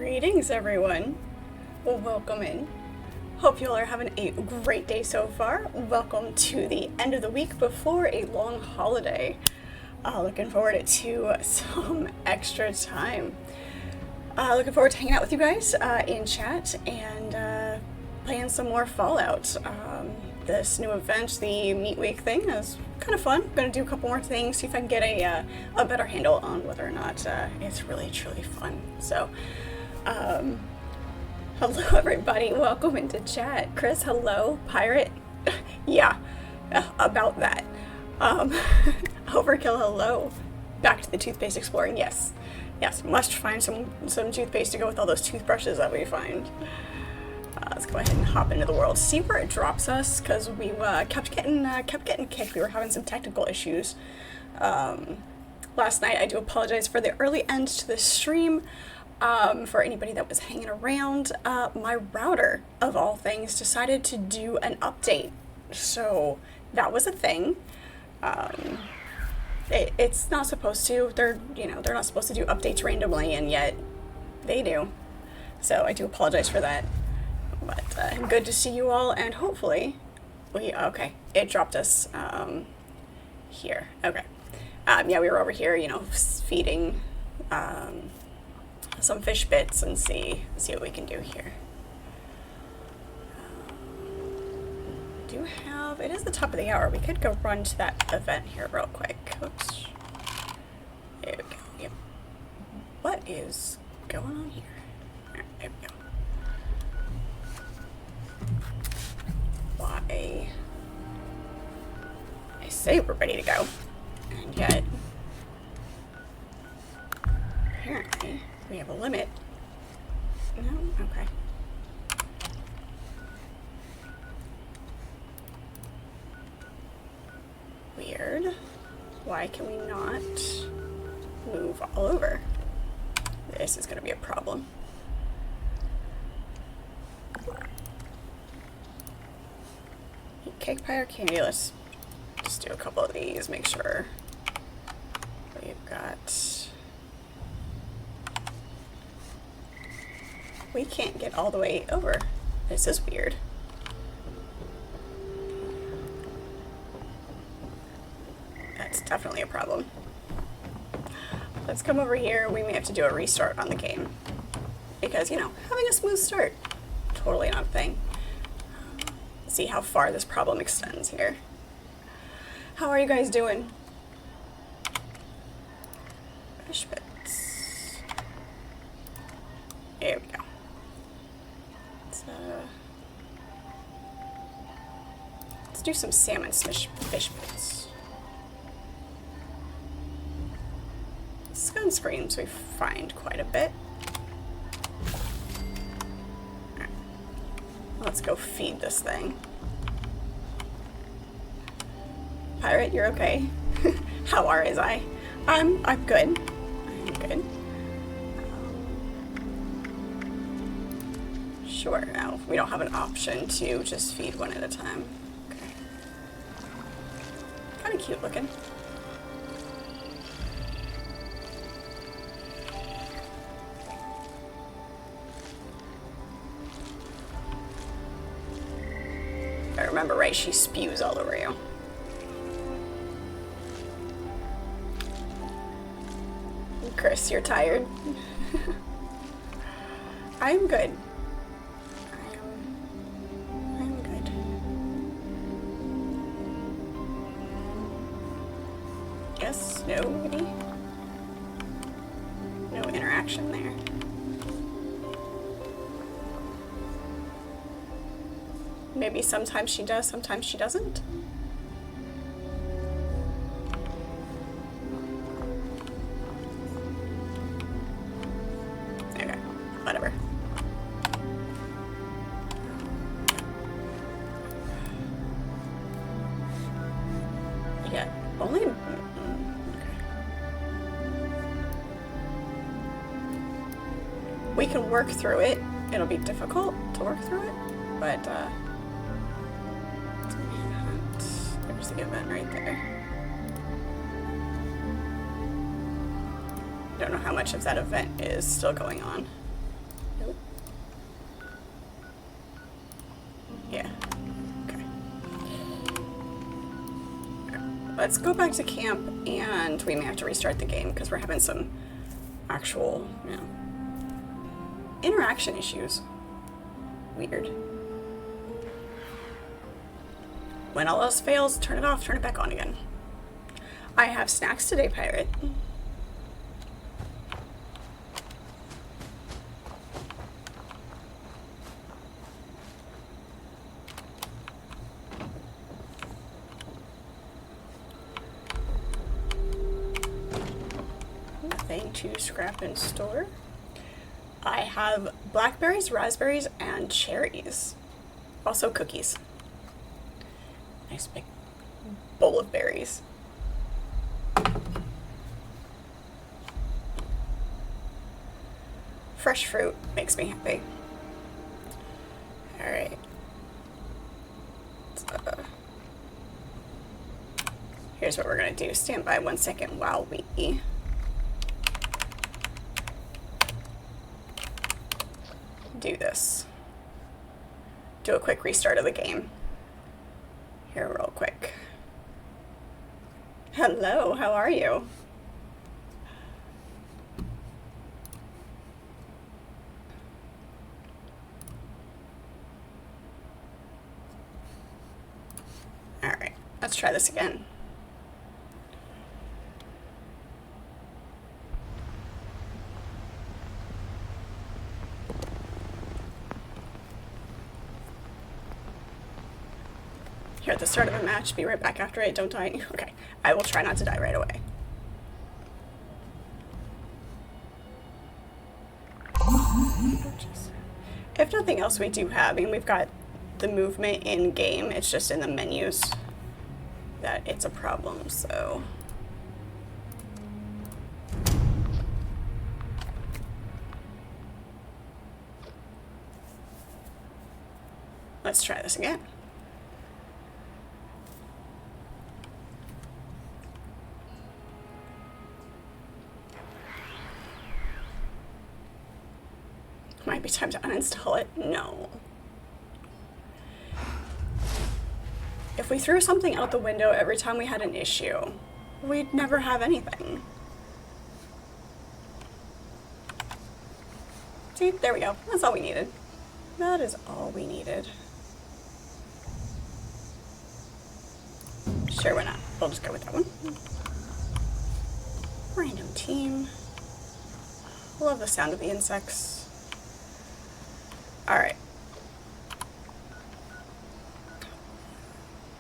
Greetings, everyone. Well, welcome in. Hope you all are having a great day so far. Welcome to the end of the week before a long holiday. Looking forward to some extra time. Looking forward to hanging out with you guys in chat and playing some more Fallout. This new event, the Meat Week thing, is kind of fun. I'm gonna do a couple more things, see if I can get a better handle on whether or not it's really truly fun. So, hello everybody, welcome into chat. Chris, hello. Pirate, yeah, about that. Overkill, hello. Back to the toothpaste exploring, yes. Yes, must find some toothpaste to go with all those toothbrushes that we find. Let's go ahead and hop into the world, see where it drops us, because we kept getting kicked. We were having some technical issues last night. I do apologize for the early end to the stream. For anybody that was hanging around, my router, of all things, decided to do an update. So that was a thing. It's not supposed to. They're not supposed to do updates randomly, and yet they do. So I do apologize for that. But good to see you all, and hopefully okay, it dropped us here. Okay. Yeah, we were over here, feeding some fish bits and see what we can do here. It is the top of the hour. We could go run to that event here real quick. Oops. There we go. Yep. What is going on here? There we go. Why? I say we're ready to go, and yet apparently we have a limit. No? Okay. Weird. Why can we not move all over? This is going to be a problem. Cake pie or candy? Let's just do a couple of these, make sure we've got... We can't get all the way over. This is weird. That's definitely a problem. Let's come over here. We may have to do a restart on the game. Because, having a smooth start, totally not a thing. See how far this problem extends here. How are you guys doing? Fish bits. There we go. Let's do some salmon fish bits. Sunscreens we find quite a bit. Let's go feed this thing. Pirate, you're okay? How are I? I'm good. I'm good. Sure, now we don't have an option to just feed one at a time. Okay. Kind of cute looking. If I remember right, she spews all over you. Chris, you're tired. I'm good. I'm good. Yes, no, maybe? No interaction there. Maybe sometimes she does, sometimes she doesn't. Okay, whatever. Yeah, only... Okay. We can work through it. It'll be difficult to work through it, but, there's the event right there. Don't know how much of that event is still going on. let's go back to camp, and we may have to restart the game because we're having some actual, interaction issues. Weird. When all else fails, turn it off, turn it back on again. I have snacks today, Pirate. Nothing to scrap and store. I have blackberries, raspberries, and cherries. Also cookies. Nice big bowl of berries. Fresh fruit makes me happy. Alright. Here's what we're going to do. Stand by 1 second while we do this. Do a quick restart of the game. Here real quick. Hello, how are you? Alright, let's try this again. Here at the start of a match, be right back after it, don't die. Okay, I will try not to die right away. If nothing else, we do have, we've got the movement in game, it's just in the menus that it's a problem, so. Let's try this again. Might be time to uninstall it. No. If we threw something out the window every time we had an issue, we'd never have anything. See, there we go. That's all we needed. That is all we needed. Sure, why not? We'll just go with that one. Random team. Love the sound of the insects. Alright.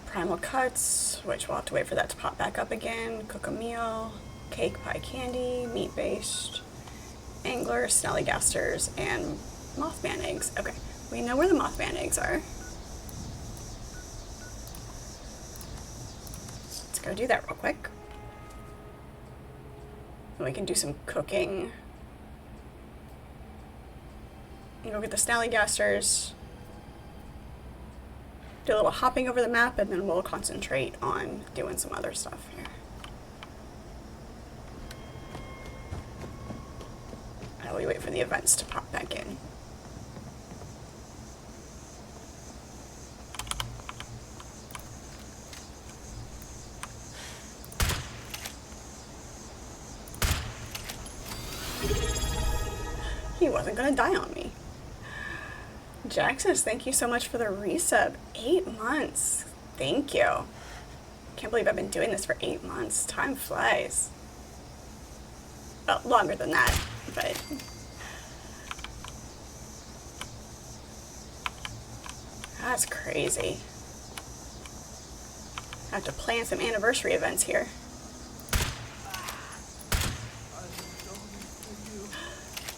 Primal cuts, which we'll have to wait for that to pop back up again. Cook a meal, cake, pie, candy, meat-based, angler, snellygasters, and Mothman eggs. Okay, we know where the Mothman eggs are. Let's go do that real quick. And we can do some cooking. And go get the snellygasters. Do a little hopping over the map, and then we'll concentrate on doing some other stuff here. While we wait for the events to pop back in. He wasn't gonna die on me. Jaxus, thank you so much for the resub. 8 months. Thank you. Can't believe I've been doing this for 8 months. Time flies. Well, longer than that, but... That's crazy. I have to plan some anniversary events here.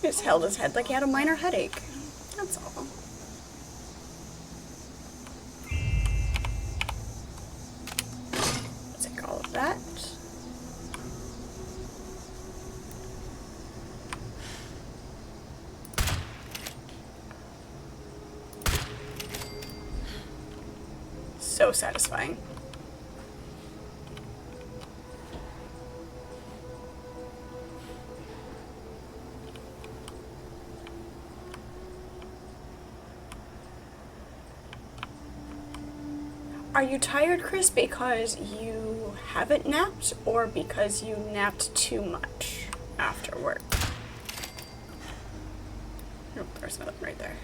He just held his head like he had a minor headache. That's all. Take all of that. So satisfying. Are you tired, Chris, because you haven't napped or because you napped too much after work? Oh, there's another one right there.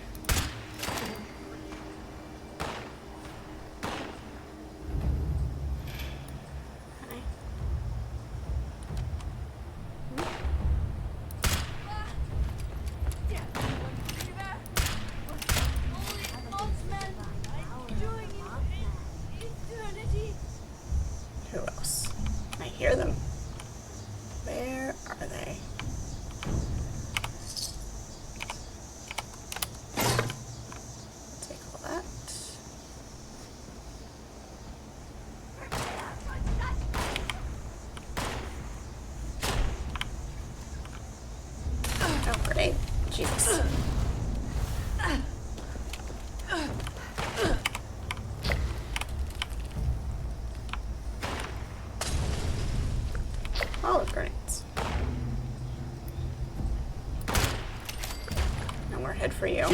Who else? I hear them. Where are they? Take all that. Oh, great. Jesus. Olive grenades. No more head for you.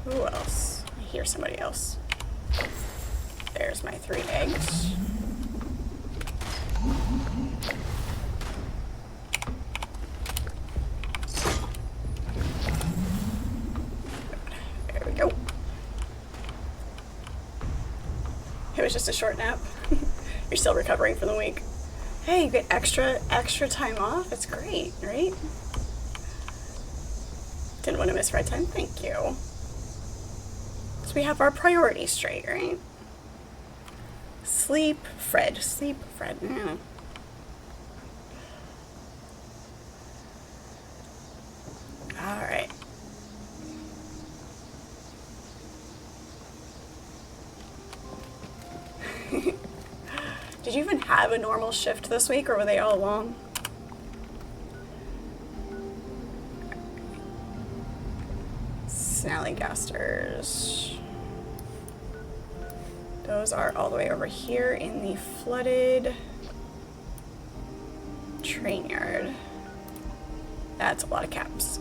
Who else? I hear somebody else. There's my 3 eggs. There we go. It was just a short nap. You're still recovering from the week. Hey, you get extra time off. It's great, right? Didn't want to miss red time. Thank you. So we have our priorities straight, right? Sleep, Fred. Sleep, Fred. Yeah. All right. Did you even have a normal shift this week, or were they all long? Snallygasters. Those are all the way over here in the flooded train yard. That's a lot of caps.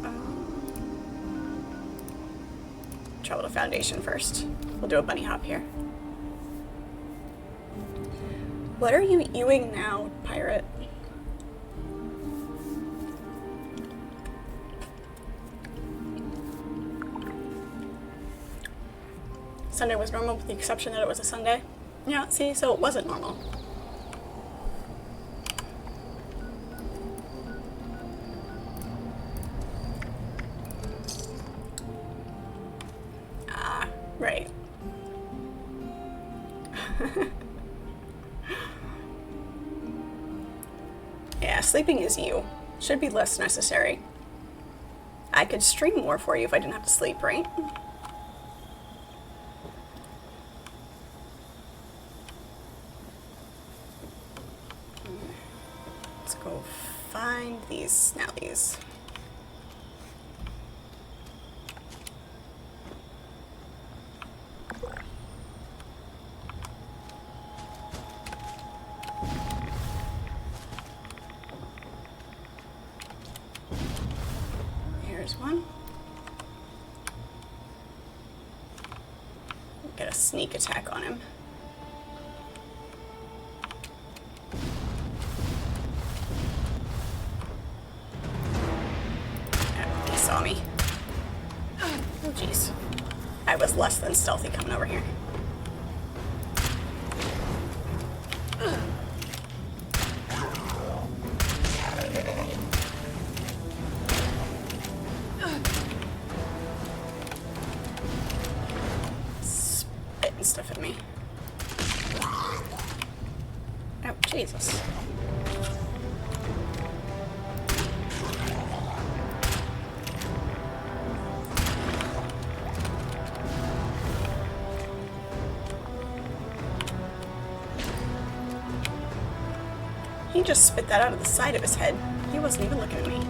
Travel to Foundation first. We'll do a bunny hop here. What are you ewing now, pirate? Sunday was normal with the exception that it was a Sunday. Yeah, see, so it wasn't normal. Ah, right. Yeah, sleeping is you. Should be less necessary. I could stream more for you if I didn't have to sleep, right? Let's go find these snallies. Here's one. Get a sneak attack on him. He saw me. Oh, jeez. I was less than stealthy coming over here. Spitting stuff at me. Oh, Jesus. He just spit that out of the side of his head. He wasn't even looking at me.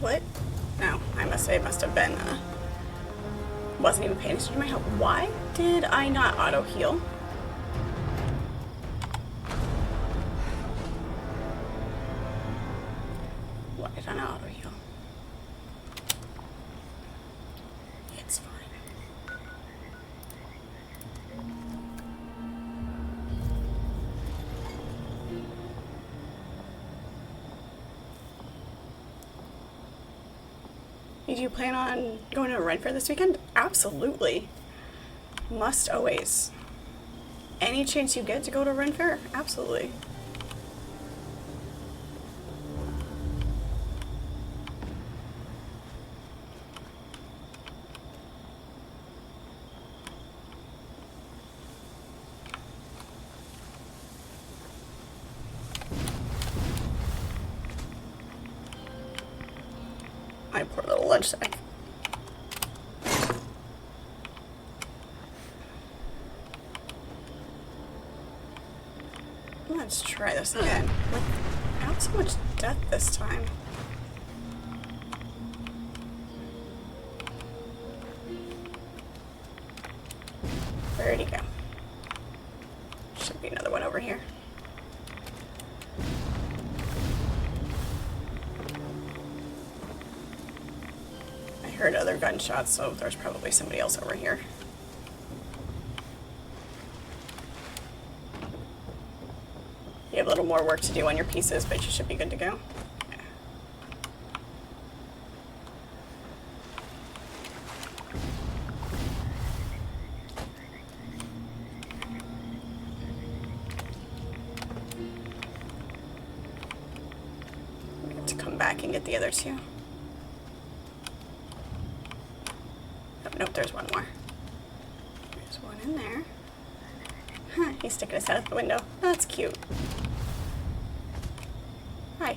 What? No, I must say it must have been, wasn't even paying attention to my health. Why did I not auto heal? Why did I not auto heal? It's fine. Do you plan on going to a Ren Fair this weekend? Absolutely. Must always. Any chance you get to go to a Ren Fair? Absolutely. My poor little lunch sack. Let's try this again. Not so much death this time. Where'd he go? Should be another one over here. I heard other gunshots, so there's probably somebody else over here. You have a little more work to do on your pieces, but you should be good to go. Yeah. We have to come back and get the other two. Oh, nope, there's one more. There's one in there. Huh, he's sticking his head out the window. That's cute. Hi.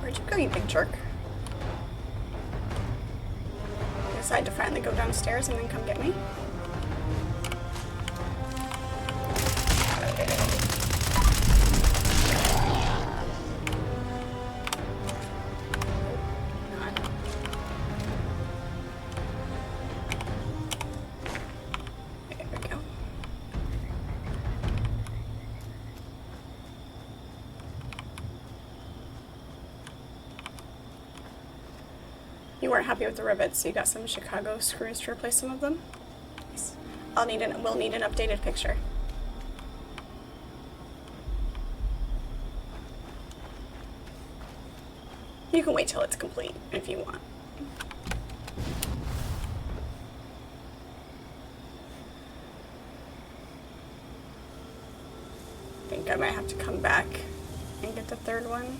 Where'd you go, you big jerk? You decide to finally go downstairs and then come get me? You weren't happy with the rivets, so you got some Chicago screws to replace some of them. Nice. We'll need an updated picture. You can wait till it's complete if you want. I think I might have to come back and get the third one.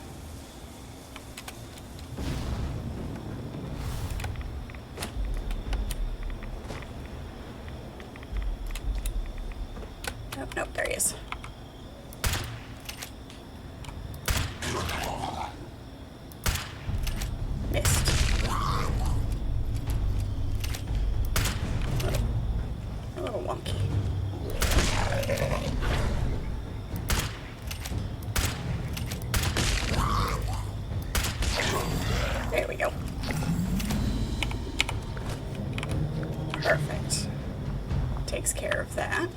Nope, nope, there he is. Missed. A little wonky. There we go. Perfect. Takes care of that.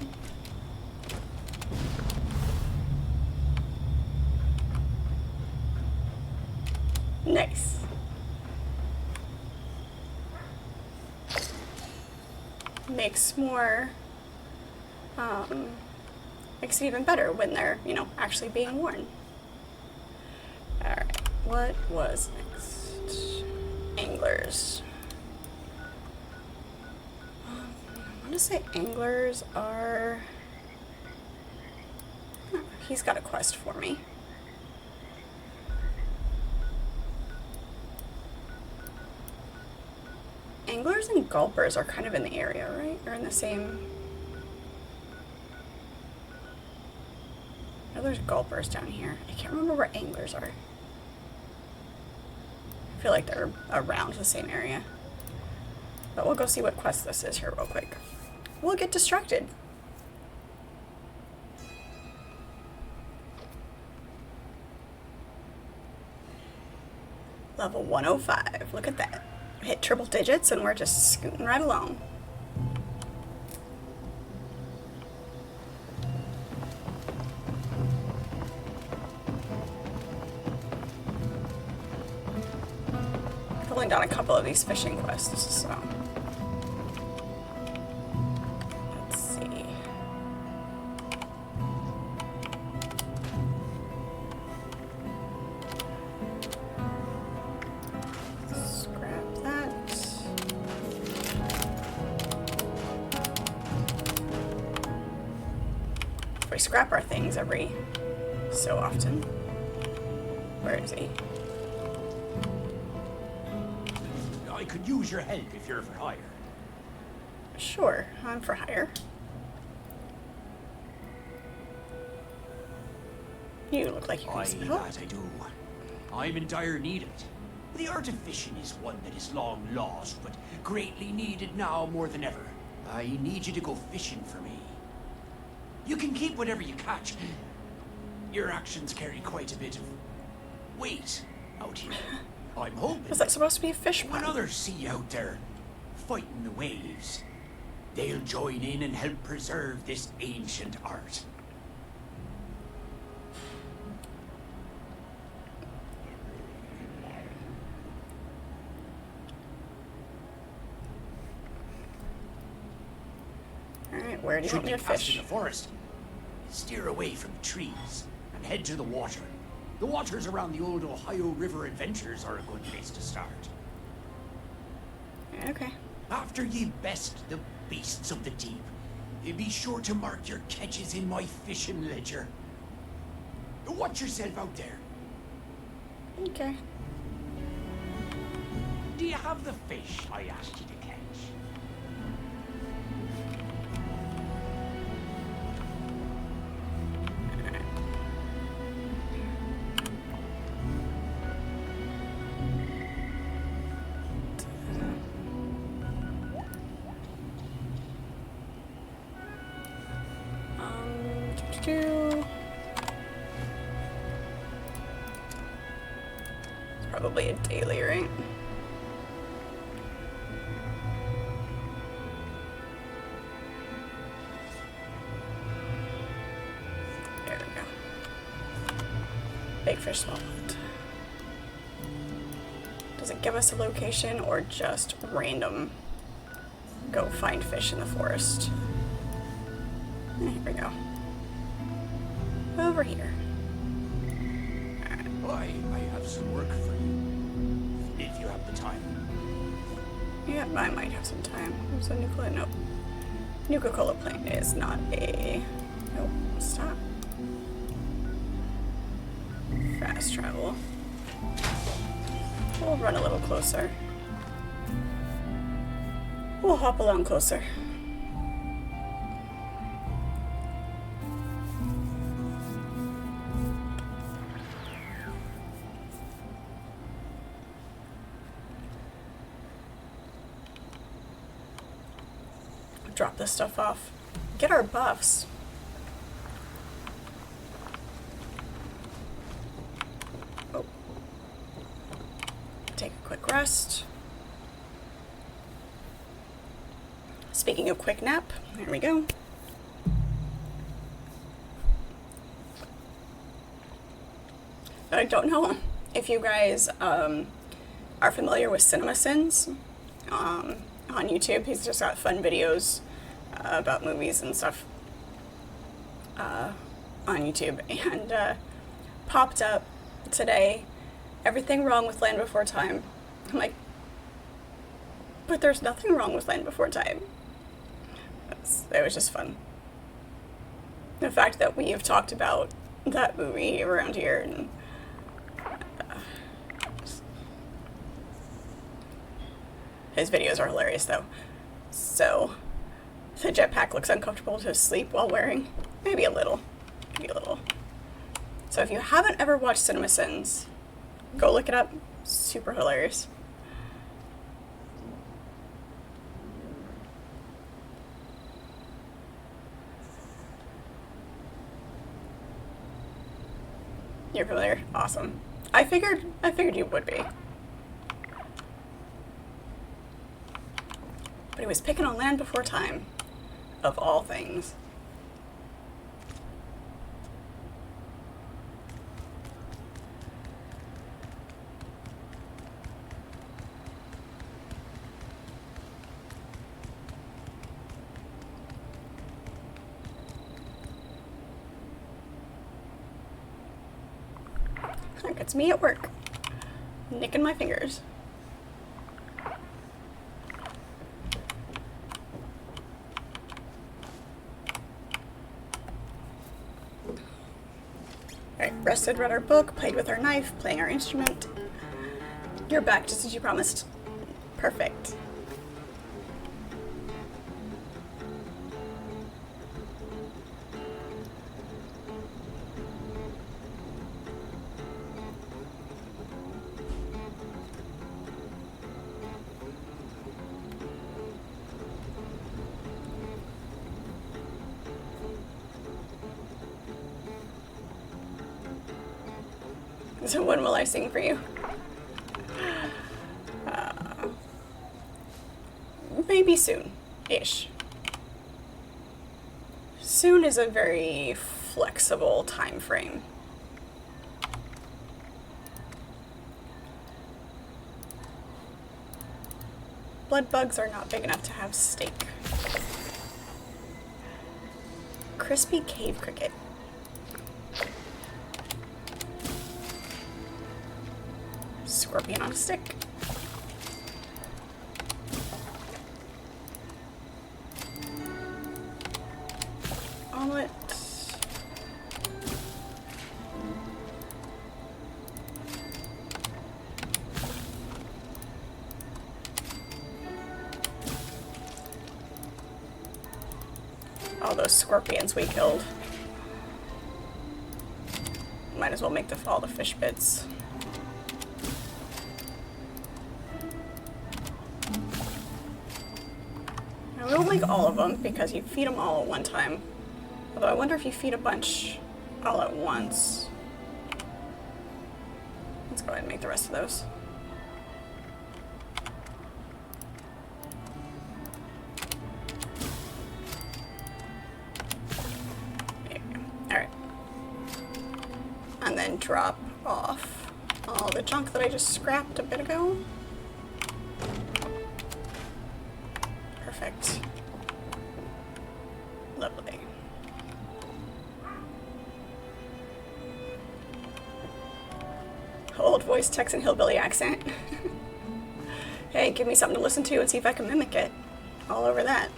Nice. Makes it even better when they're, actually being worn. Alright, what was next? Anglers. I want to say anglers are... he's got a quest for me. Anglers and gulpers are kind of in the area, right? Or in the same... know there's gulpers down here. I can't remember where anglers are. I feel like they're around the same area. But we'll go see what quest this is here real quick. We'll get distracted. Level 105. Look at that. Hit triple digits and we're just scooting right along. I've only done a couple of these fishing quests, so. Let's see. Scrap that. We scrap our things every so often. Where is he? I could use your help if you're for hire. Sure, I'm for hire. You look like you can some help. That I do. I'm in dire need of it. The art of fishing is one that is long lost, but greatly needed now more than ever. I need you to go fishing for me. You can keep whatever you catch. Your actions carry quite a bit of weight out here. I'm hoping. Was that supposed to be a fish when pond? others see you out there fighting the waves, they'll join in and help preserve this ancient art. Alright, where do you Should want me you to cast fish? in the forest, steer away from the trees and head to the water. The waters around the old Ohio River adventures are a good place to start. Okay. After ye best the beasts of the deep, be sure to mark your catches in my fishing ledger. Watch yourself out there. Okay. Do you have the fish I asked you to catch? It's probably a daily, right? There we go. Big fish, small pond. Does it give us a location or just random go find fish in the forest? Here we go. Over here. I have some work for you, if you have the time. Yeah, I might have some time. There's a Nuka-Cola. Nope. Nuka-Cola plant is not a... Nope. Stop. Fast travel. We'll run a little closer. We'll hop along closer. Drop this stuff off. Get our buffs. Oh. Take a quick rest. Speaking of quick nap, there we go. I don't know if you guys are familiar with CinemaSins on YouTube. He's just got fun videos about movies and stuff on YouTube, and popped up today, everything wrong with Land Before Time. I'm like, but there's nothing wrong with Land Before Time. It was just fun. The fact that we have talked about that movie around here, and his videos are hilarious though. So the jetpack looks uncomfortable to sleep while wearing. Maybe a little. Maybe a little. So if you haven't ever watched Cinema Sins, go look it up. Super hilarious. You're familiar? Awesome. I figured you would be. But he was picking on Land Before Time, of all things. It's me at work, nicking my fingers. Alright, rested, read our book, played with our knife, playing our instrument. You're back just as you promised. Perfect. So when will I sing for you? Maybe soon-ish. Soon is a very flexible time frame. Blood bugs are not big enough to have steak. Crispy cave cricket. Scorpion on a stick. Omelet. All those scorpions we killed. Might as well make all the fish bits. We won't make all of them because you feed them all at one time. Although I wonder if you feed a bunch all at once. Let's go ahead and make the rest of those. There you go. Alright. And then drop off all the junk that I just scrapped a bit ago. Perfect. Lovely. Old voice Texan hillbilly accent. Hey, give me something to listen to and see if I can mimic it. All over that.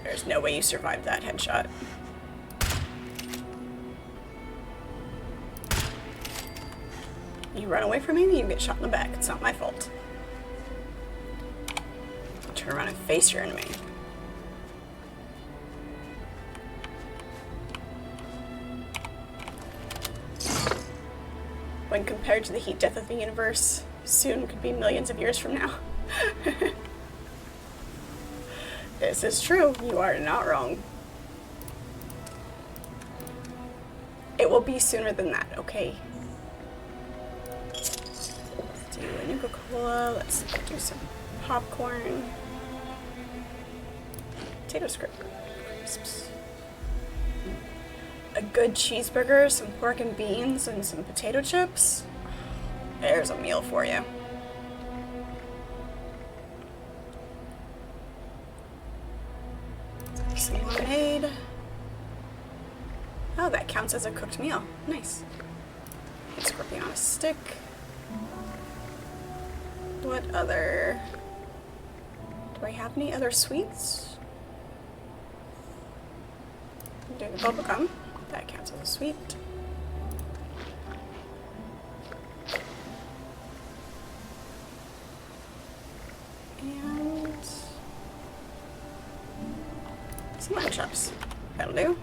There's no way you survived that headshot. You run away from me and you get shot in the back. It's not my fault. Turn around and face your enemy. When compared to the heat death of the universe, soon could be millions of years from now. This is true. You are not wrong. It will be sooner than that, okay? Let's do a Nuka-Cola. Let's do some popcorn. Potato crisps. A good cheeseburger, some pork and beans, and some potato chips. There's a meal for you. Some lemonade. Oh, that counts as a cooked meal. Nice. Scorpion on a stick. What other... Do I have any other sweets? Do the bubblegum. That counts as a sweet. Some mutton chops. That'll do.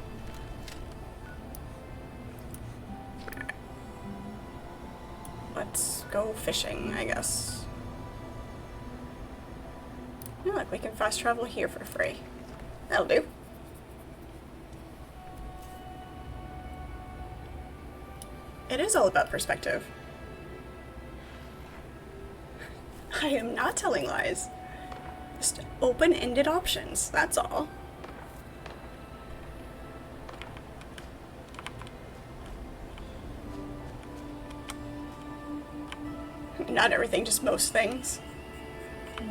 Let's go fishing, I guess. Oh, look, we can fast travel here for free. That'll do. It is all about perspective. I am not telling lies. Just open-ended options, that's all. Not everything, just most things.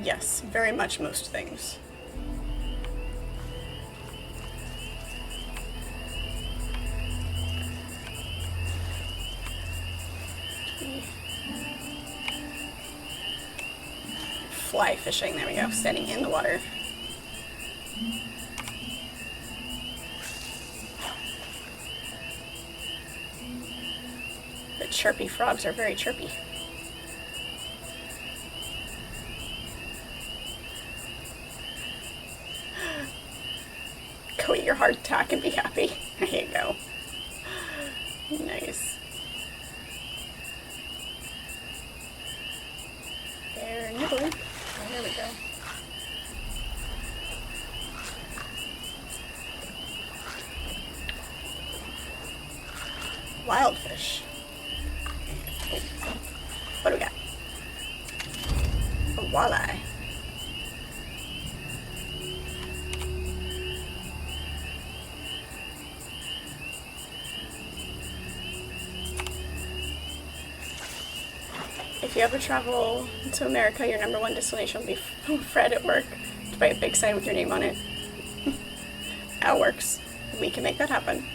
Yes, very much most things. Fly fishing, there we go, standing in the water. The chirpy frogs are very chirpy. Go eat your hardtack and be happy. There you go. Nice. They're nibbling. Oh, there we go. Wild fish. Oh. What do we got? A walleye. If you ever travel to America, your number one destination will be Fred at work to buy a big sign with your name on it. That works. We can make that happen.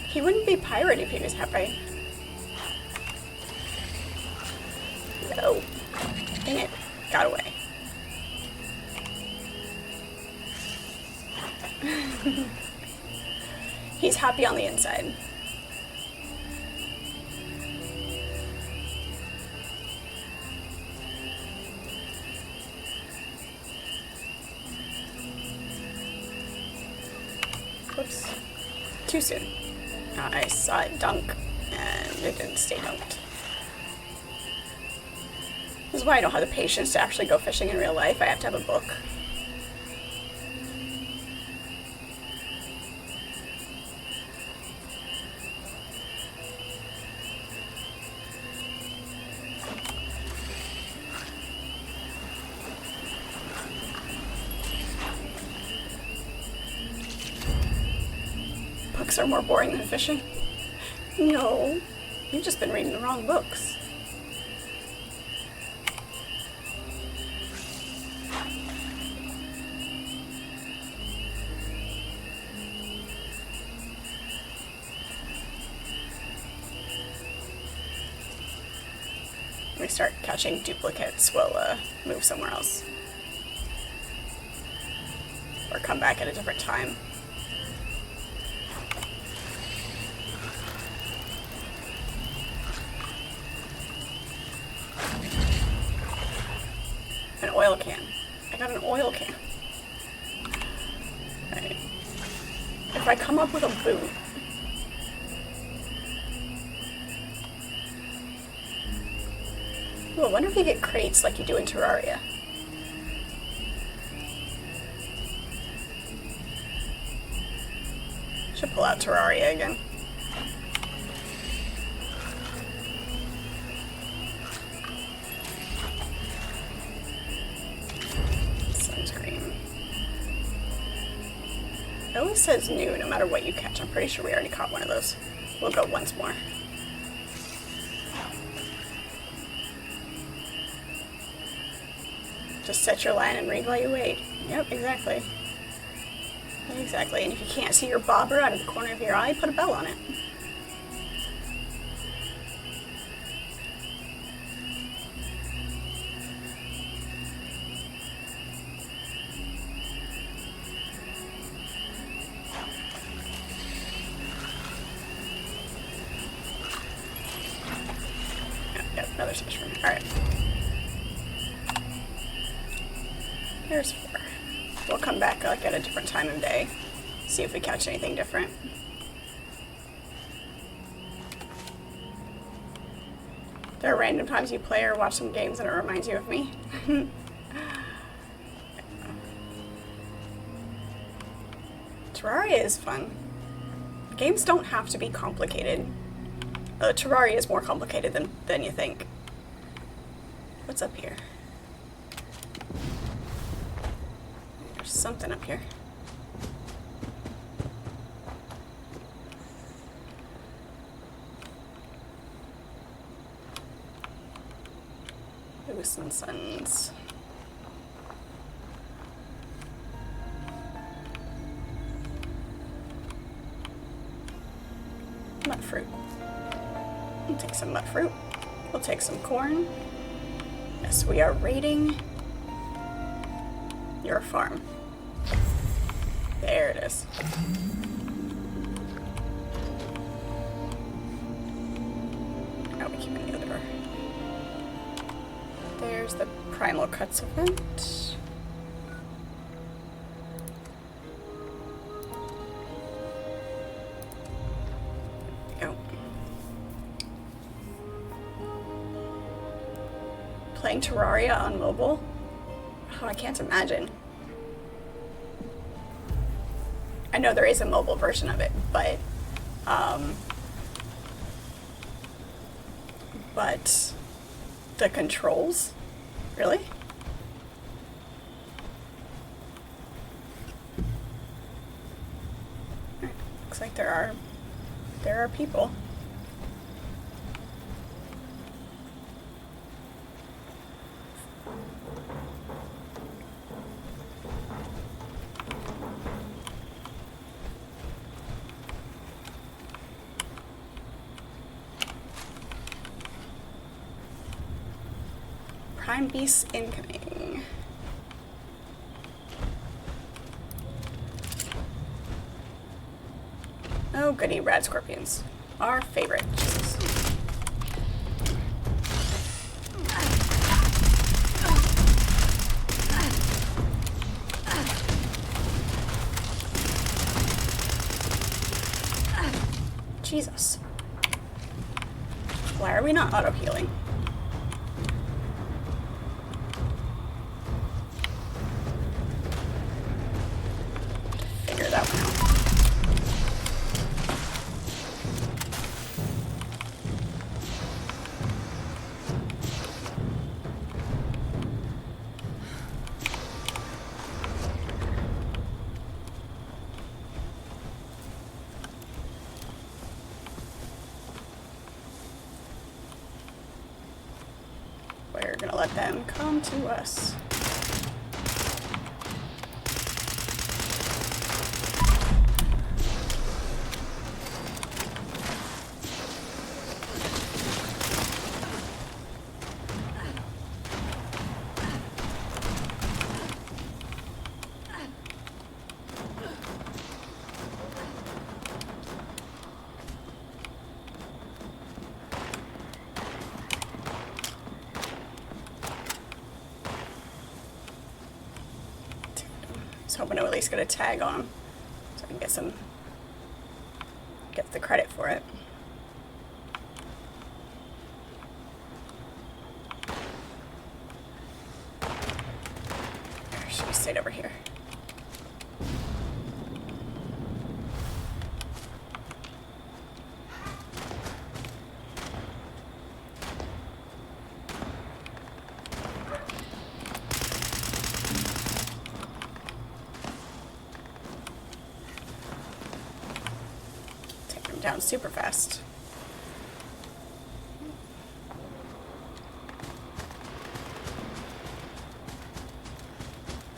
He wouldn't be pirate if he was happy. No. Dang it. Got away. He's happy on the inside. Whoops. Too soon. I saw it dunk, and it didn't stay dunked. This is why I don't have the patience to actually go fishing in real life. I have to have a book. Books are more boring than fishing. No, you've just been reading the wrong books. When we start catching duplicates, we'll move somewhere else. Or come back at a different time. An oil can. I got an oil can. Right. If I come up with a boot, ooh, I wonder if you get crates like you do in Terraria. Should pull out Terraria again. It always says new no matter what you catch. I'm pretty sure we already caught one of those. We'll go once more. Just set your line and read while you wait. Yep, exactly. Exactly. And if you can't see your bobber out of the corner of your eye, put a bell on it. Yep, another fish for me. Alright. There's 4. We'll come back like at a different time of day, see if we catch anything different. There are random times you play or watch some games and it reminds you of me. Terraria is fun. Games don't have to be complicated. Terraria is more complicated than you think. What's up here? There's something up here. Lewis and Sons. Nut fruit. We'll take some nut fruit. We'll take some corn. Yes, we are raiding your farm. There it is. Oh, we came in the other door. There's the Primal Cuts event. Go. Playing Terraria on mobile? Oh, I can't imagine. I know there is a mobile version of it, but the controls? Really? Looks like there are people. Prime beasts incoming. Oh goody, rad scorpions. Our favorite. Jesus. Why are we not auto-healing? Figure that one out. We're gonna let them come to us. I was hoping to at least get a tag on them so I can get the credit for it. Or should we stay over here? Down super fast.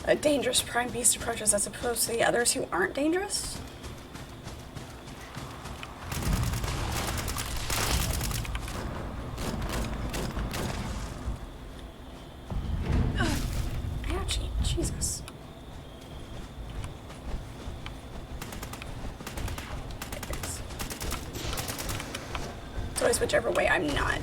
A dangerous prime beast approaches as opposed to the others who aren't dangerous? Ouchie, Jesus. It's always whichever way I'm not.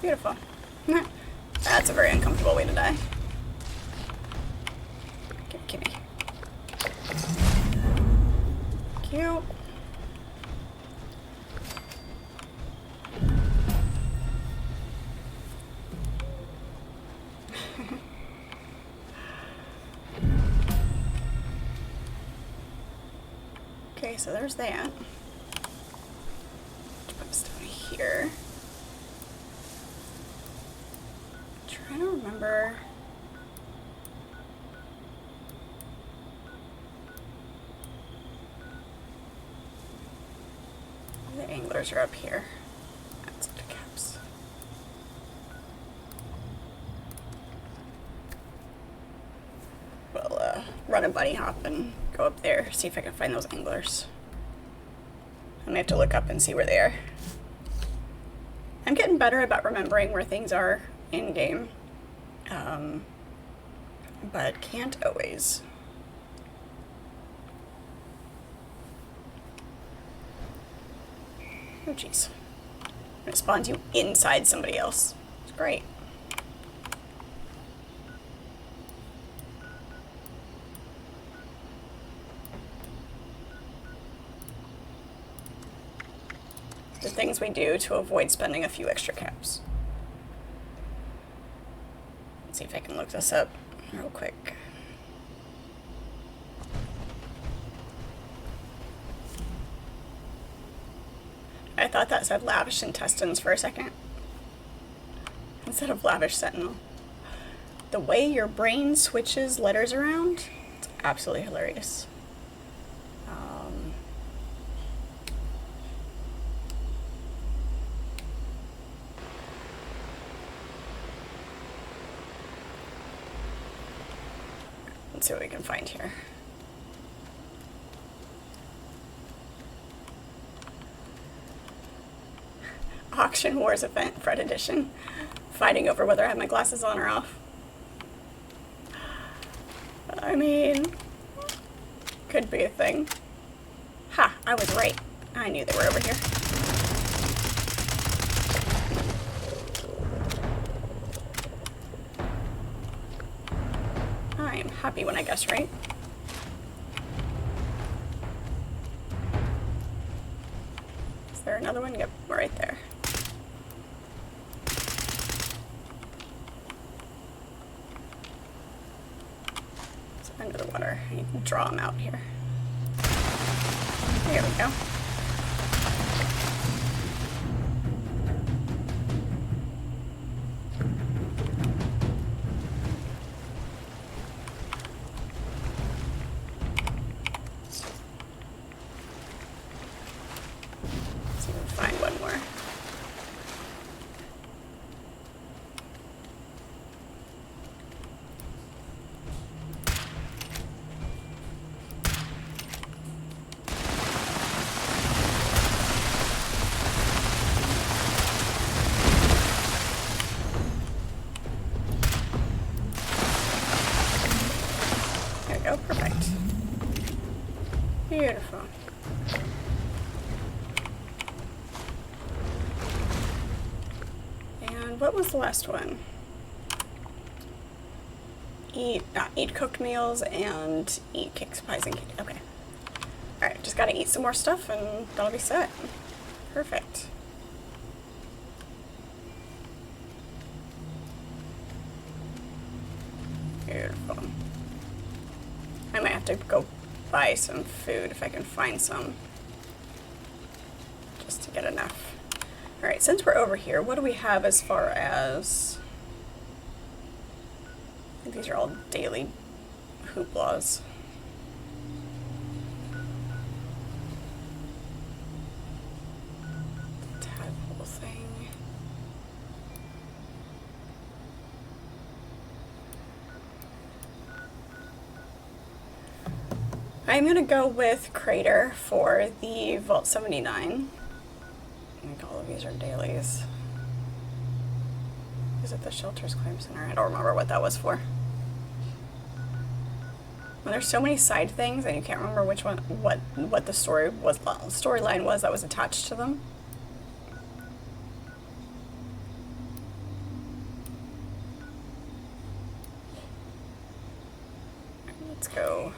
Beautiful. That's a very uncomfortable way to die. Gimme. Cute. Okay, so there's that. Put stuff here. Trying to remember. The anglers are up here. That's the caps. We'll run a bunny hop and go up there, see if I can find those anglers. I may have to look up and see where they are. I'm getting better about remembering where things are in game, but can't always. Oh jeez. It spawns you inside somebody else. It's great. The things we do to avoid spending a few extra caps. Let's see if I can look this up real quick. I thought that said lavish intestines for a second, instead of lavish sentinel. The way your brain switches letters around, it's absolutely hilarious. Let's see what we can find here. Auction Wars event, Fred edition. Fighting over whether I have my glasses on or off. I mean, could be a thing. Ha, I was right. I knew they were over here. I'm happy when I guess right. Is there another one? Yep, right there. It's under the water. I need to draw them out here. There we go. There we go, perfect. Beautiful. And what was the last one? Eat cooked meals and eat cakes, pies, and cake. Okay. Alright, just gotta eat some more stuff and that'll be set. Perfect. Beautiful. I might have to go buy some food if I can find some. Just to get enough. Alright, since we're over here, what do we have as far as... I think these are all daily hooplas. Tadpole thing. I'm gonna go with Crater for the Vault 79. I think all of these are dailies. Is it the Shelters Claim Center? I don't remember what that was for. Well, there's so many side things and you can't remember which one, what the story was, storyline was that was attached to them. Let's go.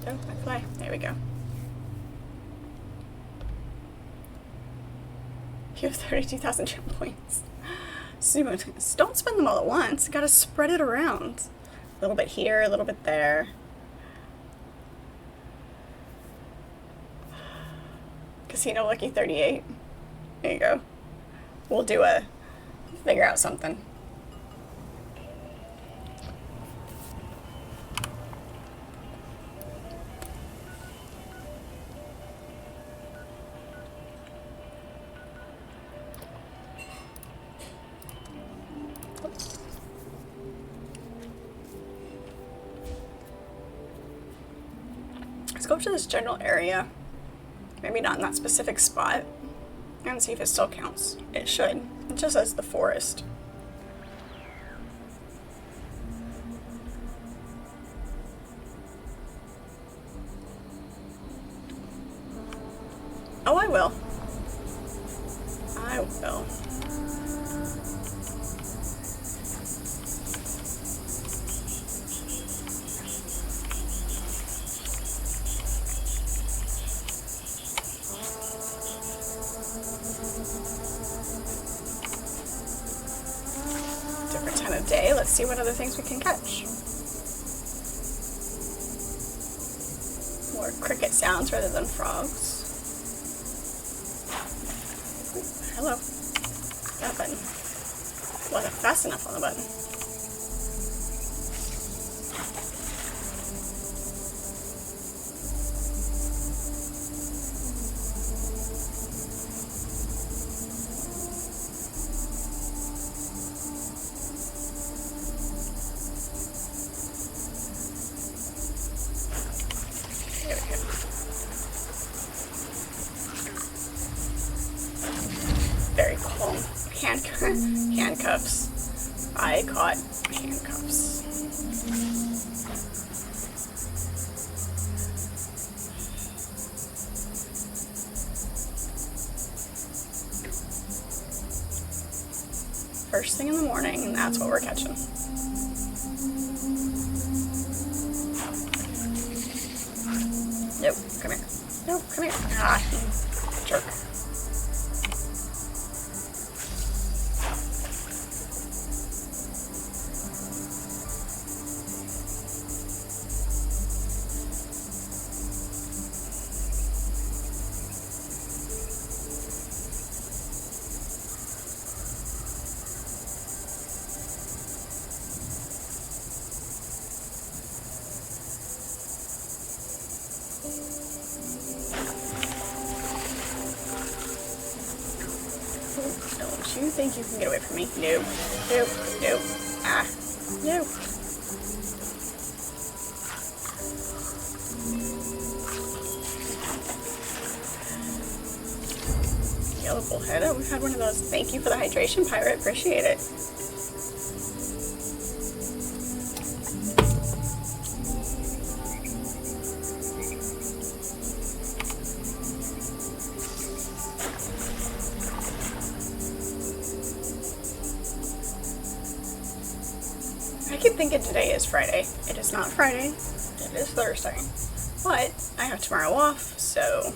Oh, I fly. There we go. You have 32,000 gem points. So don't spend them all at once. You gotta spread it around. A little bit here, a little bit there. Casino Lucky 38. There you go. We'll figure out something. Let's go up to this general area. Maybe not in that specific spot. And see if it still counts. It should. It just says the forest. Oh, I will. I will. Different time of day. Let's see what other things we can catch. More cricket sounds rather than frogs. Ooh, hello. That button wasn't fast enough on the button. Very calm. Handcuffs. I caught handcuffs. First thing in the morning, and that's what we're catching. Nope, come here. Nope, come here. Ah, jerk. Don't you think you can get away from me? No. No. No. Ah. No. Yellow bullhead. Oh, we've had one of those. Thank you for the hydration, pirate. Appreciate it. I keep thinking today is Friday. It is not Friday. It is Thursday. But I have tomorrow off, so...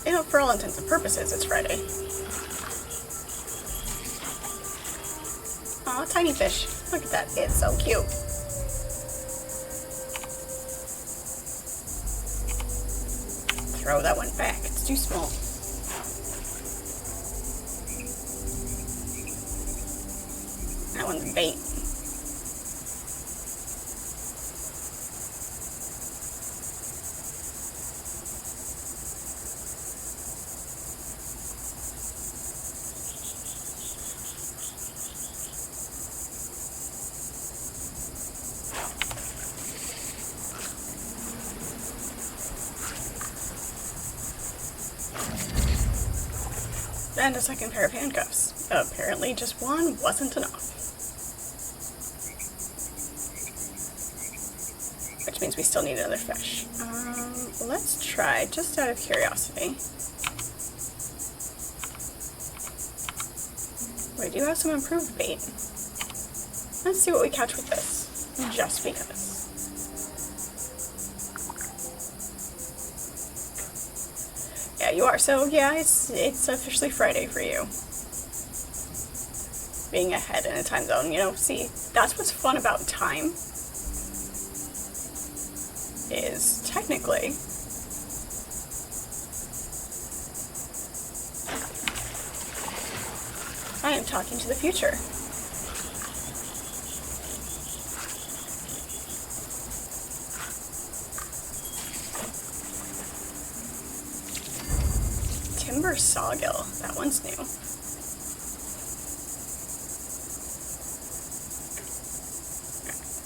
You know, for all intents and purposes, it's Friday. Aw, tiny fish. Look at that. It's so cute. Throw that one back. It's too small. That one's bait. And a second pair of handcuffs. Apparently just one wasn't enough. Which which means we still need another fish. Let's try, just out of curiosity. We do have some improved bait. Let's see what we catch with this, just because. Yeah, you are. So yeah, it's officially Friday for you. Being ahead in a time zone, you know, see, that's what's fun about time. Is technically I am talking to the future. Timber sawgill, that one's new.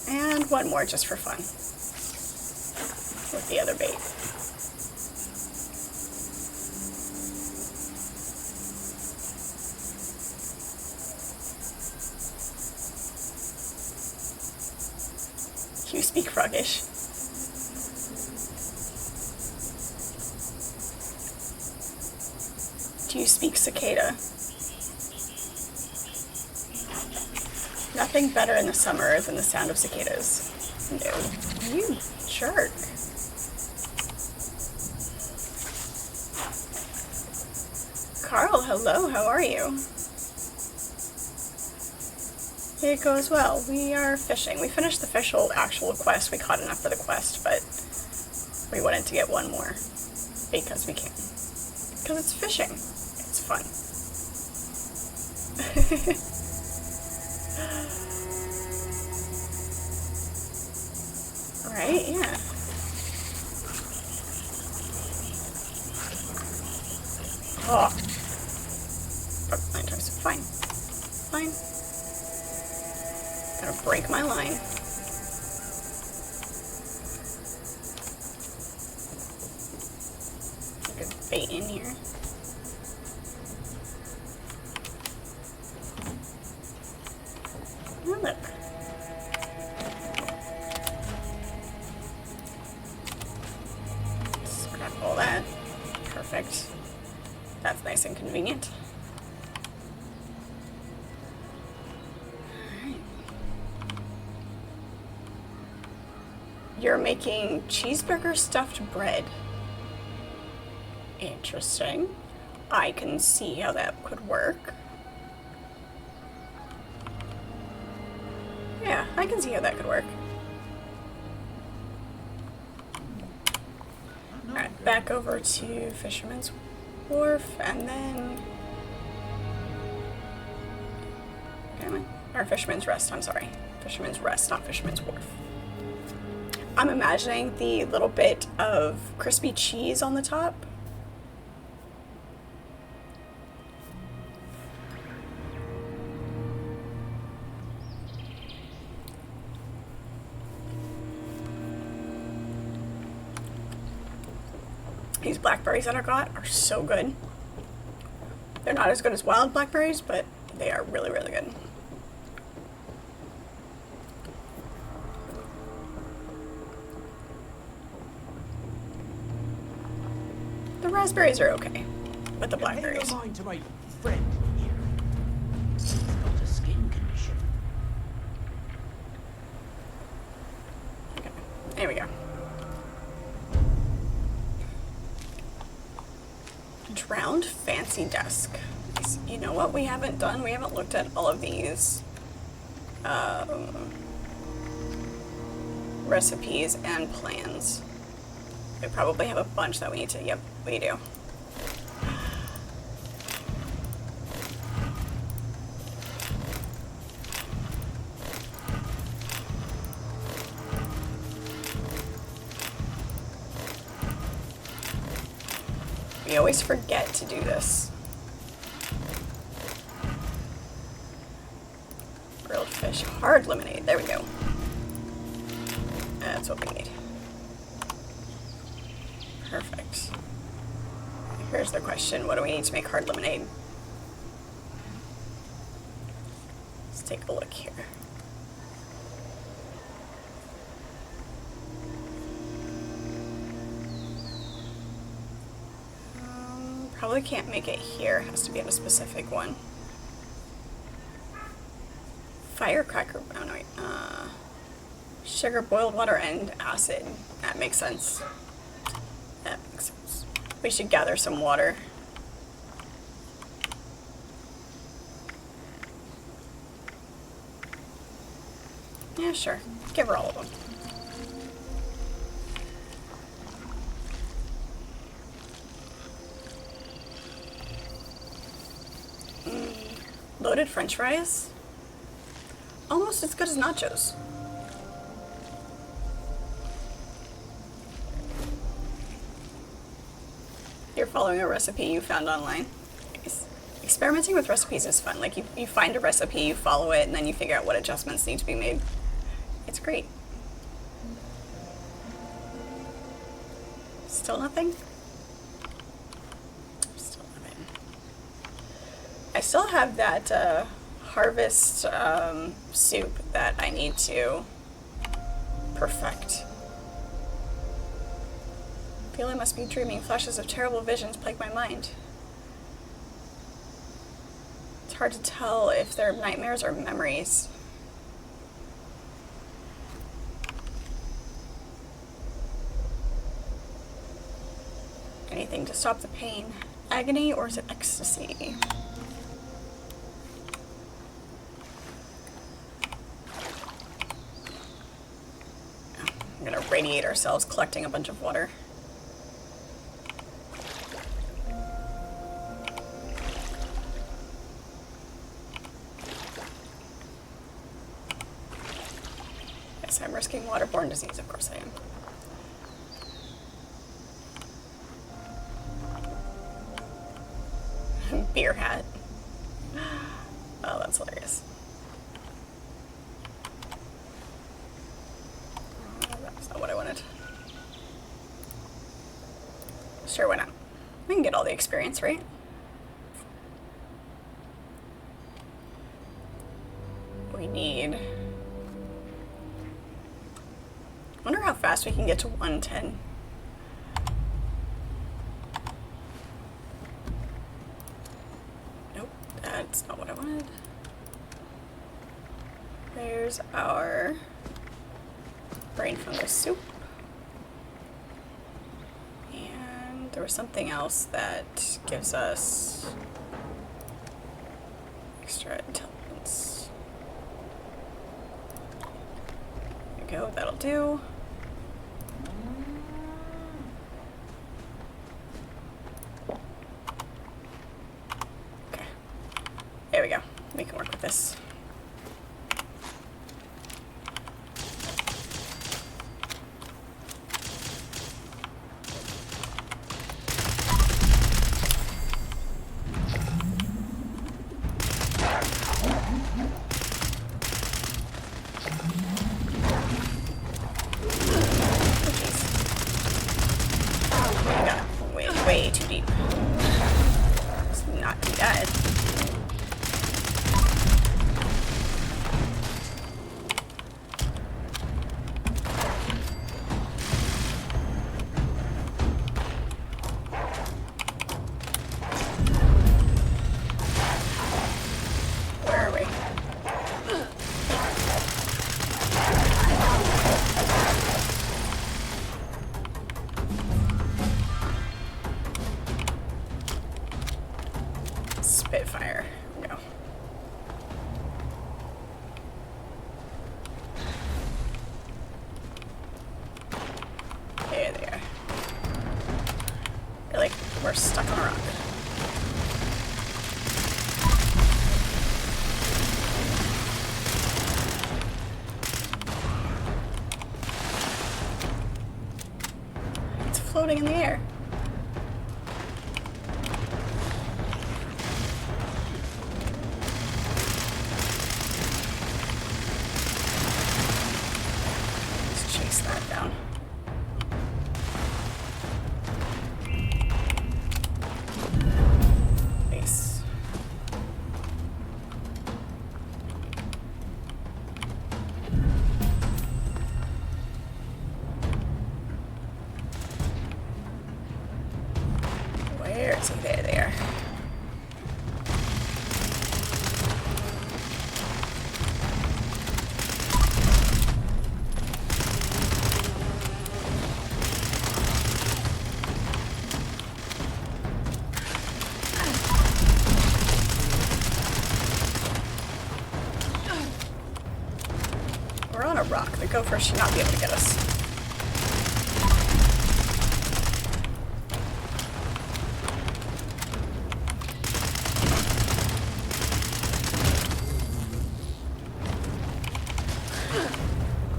And one more just for fun with the other bait. You speak Froggish. Do you speak cicada? Nothing better in the summer than the sound of cicadas. No. You jerk. Carl, hello, how are you? It goes well. We are fishing. We finished the actual quest. We caught enough for the quest, but we wanted to get one more because we can. Because it's fishing. It's fun. Right? Yeah. Oh. Broke 9 times. Fine. Fine. Gonna break my line. Good bait in here. Oh, look. Scrap all that. Perfect. That's nice and convenient. You're making cheeseburger stuffed bread. Interesting. I can see how that could work. Yeah, I can see how that could work. Alright, back over to Fisherman's Wharf, and then... Or Fisherman's Rest, I'm sorry. Fisherman's Rest, not Fisherman's Wharf. I'm imagining the little bit of crispy cheese on the top. These blackberries that I got are so good. They're not as good as wild blackberries, but they are really, really good. The raspberries are okay, but the blackberries. Pay no mind to my friend here. He's got a skin condition. Okay, there we go. Drowned fancy desk. You know what we haven't done? We haven't looked at all of these recipes and plans. We probably have a bunch that we need to, yep, we do. We always forget to do this. Grilled fish, hard lemonade, there we go. That's what we need. Perfect. Here's the question, what do we need to make hard lemonade? Let's take a look here. Probably can't make it here. It has to be on a specific one. Firecracker. Oh no, wait. Sugar, boiled water, and acid. That makes sense. That makes sense. We should gather some water. Yeah, sure. Give her all of them. Loaded French fries? Almost as good as nachos. You're following a recipe you found online. Experimenting with recipes is fun. Like, you find a recipe, you follow it, and then you figure out what adjustments need to be made. It's great. Still nothing? Still nothing. I still have that harvest soup that I need to perfect. I feel I must be dreaming. Flashes of terrible visions plague my mind. It's hard to tell if they're nightmares or memories. Anything to stop the pain. Agony, or is it ecstasy? I'm gonna radiate ourselves collecting a bunch of water. Yes, I'm risking waterborne disease, of course I am. Beer hat. Oh, that's hilarious. That's not what I wanted. Sure, why not? We can get all the experience, right? We need... wonder how fast we can get to 110. Nope, that's not what I wanted. There's our brain fungus soup. And there was something else that gives us extra intelligence. There we go, that'll do. Okay, there we go. We can work with this. Way too deep. It's not too bad. Where are we? Spitfire. Go. There they are. Feel like we're stuck on a rock. It's floating in the air. Chase that down. Nice. We're on a rock. The gopher should not be able to get us.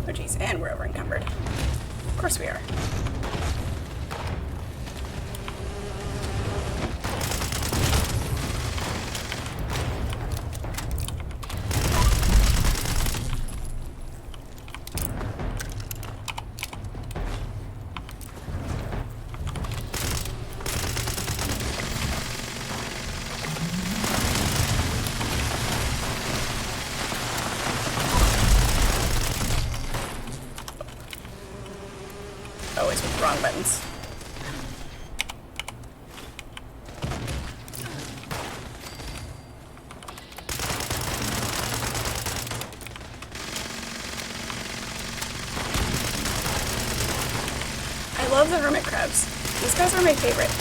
Oh geez, and we're over encumbered. Of course we are. Always with the wrong buttons. I love the hermit crabs. These guys are my favorite.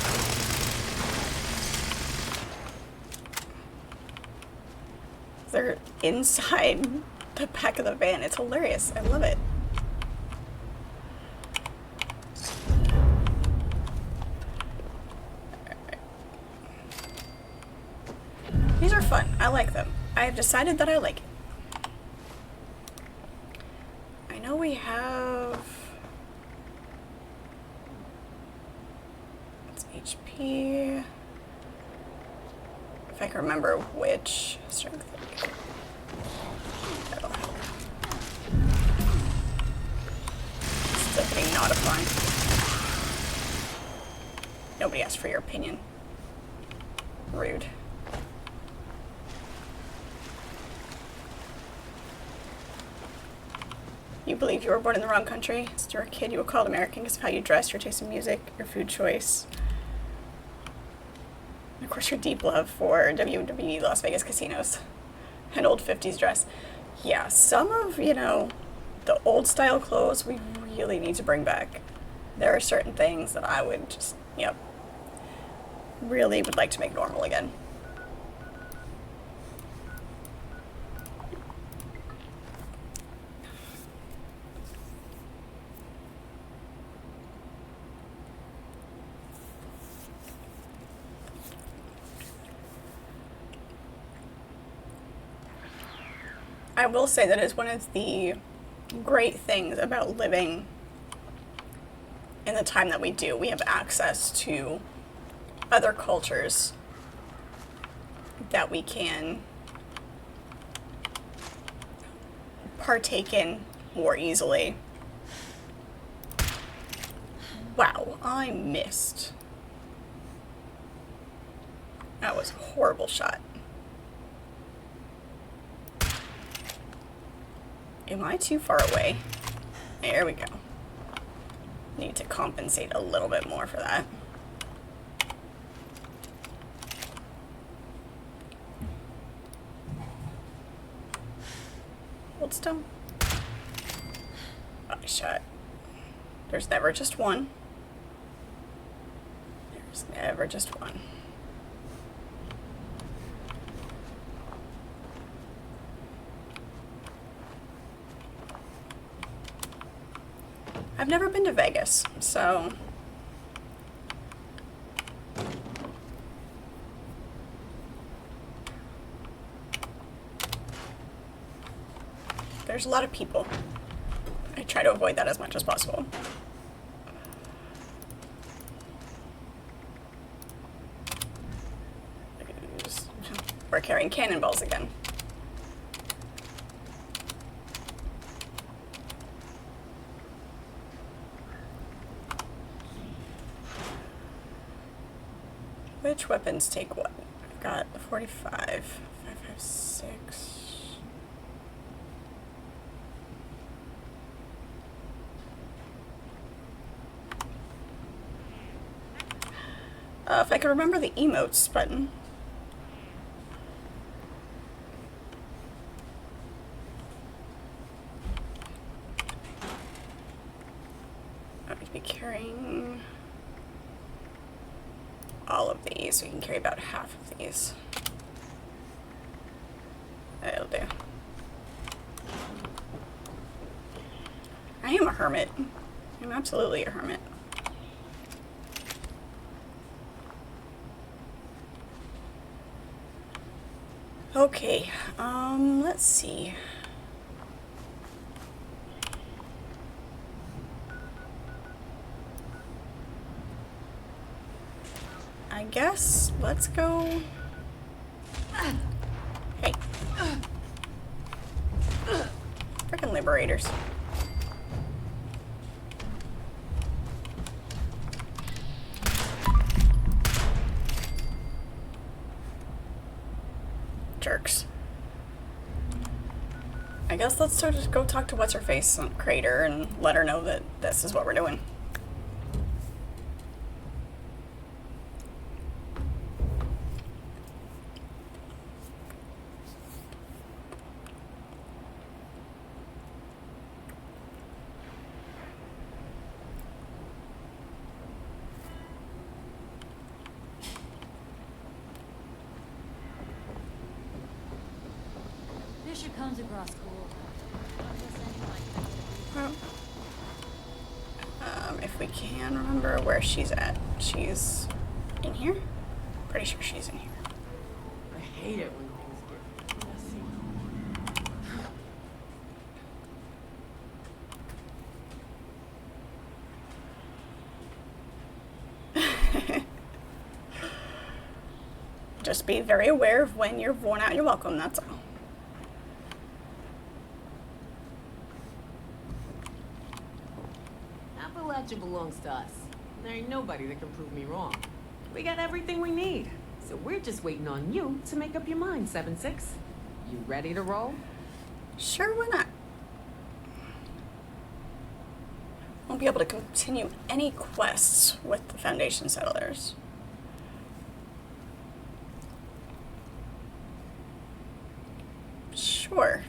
They're inside the back of the van. It's hilarious. I love it. These are fun. I like them. I have decided that I like it. I know we have... It's HP. If I can remember which strength. That'll help. It's definitely not applying. Nobody asked for your opinion. Rude. You believe you were born in the wrong country. Since you were a kid, you were called American because of how you dress, your taste in music, your food choice. And of course, your deep love for WWE Las Vegas casinos. An old 50s dress. Yeah, some of, you know, the old style clothes we really need to bring back. There are certain things that I would just, yep, really would like to make normal again. I will say that it's one of the great things about living in the time that we do. We have access to other cultures that we can partake in more easily. Wow, I missed. That was a horrible shot. Am I too far away? There we go. Need to compensate a little bit more for that. Hold still. Body shot. There's never just one. There's never just one. I've never been to Vegas, so there's a lot of people. I try to avoid that as much as possible. We're carrying cannonballs again. Which weapons take what? I've got the 45, 5.56. If I can remember the emotes button. I need to be carrying all of these, so you can carry about half of these. That'll do. hermit. I'm absolutely a hermit. Okay, let's see. I guess let's go. Hey. Frickin' liberators. Jerks. I guess let's sort of go talk to What's-Her-Face on Crater and let her know that this is what we're doing. Fisher comes across cool. Well, if we can remember where she's at. She's in here? Pretty sure she's in here. I hate it when things get messy. Just be very aware of when you're worn out your welcome, that's all. Appalachia belongs to us. There ain't nobody that can prove me wrong. We got everything we need. So we're just waiting on you to make up your mind, 7-6. You ready to roll? Sure, why not? Won't be able to continue any quests with the Foundation settlers. Sure.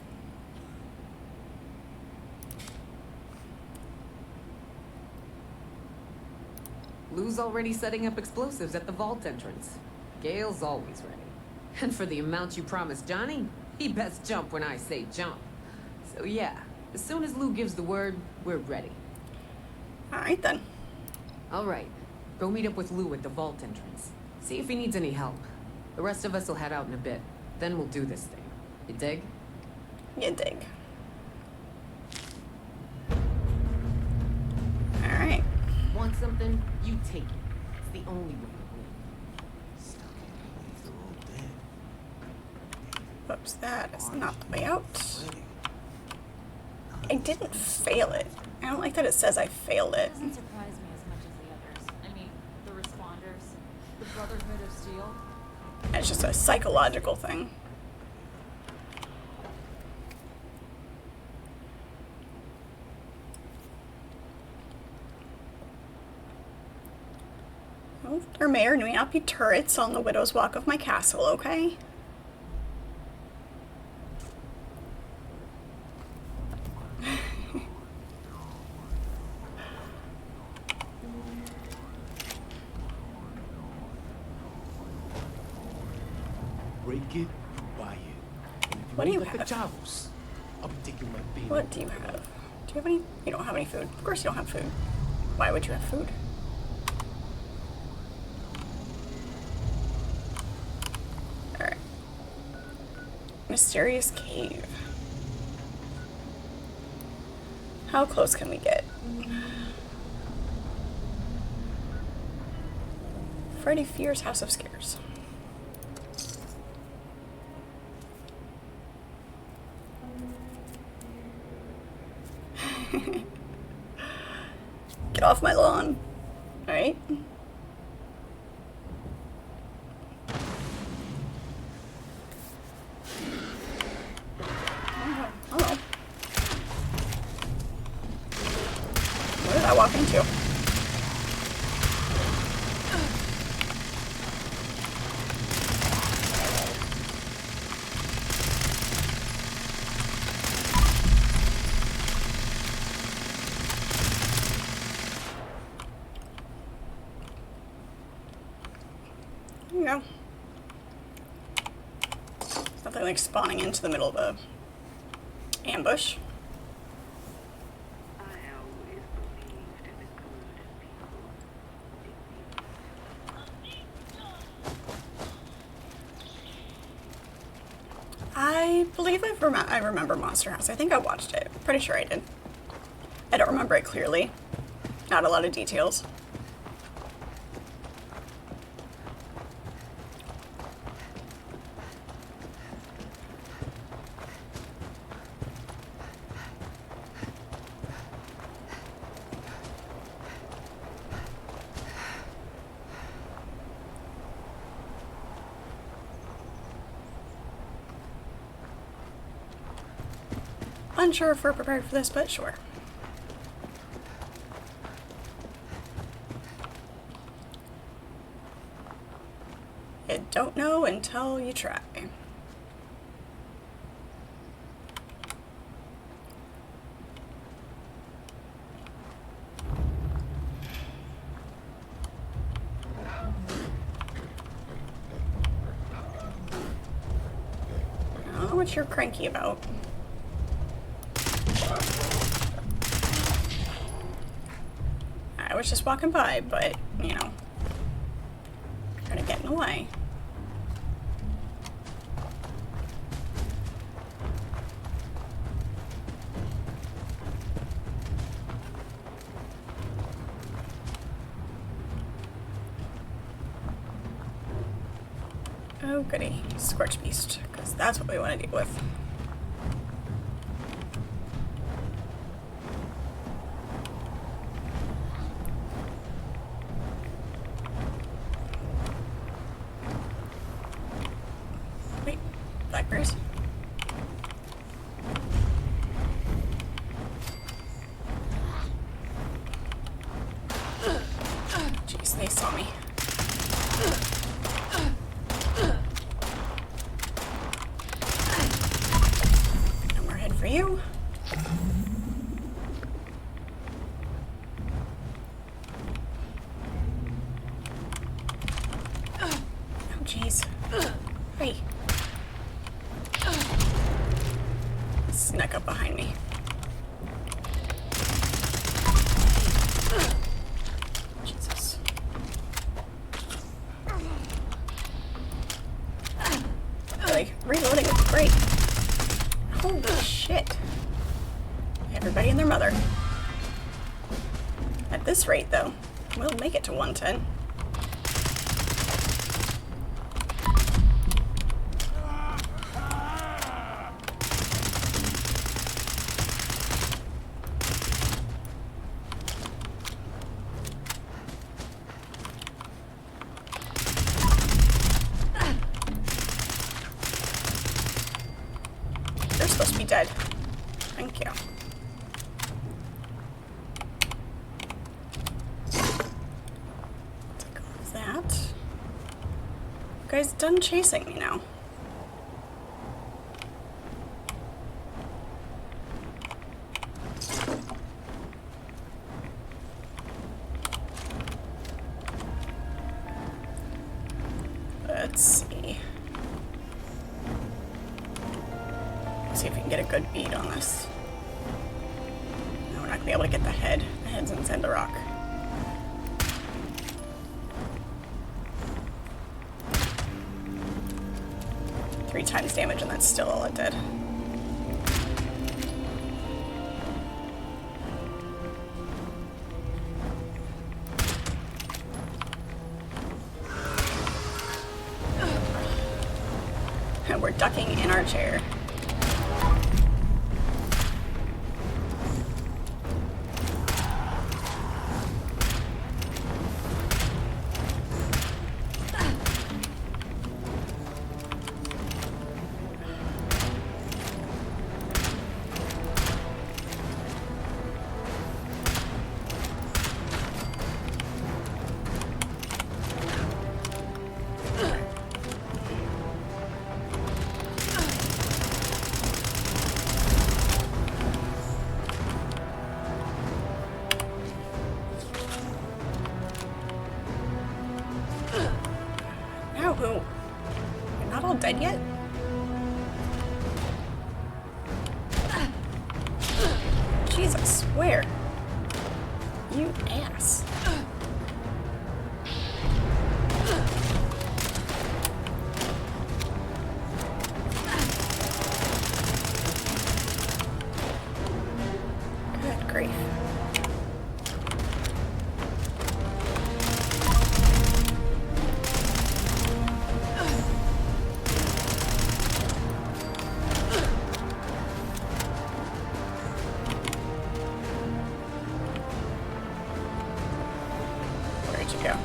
Lou's already setting up explosives at the vault entrance. Gail's always ready. And for the amount you promised Johnny, he best jump when I say jump. So yeah, as soon as Lou gives the word, we're ready. Alright then. Alright, go meet up with Lou at the vault entrance. See if he needs any help. The rest of us will head out in a bit. Then we'll do this thing. You dig? You dig. Alright. Want something? You take it. It's the only way to win. Whoops, that is not the way out. I didn't fail it. I don't like that it says I failed it. It doesn't surprise me as much as the others. I mean, the responders, the Brotherhood of Steel. It's just a psychological thing. Oh, there may or may not be turrets on the Widow's Walk of my castle, okay? Break it, you buy it. And if What do you ain't got have? the chavos, I'll be taking my baby. What do you have? Do you have any? You don't have any food. Of course you don't have food. Why would you have food? Alright. Mysterious cave. How close can we get? Freddy Fear's House of Scares. Get off my lawn. Alright. Oh. What did I walk into? There you go. Nothing like spawning into the middle of a ambush. I believe I remember Monster House. I think I watched it. Pretty sure I did. I don't remember it clearly. Not a lot of details. Unsure if we're prepared for this, but sure. You don't know until you try. I don't know what you're cranky about. I was just walking by, but, you know, trying to get in the way. Oh goody, Scorch Beast, because that's what we want to deal with. Wait, blackberries? Jeez, they saw me. And we're heading for you. Oh, jeez. Hey. Snuck up behind me. Jesus. Really? Reloading is great. Holy shit. Everybody and their mother. At this rate, though, we'll make it to 110. They're supposed to be dead. Thank you. Take all of that. You guys done chasing me now. Let's see. See if we can get a good beat on this. No, we're not gonna be able to get the head. The head's inside the rock. Three times damage, and that's still all it did. And we're ducking in our chair. Now who? You're not all dead yet? Jesus, where? You ass. grief. Where'd you go?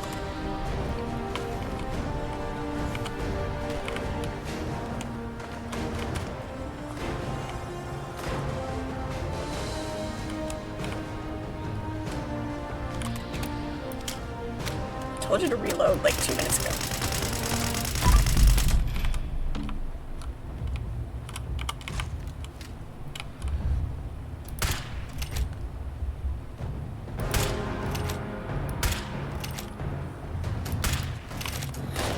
I told you to reload like 2 minutes ago.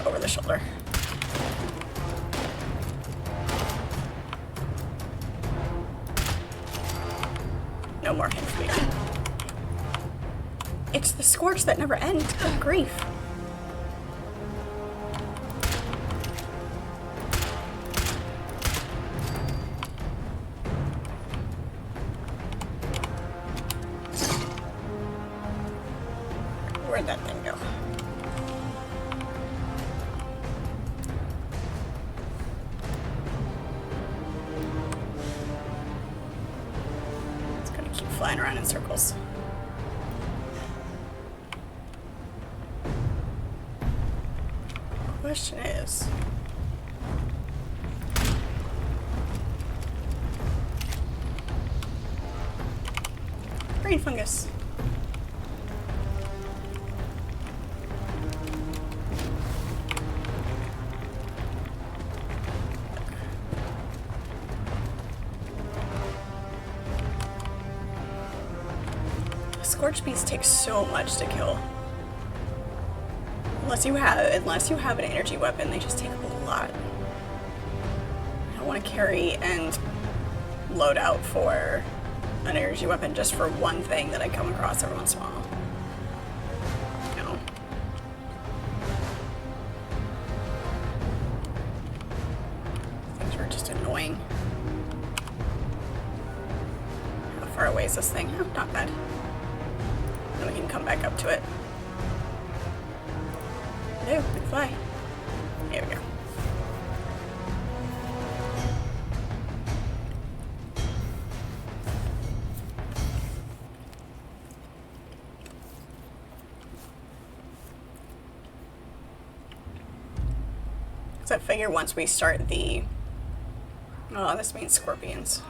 Over the shoulder. No more hand fear. It's the scorch that never ends. Good grief. Where'd that thing go? It's gonna keep flying around in circles. Question is, brain fungus. Scorch beast takes so much to kill. Unless you have an energy weapon, they just take a lot. I don't want to carry and load out for an energy weapon just for one thing that I come across every once in a while. No. Things are just annoying. How far away is this thing? Oh, not bad. Then we can come back up to it. No, we can fly. There we go. So I figure once we start the... Oh, this means scorpions.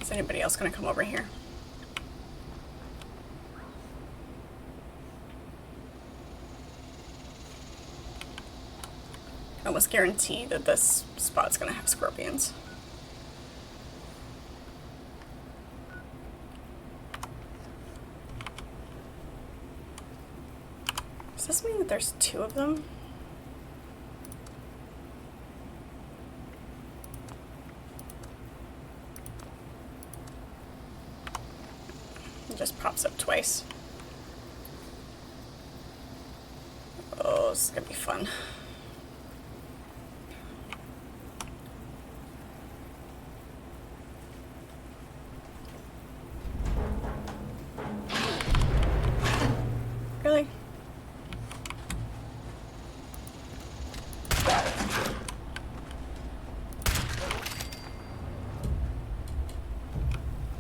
Is anybody else gonna come over here? I almost guarantee that this spot's gonna have scorpions. Does this mean that there's 2 of them? It just pops up twice. Oh, this is gonna be fun. Really?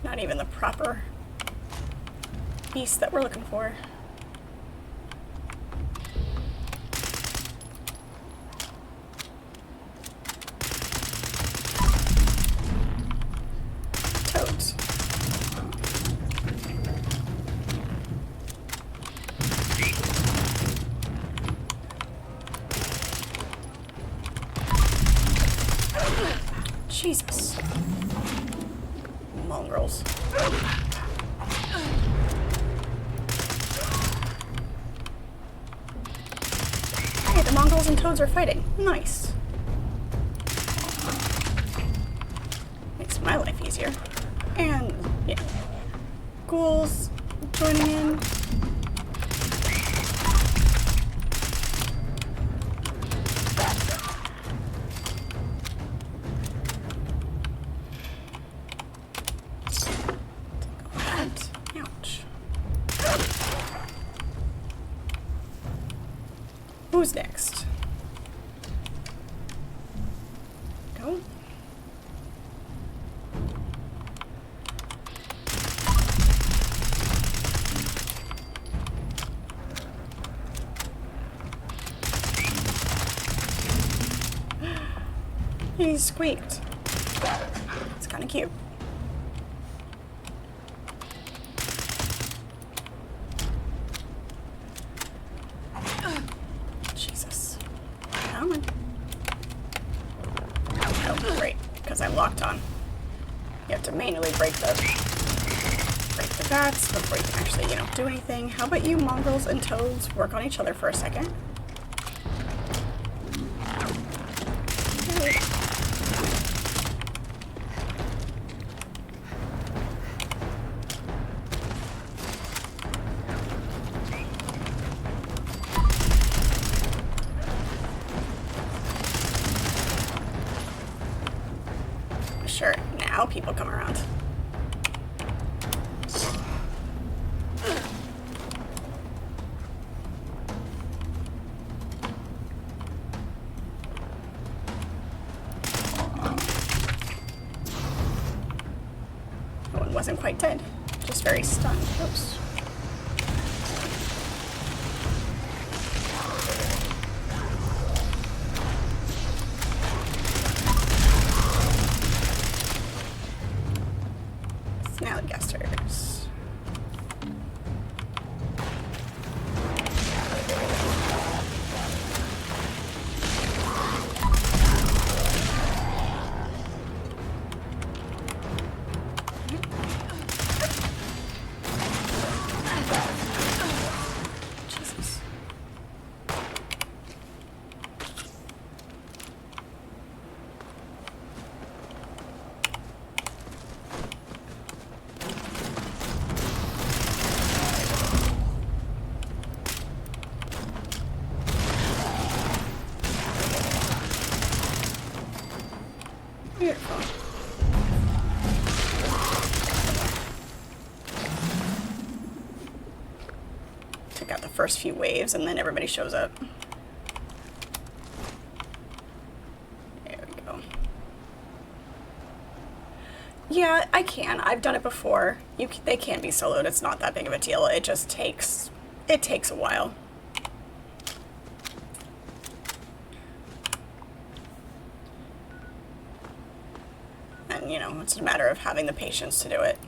Not even the proper beast that we're looking for. Toads. Jesus. Mongrels. Hey, the mongrels and toads are fighting. Nice. Makes my life easier. And, yeah. Ghouls joining in. Who's next? Go. He squeaked. It's kind of cute. Jesus. Come on. Oh, great. Because I'm locked on. You have to manually break the bats before you can actually, you know, do anything. How about you mongrels and toads work on each other for a second? Sure, now people come around. That one wasn't quite dead, just very stunned. Oops. Snallygasters. Jesus. Beautiful. Took out the first few waves and then everybody shows up. There we go. Yeah, I can. I've done it before. They can be soloed. It's not that big of a deal. It just takes a while. And, you know, it's a matter of having the patience to do it.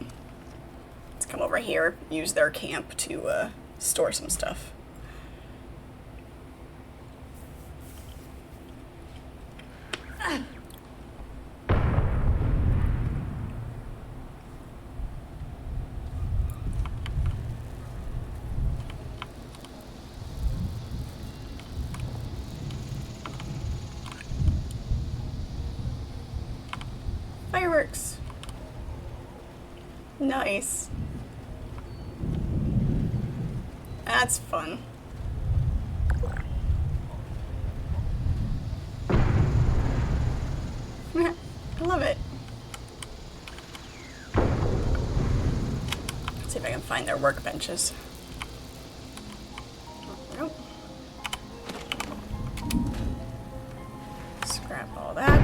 Let's come over here, use their camp to store some stuff. Fireworks. Nice. That's fun. I love it. Let's see if I can find their workbenches. Nope. Scrap all that.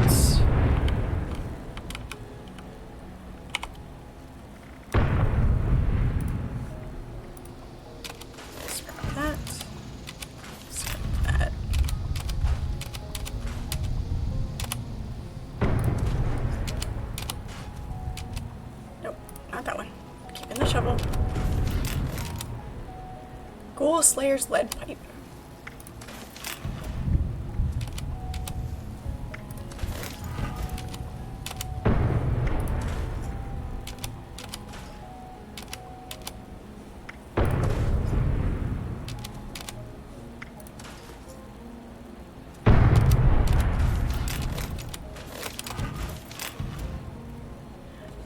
Ghoul Slayer's lead pipe.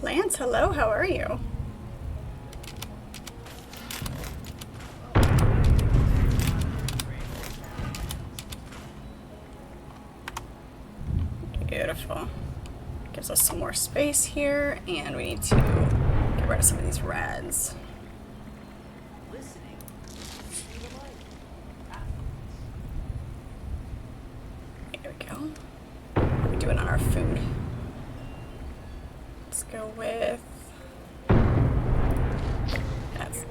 Lance, hello, how are you? Beautiful. Gives us some more space here, and we need to get rid of some of these rads. go. What are we doing on our food? Let's go with... That's...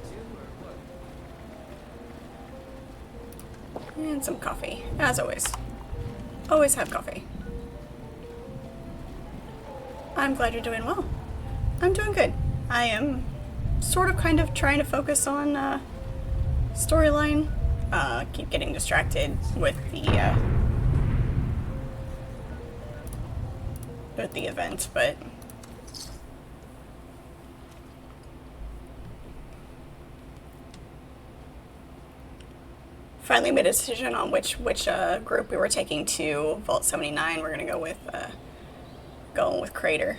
And some coffee, as always. Always have coffee. I'm glad you're doing well. I'm doing good. I am sort of kind of trying to focus on storyline. Keep getting distracted with the event, but finally made a decision on which group we were taking to Vault 79. We're gonna go with going with Crater.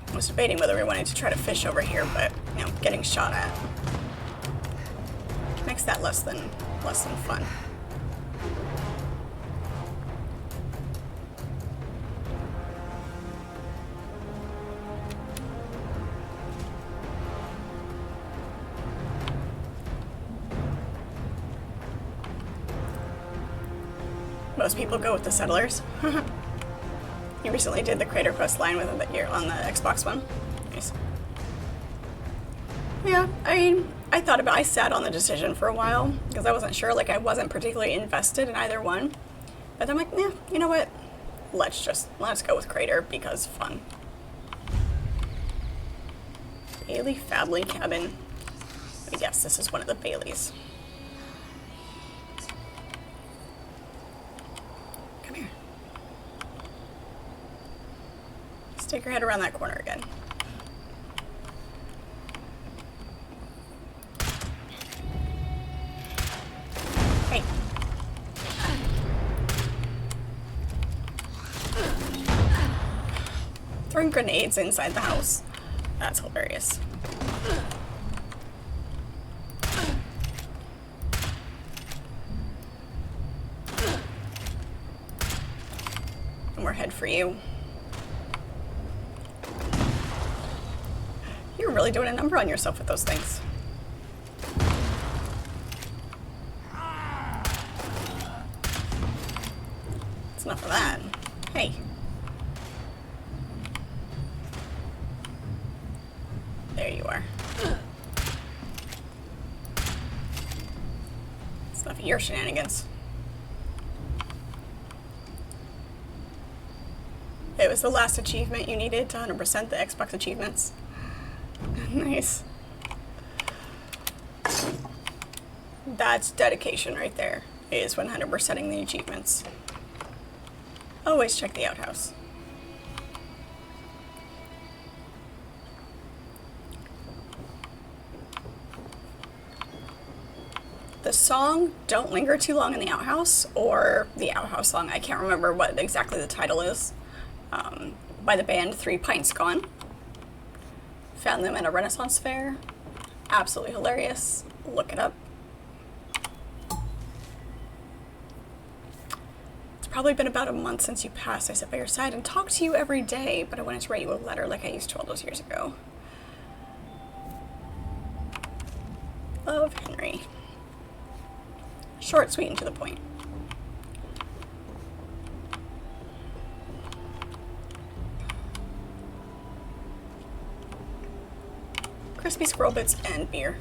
I was debating whether we wanted to try to fish over here, but you know, getting shot at makes that less than fun. Most people go with the settlers. You recently did the Crater Quest line with it on the Xbox One. Nice. Yeah, I thought about. I sat on the decision for a while because I wasn't sure. Like, I wasn't particularly invested in either one. But I'm like, yeah, you know what? Let's go with Crater because fun. Bailey Family Cabin. I guess this is one of the Baileys. Come here. Stick your head around that corner again. Hey. Throwing grenades inside the house. That's hilarious. And we're head for you. You're really doing a number on yourself with those things. It's enough of that. Hey. There you are. It's enough of your shenanigans. It was the last achievement you needed to 100% the Xbox achievements. Nice. That's dedication right there, is 100%ing the achievements. Always check the outhouse. The song Don't Linger Too Long in the Outhouse, or the Outhouse song, I can't remember what exactly the title is, by the band 3 Pints Gone. Found them at a Renaissance fair. Absolutely hilarious. Look it up. It's probably been about a month since you passed. I sat by your side and talked to you every day, but I wanted to write you a letter like I used to all those years ago. Love, Henry. Short, sweet, and to the point. Crispy squirrel bits and beer.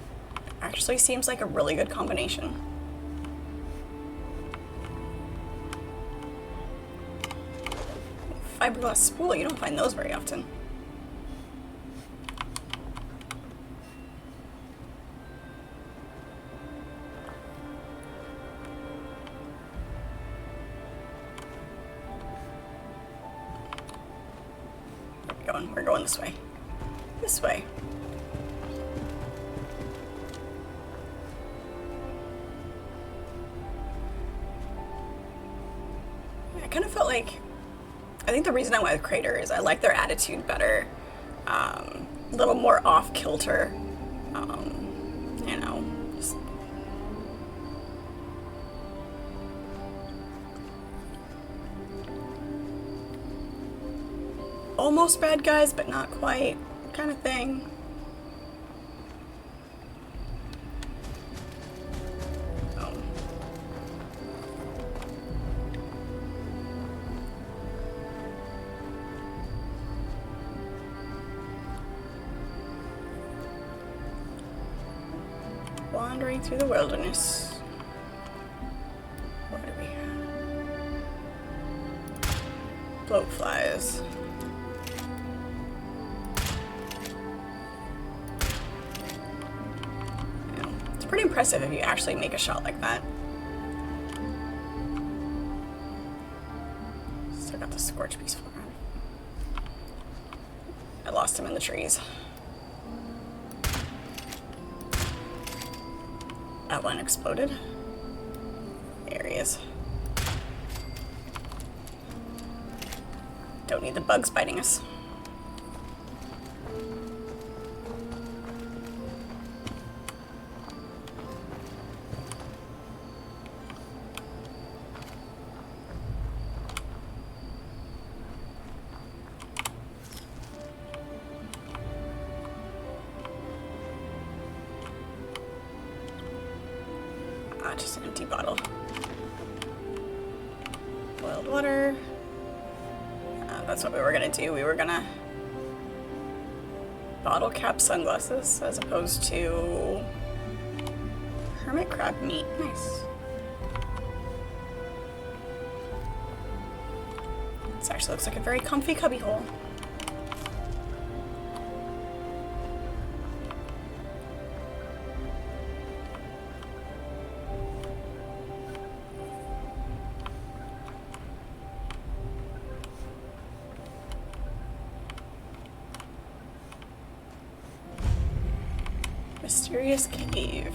Actually seems like a really good combination. Fiberglass spool, you don't find those very often. We're going this way. This way. I kind of felt like, I think the reason I went with Crater is I like their attitude better. A little more off kilter. You know, almost bad guys, but not quite, kind of thing. Oh. Wandering through the wilderness. What do we have? Bloatflies. It's pretty impressive if you actually make a shot like that. Still got the scorch piece for him. I lost him in the trees. That one exploded. There he is. Don't need the bugs biting us. Just an empty bottle. Boiled water. That's what we were gonna do. We were gonna bottle cap sunglasses as opposed to hermit crab meat. Nice. This actually looks like a very comfy cubbyhole. Mysterious cave.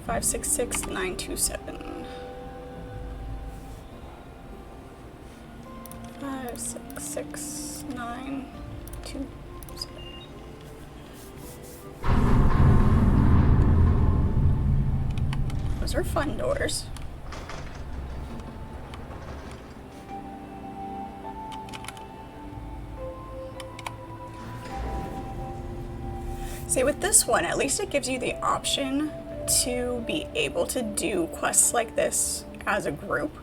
566927. 566927. Those are fun doors. See, with this one, at least it gives you the option to be able to do quests like this as a group.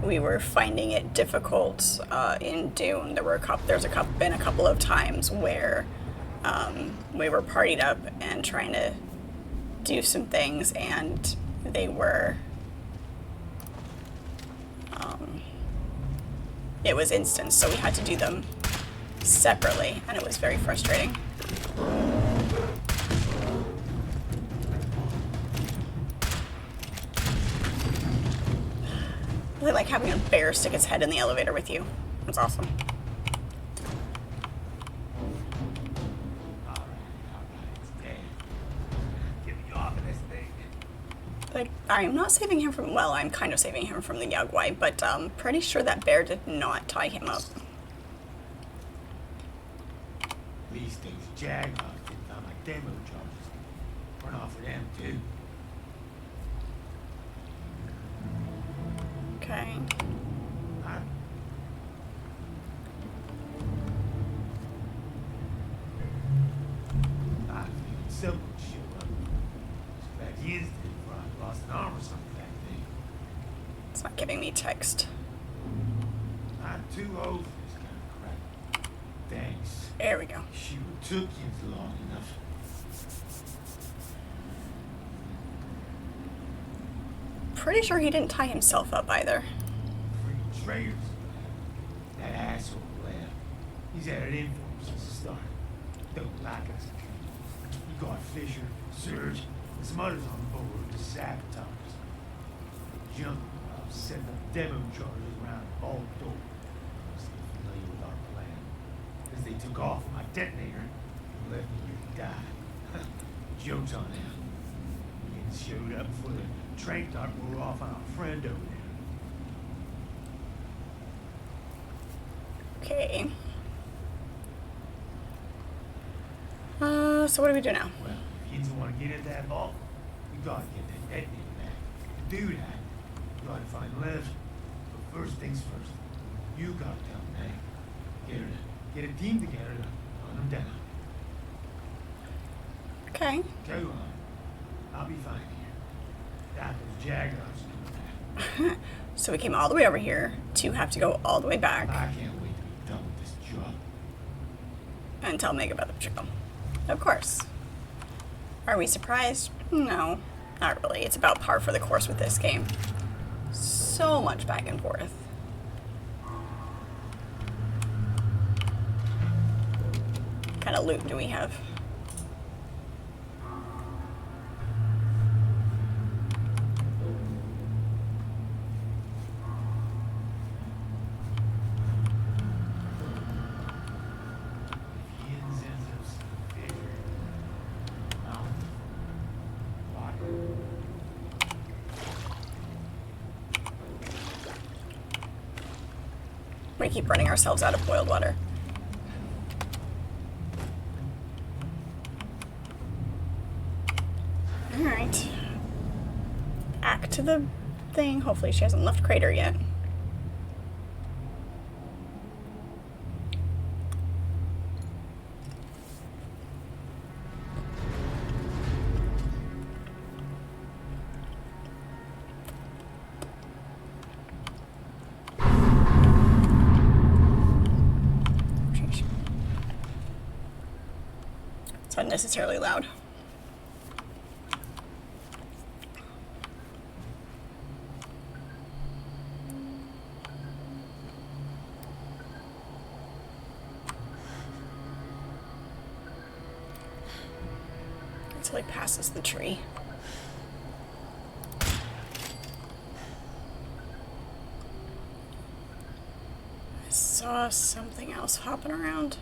We were finding it difficult in Dune. There's been a couple of times where we were partied up and trying to do some things, and they were it was instant, so we had to do them separately, and it was very frustrating. I really like having a bear stick its head in the elevator with you. That's awesome. Like, I'm not saving him from, well, I'm kind of saving him from the Yagwai, but I'm pretty sure that bear did not tie him up. These things Jaguars didn't find my demo charges. Run off of them too. Okay. I figured someone would show up. Just glad he is dead before I lost an arm or something that day. It's not giving me text. I'm too old for this kind of crap. Thanks. There we go. She took you long enough. Pretty sure he didn't tie himself up either. Freaking traitors. That asshole left. He's had it in for him since the start. Don't like us. You got Fisher, Serge, and some others on board to sabotage. Junk setting up demo charges around the vault door. Still familiar with our plan. As they took off with my detonator and left me here to die. Joke's on them. We showed up before the train thought we were off on our friend over there. Okay. So what do we do now? Well, if you don't want to get into that vault, you gotta get that detonator back. To do that, you gotta find Liv. But first things first, You got down, man. Get a team together to hunt them down. Okay. Tell you what, I'll be fine here. That was Jaguars doing that. So we came all the way over here to have to go all the way back I can't wait to be done with this job. and tell Meg about the patrol. Of course. Are we surprised? No, not really. It's about par for the course with this game. So much back and forth. What kind of loot do we have? Ian sends us figure. Mountain. Water. We keep running ourselves out of boiled water. Alright. Back to the thing. Hopefully she hasn't left Crater yet. It's unnecessarily loud. Until he passes the tree. I saw something else hopping around.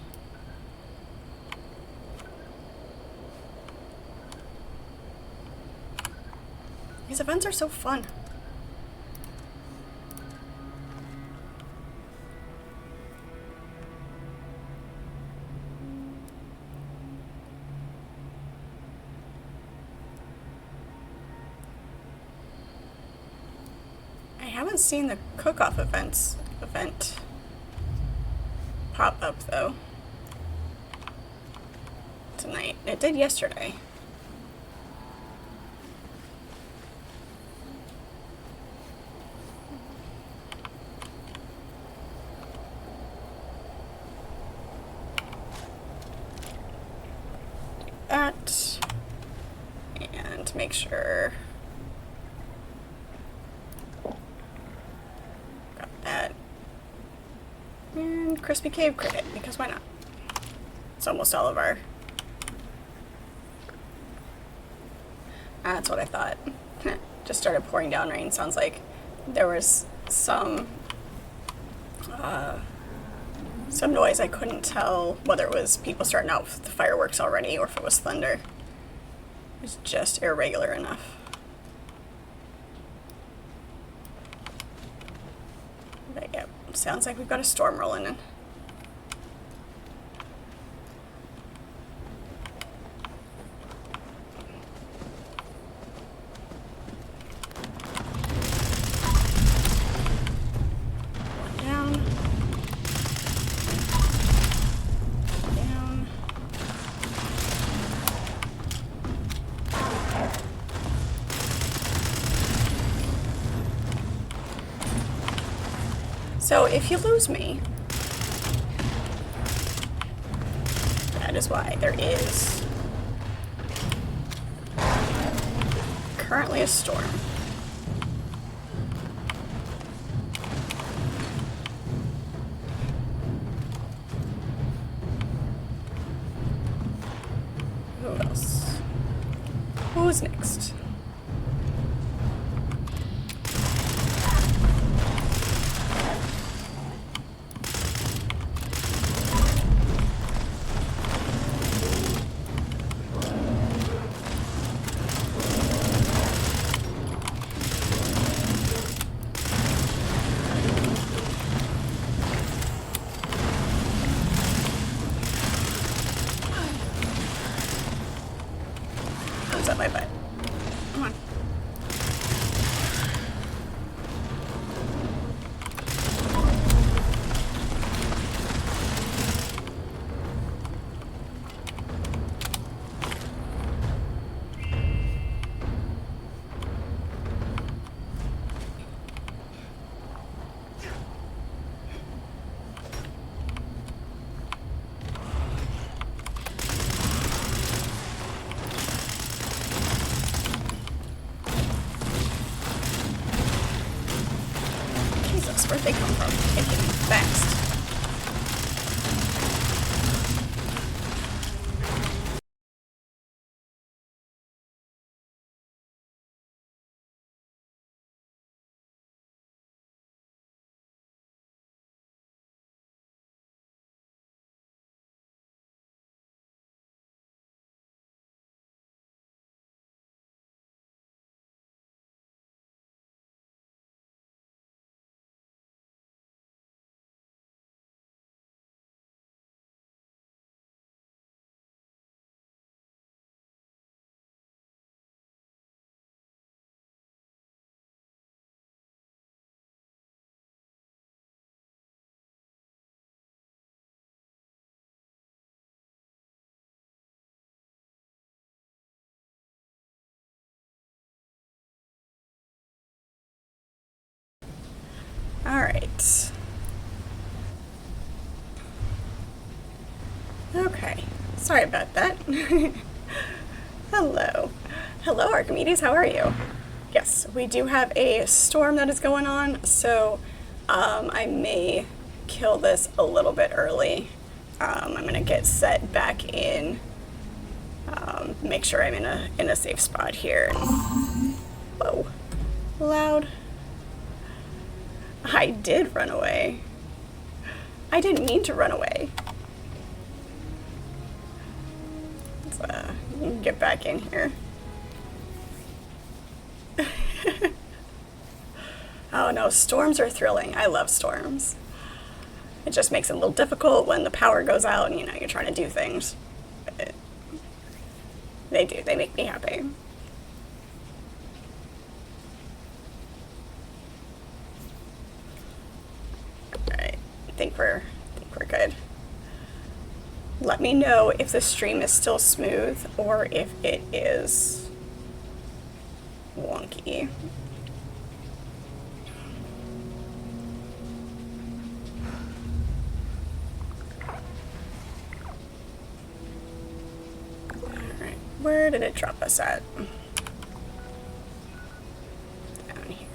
These events are so fun. I haven't seen the cook-off event pop up though tonight. It did yesterday. That and make sure got that and crispy cave cricket because why not? It's almost all of our. That's what I thought. Just started pouring down rain. Sounds like there was some noise. I couldn't tell whether it was people starting out with the fireworks already or if it was thunder. It was just irregular enough. But yeah, sounds like we've got a storm rolling in. So if you lose me, that is why. There is currently a storm. Who else? Who's next? Comes up my butt. Come on. Where'd they come from? They came fast. All right. Okay. Sorry about that. Hello. Hello, Archimedes. How are you? Yes, we do have a storm that is going on, so I may kill this a little bit early. I'm gonna get set back in. Make sure I'm in a safe spot here. Whoa, loud. I did run away. I didn't mean to run away. Let's get back in here. Oh no, storms are thrilling. I love storms. It just makes it a little difficult when the power goes out and, you know, you're trying to do things. But they do. They make me happy. Alright. I think we're good. Let me know if the stream is still smooth or if it is wonky. Alright, where did it drop us at? Down here.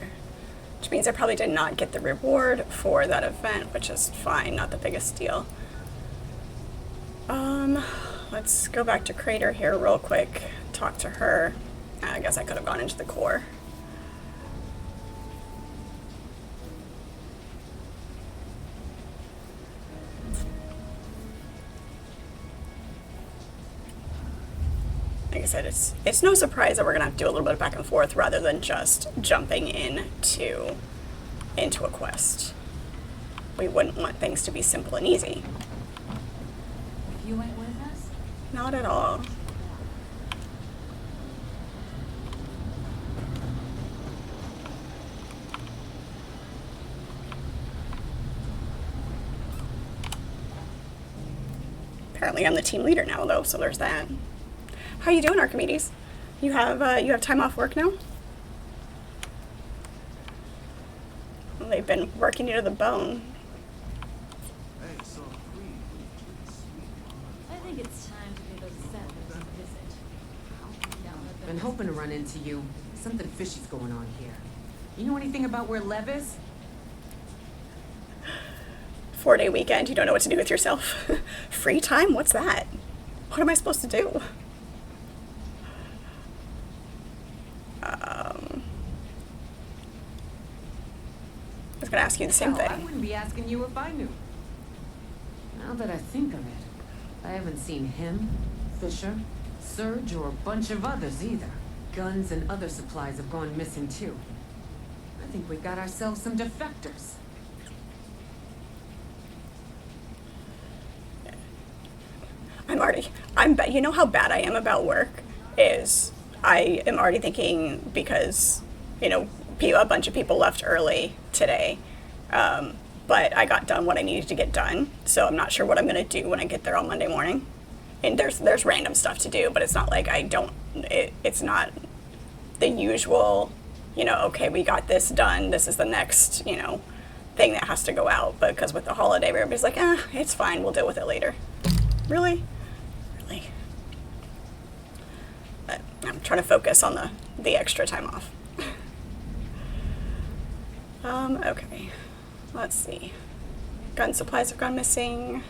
Which means I probably did not get the reward for that event, which is fine, not the biggest deal. Let's go back to Crater here real quick, talk to her. I guess I could have gone into the core. Like I said, it's no surprise that we're gonna have to do a little bit of back and forth rather than just jumping into a quest. We wouldn't want things to be simple and easy. You went with us? Not at all. Apparently I'm the team leader now, though, so there's that. How you doing, Archimedes? You have time off work now? Well, they've been working you to the bone. I think it's time to pay those settlers a visit. Been hoping to run into you. Something fishy's going on here. You know anything about where Lev is? 4-day weekend, you don't know what to do with yourself. Free time? What's that? What am I supposed to do? I was gonna ask you the same Hell, I thing. wouldn't be asking you if I knew. Now that I think of it, I haven't seen him, Fisher, Surge, or a bunch of others either. Guns and other supplies have gone missing too. I think we got ourselves some defectors. You know how bad I am about work is I am already thinking because, you know, a bunch of people left early today, but I got done what I needed to get done, so I'm not sure what I'm going to do when I get there on Monday morning. And there's random stuff to do, but it's not like it's not the usual, you know, okay, we got this done, this is the next, you know, thing that has to go out. But because with the holiday, everybody's like, it's fine, we'll deal with it later. Really? Really? But I'm trying to focus on the extra time off. Okay. Let's see. Gun supplies have gone missing.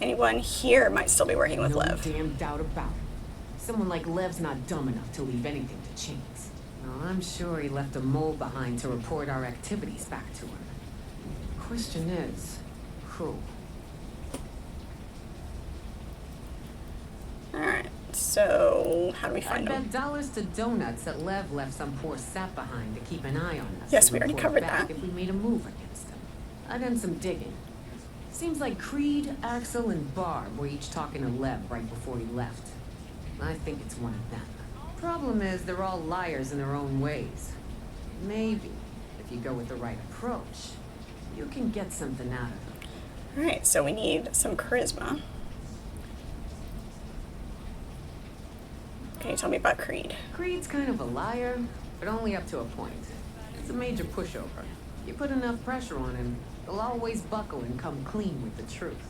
Anyone here might still be working with No Lev. damn doubt about it. Someone like Lev's not dumb enough to leave anything to chance. Now, I'm sure he left a mole behind to report our activities back to him. Question is, who? Alright, so how do we I find bet him? dollars to donuts that Lev left some poor sap behind to keep an eye on us. Yes, to we already report covered back that. If we made a move against him. I done some digging. Seems like Creed, Axel, and Barb were each talking to Lev right before he left. I think it's one of them. Problem is, they're all liars in their own ways. Maybe, if you go with the right approach, you can get something out of them. Alright, so we need some charisma. Can you tell me about Creed? Creed's kind of a liar, but only up to a point. It's a major pushover. You put enough pressure on him, he'll always buckle and come clean with the truth.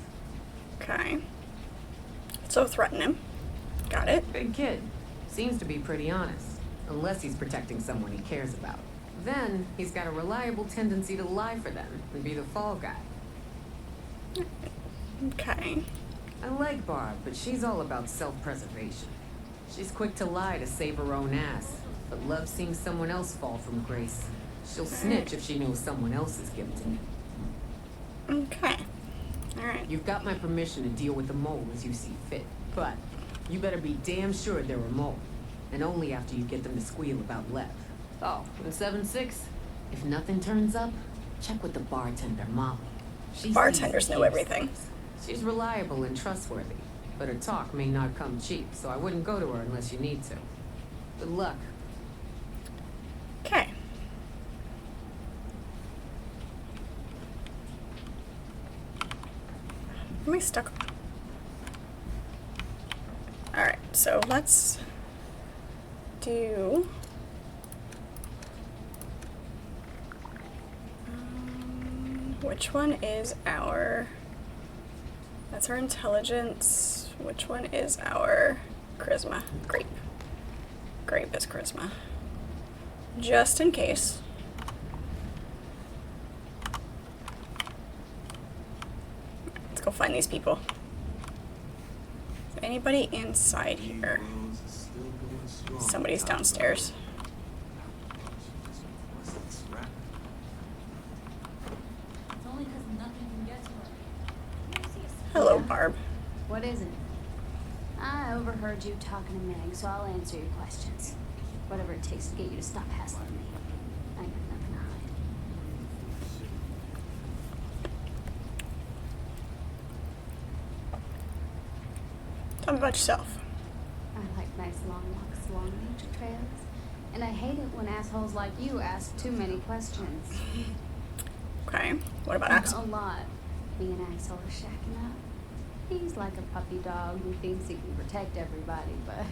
Okay. So threaten him. Got it. Big kid. Seems to be pretty honest. Unless he's protecting someone he cares about. Then, he's got a reliable tendency to lie for them and be the fall guy. Okay. I like Barb, but she's all about self-preservation. She's quick to lie to save her own ass, but loves seeing someone else fall from grace. She'll snitch if she knows someone else is guilty. Okay. Alright. You've got my permission to deal with the mole as you see fit, but you better be damn sure they're a mole, and only after you get them to squeal about Lev. Oh, and 7-6, if nothing turns up, check with the bartender, Molly. Bartenders know everything. She's reliable and trustworthy, but her talk may not come cheap, so I wouldn't go to her unless you need to. Good luck. Okay. Am I stuck? Alright, so let's do... which one is our... That's our intelligence. Which one is our charisma? Grape. Grape is charisma. Just in case. Let's go find these people. Is there anybody inside here? Somebody's downstairs. It's only because nothing can get to her. Hello, Barb. What is it? I overheard you talking to Meg, so I'll answer your questions. Whatever it takes to get you to stop hassling me. I got nothing to hide. Tell me about yourself. I like nice long walks along nature trails. And I hate it when assholes like you ask too many questions. Okay. What about Axel? A lot. Me and Axel are shacking up. He's like a puppy dog who thinks he can protect everybody, but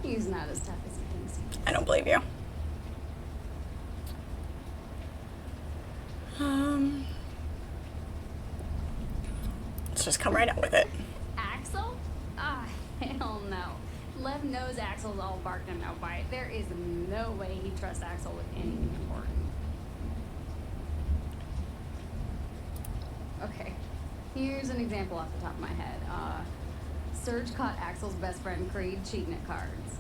he's not as tough as he thinks he is. I don't believe you. Let's just come right out with it. Axel? Ah, hell no. Lev knows Axel's all bark and no bite. There is no way he trusts Axel with anything important. Okay, here's an example off the top of my head. Serge caught Axel's best friend Creed cheating at cards.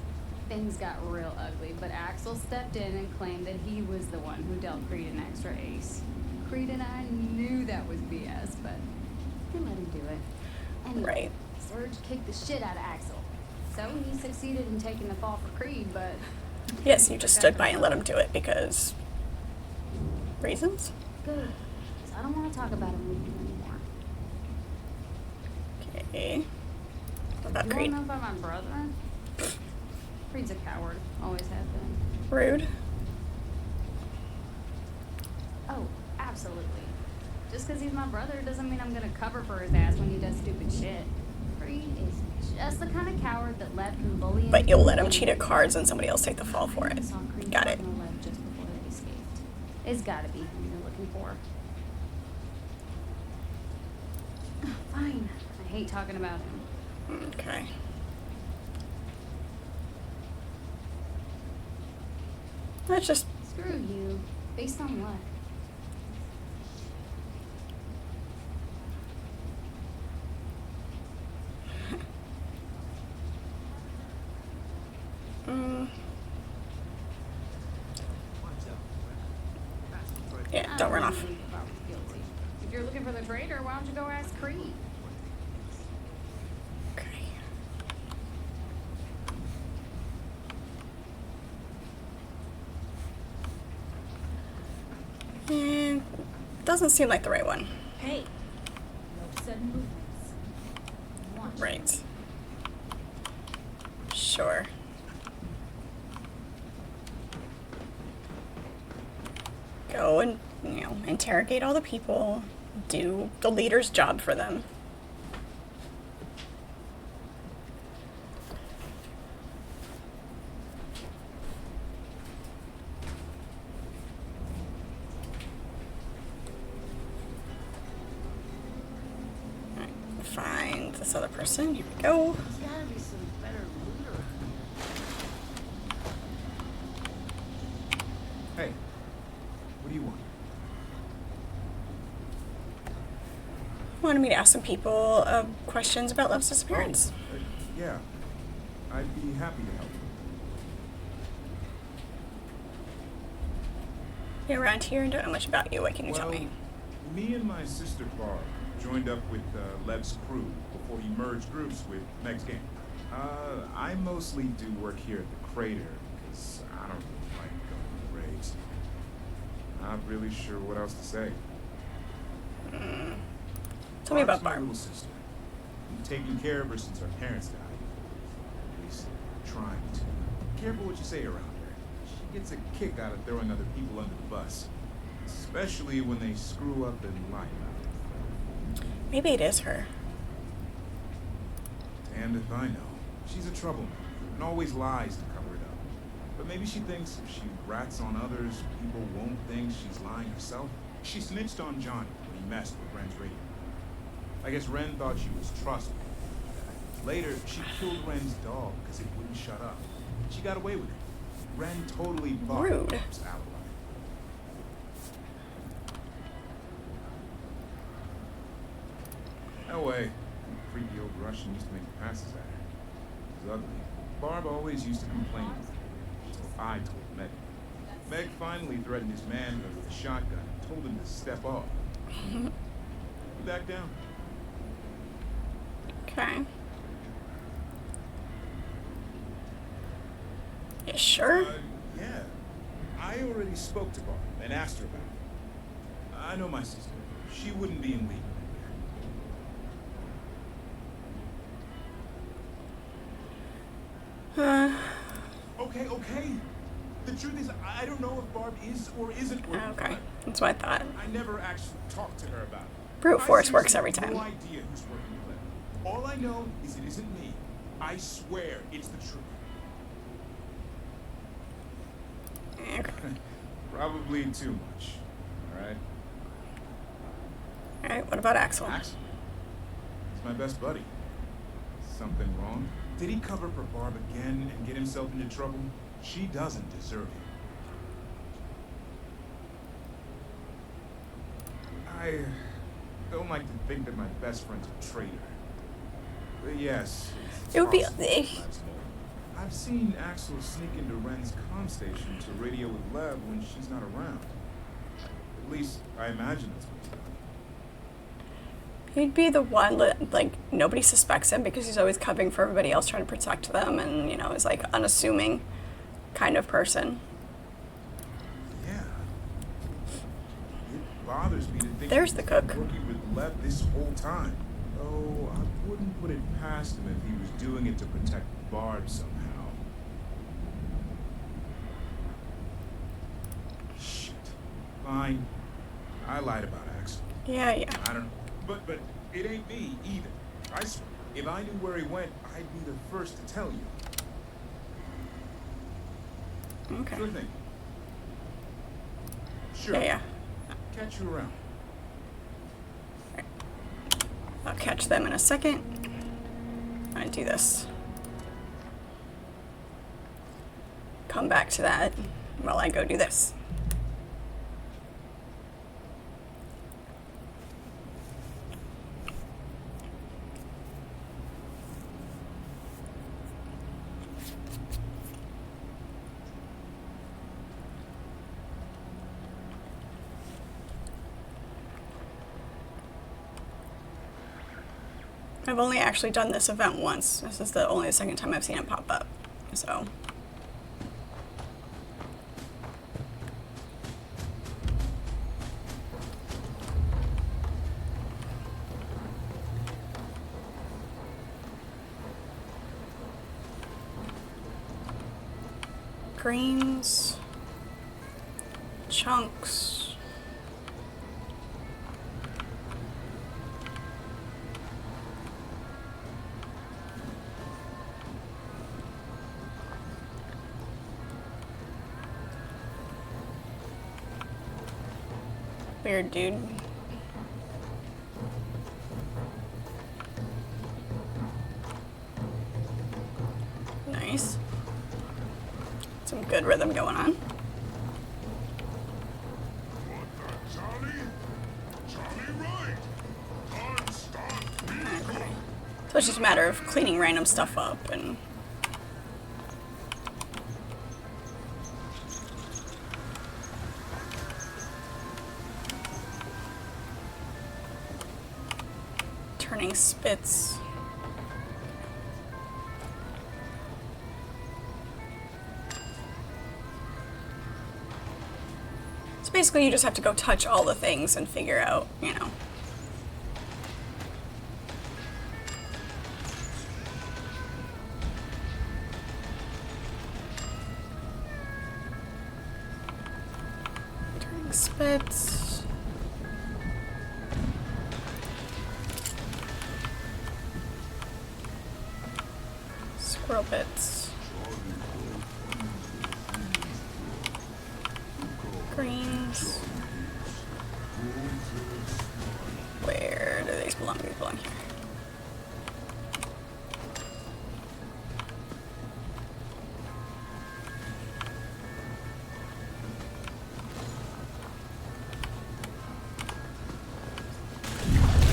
Things got real ugly, but Axel stepped in and claimed that he was the one who dealt Creed an extra ace. Creed and I knew that was BS, but we let him do it. Anyway, Right. Serge kicked the shit out of Axel. So he succeeded in taking the fall for Creed, but... Yes, you just stood by and let him do it because... reasons? Good. 'Cause I don't want to talk about him with you anymore. Okay. What about You Creed? don't know about my brother? Creed's a coward. Always has been. Rude. Oh, absolutely. Just because he's my brother doesn't mean I'm going to cover for his ass when he does stupid shit. Creed is just the kind of coward that Lev can bully him. But you'll let him cheat at cards and somebody else take the fall for it. Saw Creed Got it. talking to Lev just before they escaped. It's got to be him you're looking for. Fine. I hate talking about him. Okay. Let's just Screw you. Based on what? Yeah, don't run off. Guilty. If you're looking for the traitor, why don't you go ask Creed? Okay. And doesn't seem like the right one. Hey, no sudden movements. Watch. Right. Sure. Go and, interrogate all the people. Do the leader's job for them. Alright, find this other person. Here we go. There's gotta be some better looter. Hey, what do you want? Wanted me to ask some people questions about Love's disappearance. Yeah, I'd be happy to help. You're around here and don't know much about you. What can you tell me? Me and my sister Barb joined up with Lev's crew before he merged groups with Meg's gang. I mostly do work here at the crater because I don't really like going to raids. Not really sure what else to say. Tell me about Barb's my Barb. little sister. We've taken care of her since our parents died. At least trying to. Careful what you say around her. She gets a kick out of throwing other people under the bus. Especially when they screw up and lie about it. Maybe it is her. Damned if I know. She's a troublemaker and always lies to cover it up. But maybe she thinks if she rats on others, people won't think she's lying herself. She snitched on Johnny when he messed with Ren's radio. I guess Ren thought she was trustworthy. Later, she killed Ren's dog because it wouldn't shut up. She got away with it. Ren totally bought Rude. Barb's alibi. No way. Creepy old Russian used to make passes at her. It was ugly. Barb always used to complain with her. Until I told Meg. Meg finally threatened his man with a shotgun and told him to step off. He backed down. Okay. You sure? Yeah. I already spoke to Barb and asked her about it. I know my sister. She wouldn't be in league. Okay. The truth is, I don't know if Barb is or isn't working. Okay. That's what I thought. I never actually talked to her about it. Brute force I works seriously every have time. No idea who's working with her. All I know is it isn't me. I swear it's the truth. Okay. Probably too much. All right. Alright, what about Axel? Axel. He's my best buddy. Something wrong? Did he cover for Barb again and get himself into trouble? She doesn't deserve it. I don't like to think that my best friend's a traitor. But yes, it's It would be- possible perhaps more. I've seen Axel sneak into Ren's comm station to radio with Lev when she's not around. At least, I imagine that's what he's done. He'd be the one that, like, nobody suspects him because he's always covering for everybody else, trying to protect them, and, is like unassuming kind of person. Yeah. It bothers me to think There's he's the cook. been working with Lev this whole time. Oh, I wouldn't put it past him if he was doing it to protect Barb somehow. Shit. Fine. I lied about Axel. Yeah. I don't know. But it ain't me either. I swear. If I knew where he went, I'd be the first to tell you. Okay. Sure thing. Sure. Yeah. Catch you around. I'll catch them in a second. I do this. Come back to that while I go do this. I've only actually done this event once. This is only the second time I've seen it pop up. So. Greens. Chunks. Weird dude. Nice. Some good rhythm going on. Okay. So it's just a matter of cleaning random stuff up and turning spits. So basically you just have to go touch all the things and figure out, you know. Turning spits. Squirrel bits. Greens. Where do these belong? These belong here.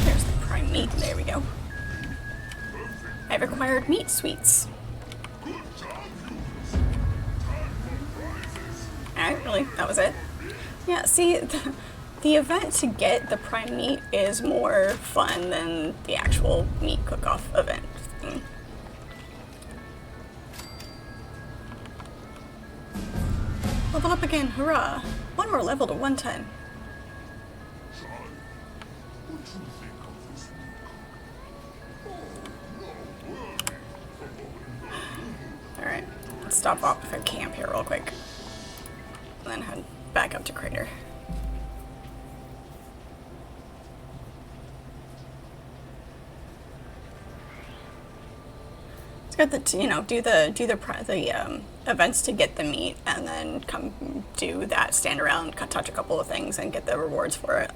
There's the prime meat. There we go. I've acquired meat sweets. Alright, really? That was it? Yeah, see, the event to get the prime meat is more fun than the actual meat cook-off event thing. Level up again, hurrah! One more level to 110. Alright, let's stop off at camp here real quick. And then head back up to Crater. It's good to, you know, do the events to get the meat, and then come do that, stand around, touch a couple of things, and get the rewards for it.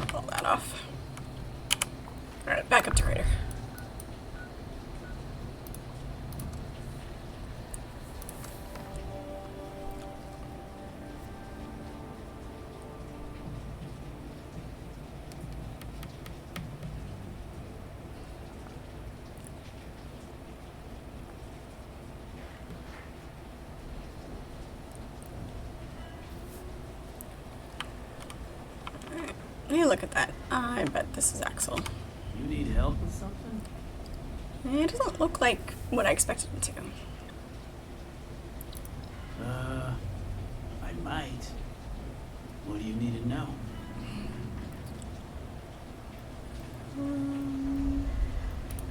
Pull that off. Alright, back up to Crater. Hey, look at that. I bet this is Axel. You need help with something? It doesn't look like what I expected it to. I might. What do you need to know?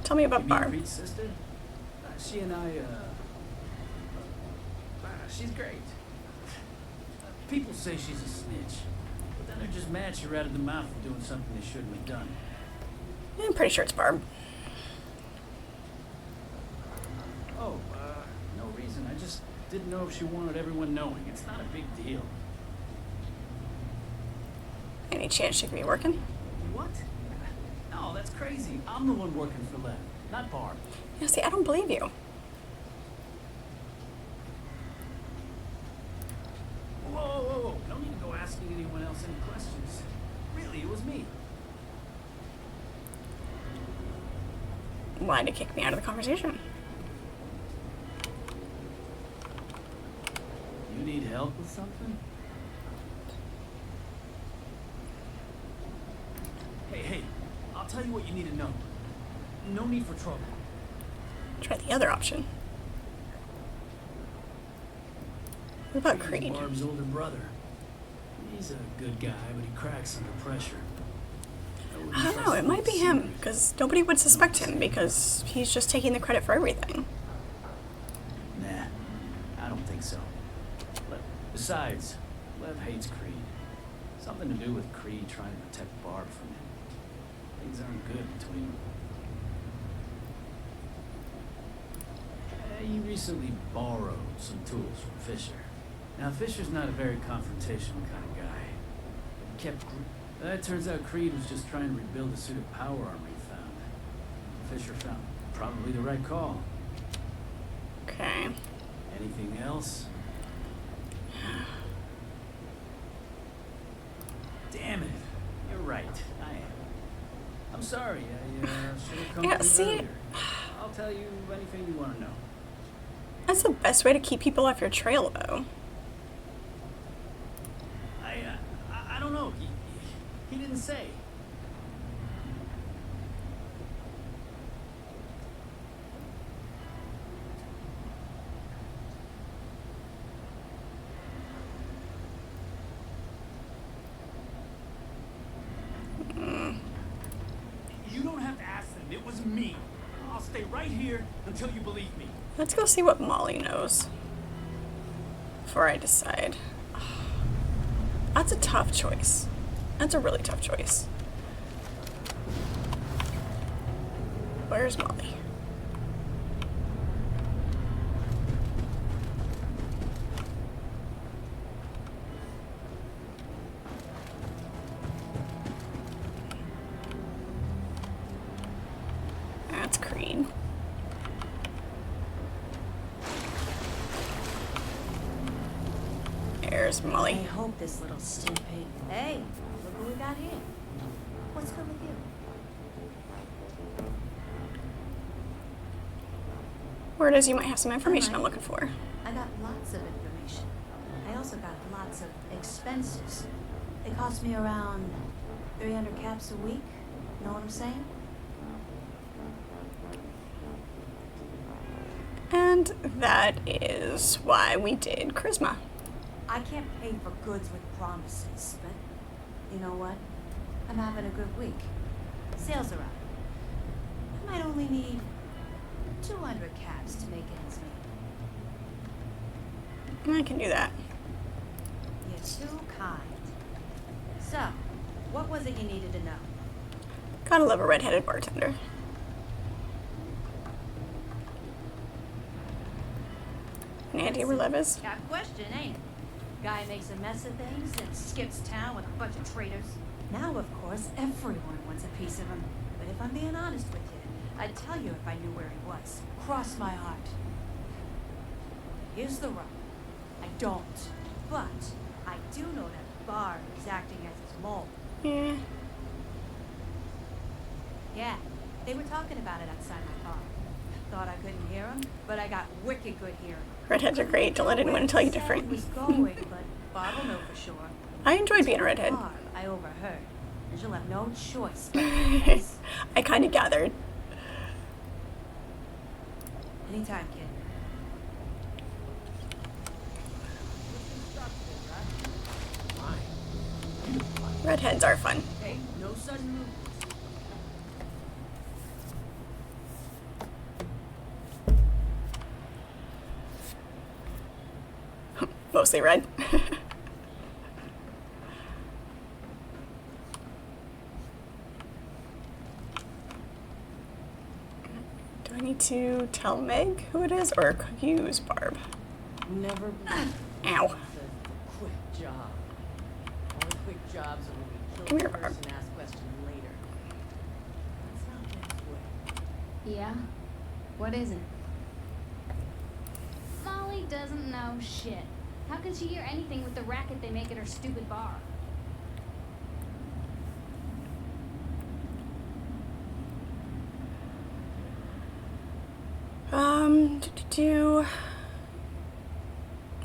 Tell me about You mean Barb. Reed's sister? She and I, she's great. People say she's a snitch, but then they're just mad she ratted them out for doing something they shouldn't have done. I'm pretty sure it's Barb. Oh, no reason. I just didn't know if she wanted everyone knowing. It's not a big deal. Any chance she could be working? What? No, that's crazy. I'm the one working for Lev, not Barb. Yeah, see, I don't believe you. Whoa. No need to go asking asking anyone else any questions. Really, it was me. Why to kick me out of the conversation? You need help with something? Hey, I'll tell you what you need to know. No need for trouble. Try the other option. What about Creed? Barb's older brother. He's a good guy, but he cracks under pressure. I don't know, it might be him, because nobody would suspect him, because he's just taking the credit for everything. Nah, I don't think so. But besides, Lev hates Creed. Something to do with Creed trying to protect Barb from him. Things aren't good between them. He recently borrowed some tools from Fisher. Now, Fisher's not a very confrontational kind of guy. It turns out Creed was just trying to rebuild a suit of power armor he found. Fisher found probably the right call. Okay. Anything else? Damn it. You're right. I am. I'm sorry. I should have come Yeah, to you see? earlier. I'll tell you anything you want to know. That's the best way to keep people off your trail, though. I don't know. He didn't say. You don't have to ask them. It was me. I'll stay right here until you believe me. Let's go see what Molly knows before I decide. That's a tough choice. That's a really tough choice. Where's Molly? That's Creed. There's Molly. I hope this little stupid. Hey, look who we got here. What's good with you? Word is you might have some information I'm looking for. I got lots of information. I also got lots of expenses. They cost me around 300 caps a week. Know what I'm saying? And that is why we did Charisma. I can't pay for goods with promises, but you know what? I'm having a good week. Sales are up. I might only need 200 caps to make ends meet. I can do that. You're too kind. So, what was it you needed to know? Gotta love a redheaded bartender. Any idea where Lev is? Got a question, ain't it? Guy makes a mess of things and skips town with a bunch of traitors. Now, of course, everyone wants a piece of him. But if I'm being honest with you, I'd tell you if I knew where he was. Cross my heart. Here's the rub. I don't. But I do know that Barb is acting as his mole. Yeah. Yeah, they were talking about it outside my car. Thought I couldn't hear him, but I got wicked good hearing. Redheads are great. Don't let anyone tell you different. Was going, but Barb will know for sure. I enjoyed being a redhead. Barb, I overheard, and she'll have no choice. I kind of gathered. Anytime, kid. Redheads are fun. Hey, no sudden movements. Mostly red. Do I need to tell Meg who it is or use Barb? Never Ow. quick job. Only quick jobs are when we Come kill here, the Barb. person and ask questions later. That's not Ben's way. Yeah? What is it? Molly doesn't know shit. How can she hear anything with the racket they make at her stupid bar?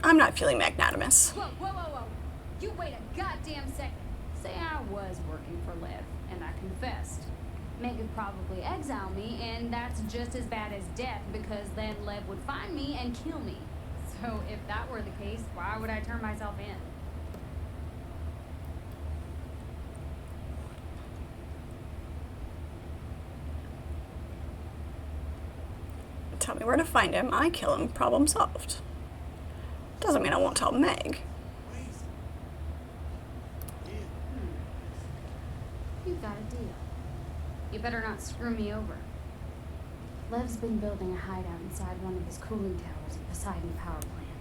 I'm not feeling magnanimous. Whoa, whoa, whoa, whoa. You wait a goddamn second. Say I was working for Lev, and I confessed. Meg would probably exile me, and that's just as bad as death, because then Lev would find me and kill me. So if that were the case, why would I turn myself in? Tell me where to find him, I kill him, problem solved. Doesn't mean I won't tell Meg. You've got a deal. You better not screw me over. Lev's been building a hideout inside one of his cooling towers at Poseidon Power Plant.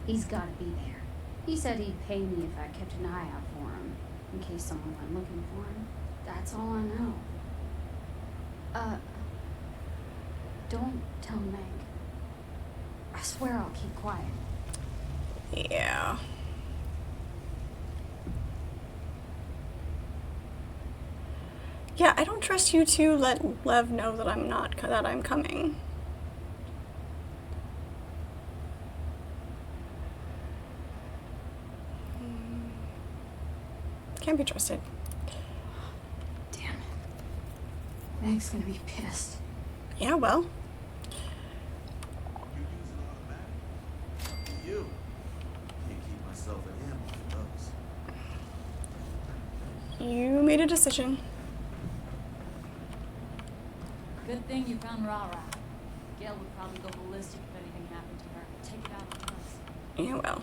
He's gotta be there. He said he'd pay me if I kept an eye out for him, in case someone went looking for him. That's all I know. Don't tell Meg. I swear I'll keep quiet. Yeah. Yeah, I don't trust you to let Lev know that I'm coming. Can't be trusted. Damn it. Meg's gonna be pissed. Yeah, well. You. Can't keep myself at him off those. You made a decision. Good thing you found Rara. Gail would probably go ballistic if anything happened to her. Take it out on us. Yeah, well.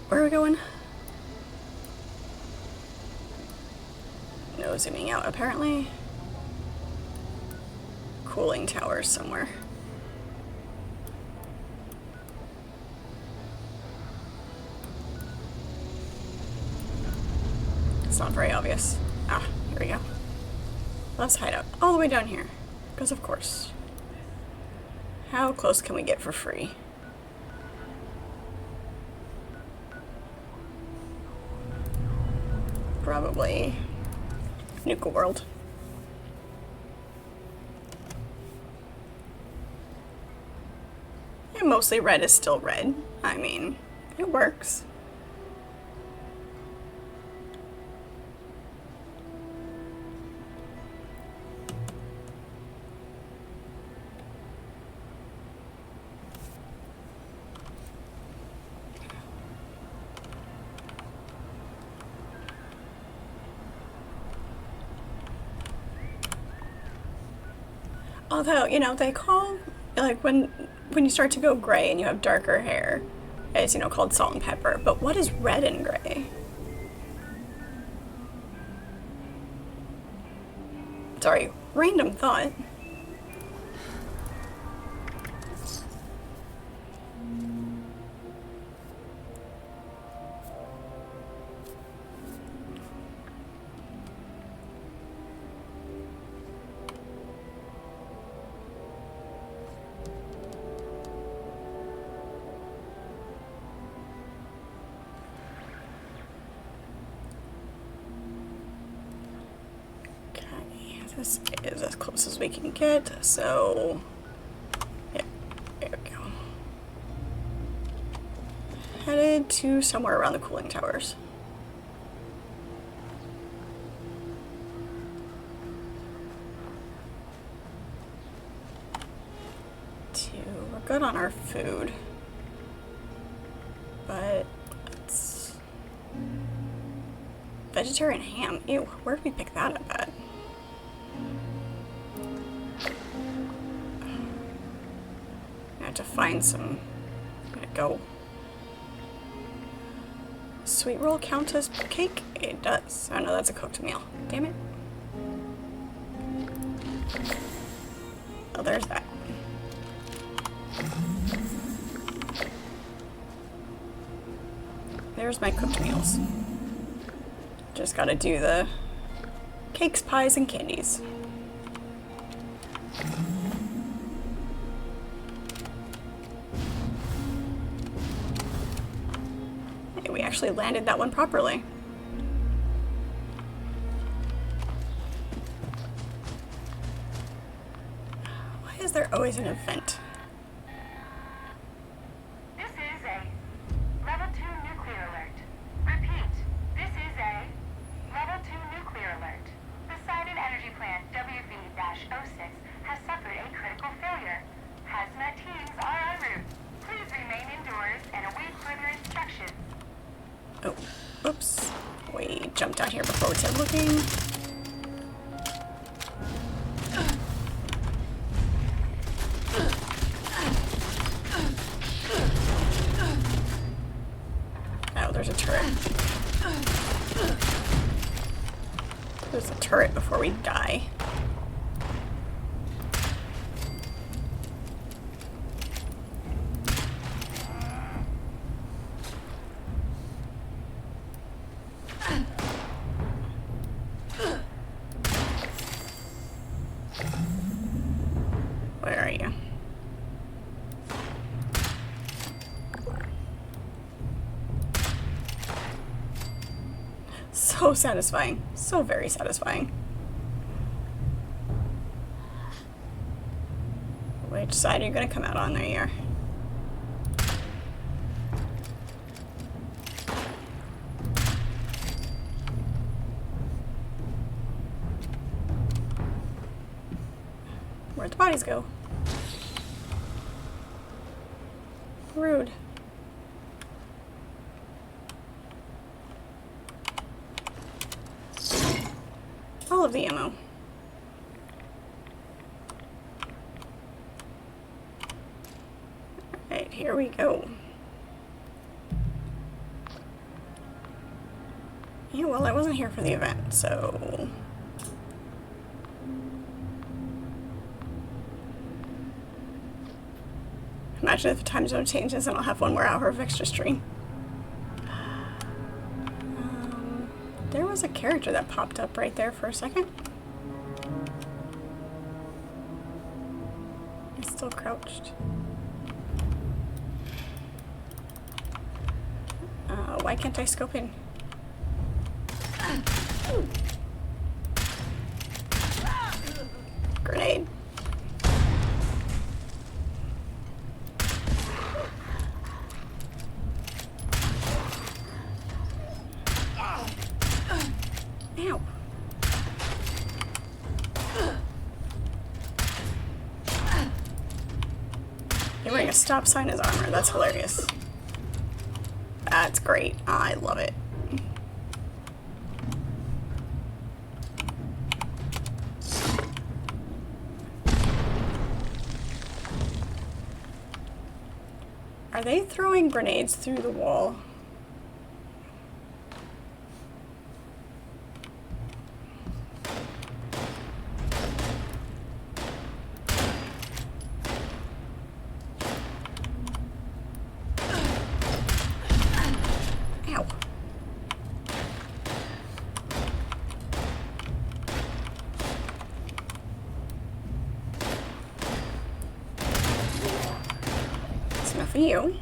Where are we going? No zooming out, apparently. Cooling towers somewhere. It's not very obvious. Ah, here we go. Let's hide out all the way down here. Because of course. How close can we get for free? Probably Nuka World. And mostly red is still red. I mean, it works. Although, you know, they call, like, when you start to go gray and you have darker hair, it's, you know, called salt and pepper. But what is red and gray? Sorry, random thought. This is as close as we can get, so yeah, there we go. Headed to somewhere around the cooling towers. We're good on our food, but it's vegetarian ham. Ew, where did we pick that up at? I have to find some. I'm gonna go. Sweet roll count as cake? It does. Oh no, that's a cooked meal. Damn it. Oh, there's that. There's my cooked meals. Just gotta do the cakes, pies, and candies. Hey, we actually landed that one properly. Why is there always an event? This is a level 2 nuclear alert. Repeat, this is a level 2 nuclear alert. The Sidon Energy Plant WV-06 has suffered a critical failure. Hazmat teams are en route. Please remain indoors and await further instructions. Oh, oops. We jumped out here before we started looking. Oh, there's a turret. There's a turret before we die. Where are you? So satisfying. So very satisfying. Which side are you going to come out on? There you are. Where'd the bodies go? Rude. All of the ammo. Alright, here we go. Yeah, well, I wasn't here for the event, so... Imagine if the time zone changes and I'll have 1 more hour of extra stream. There was a character that popped up right there for a second. He's still crouched. Why can't I scope in? Grenade. Ow. You're wearing a stop sign as armor. That's hilarious. That's great. I love it. Are they throwing grenades through the wall? Ow. That's enough of you.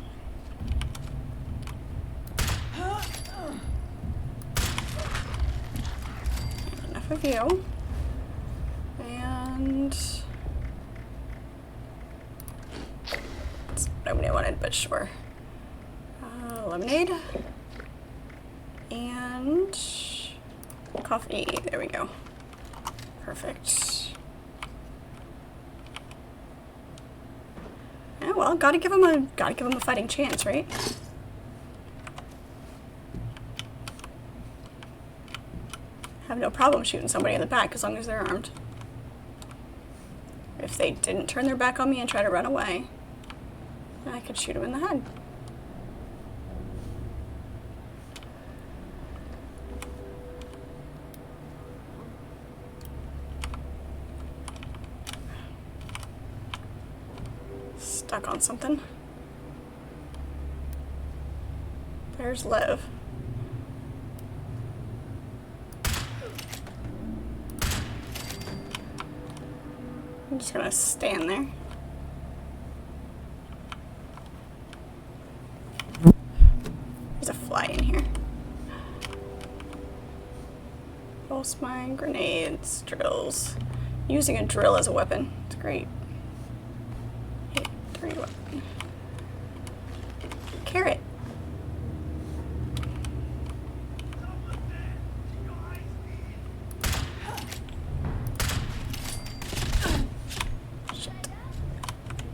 Enough of you. And that's not what I wanted, but sure. Lemonade. And coffee. There we go. Perfect. Yeah, well, gotta give him a fighting chance, right? Have no problem shooting somebody in the back as long as they're armed. If they didn't turn their back on me and try to run away, I could shoot them in the head. Stuck on something. There's Lev. I'm just gonna stand there. There's a fly in here. Pulse mine, grenades, drills. Using a drill as a weapon. It's great. 8-3 weapon. Carrot. Shit.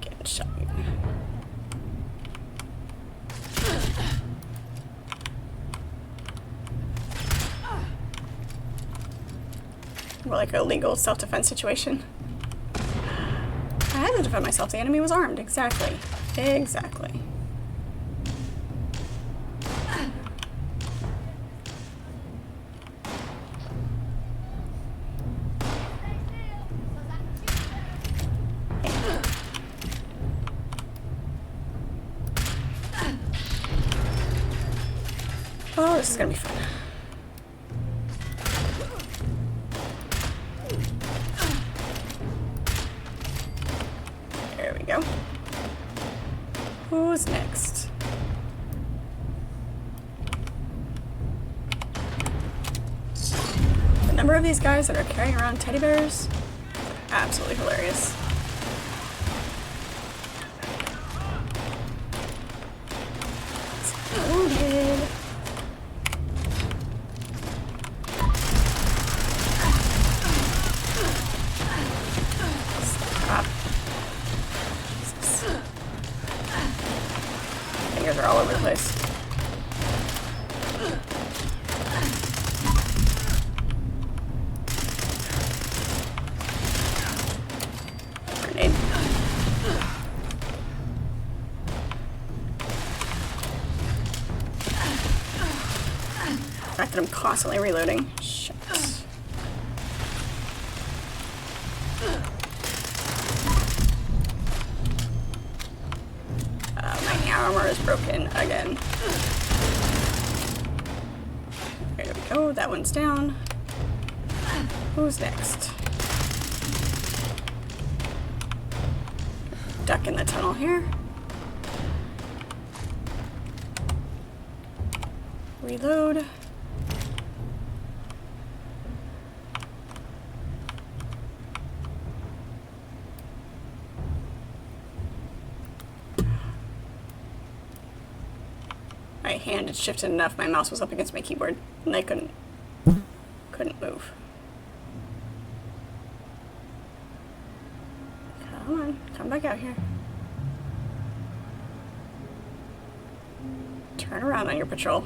Getting shot. More like a legal self-defense situation. I had to defend myself. The enemy was armed. Exactly. Exactly. Oh, this is gonna be fun. There we go. Who's next? The number of these guys that are carrying around teddy bears, absolutely hilarious. Exploded. Stop. Jesus. Fingers are all over the place. Grenade. The fact that I'm constantly reloading. Shit. My armor is broken again. There we go. That one's down. Who's next? Duck in the tunnel here. Reload. My hand had shifted enough, my mouse was up against my keyboard, and I couldn't move. Come on, come back out here. Turn around on your patrol.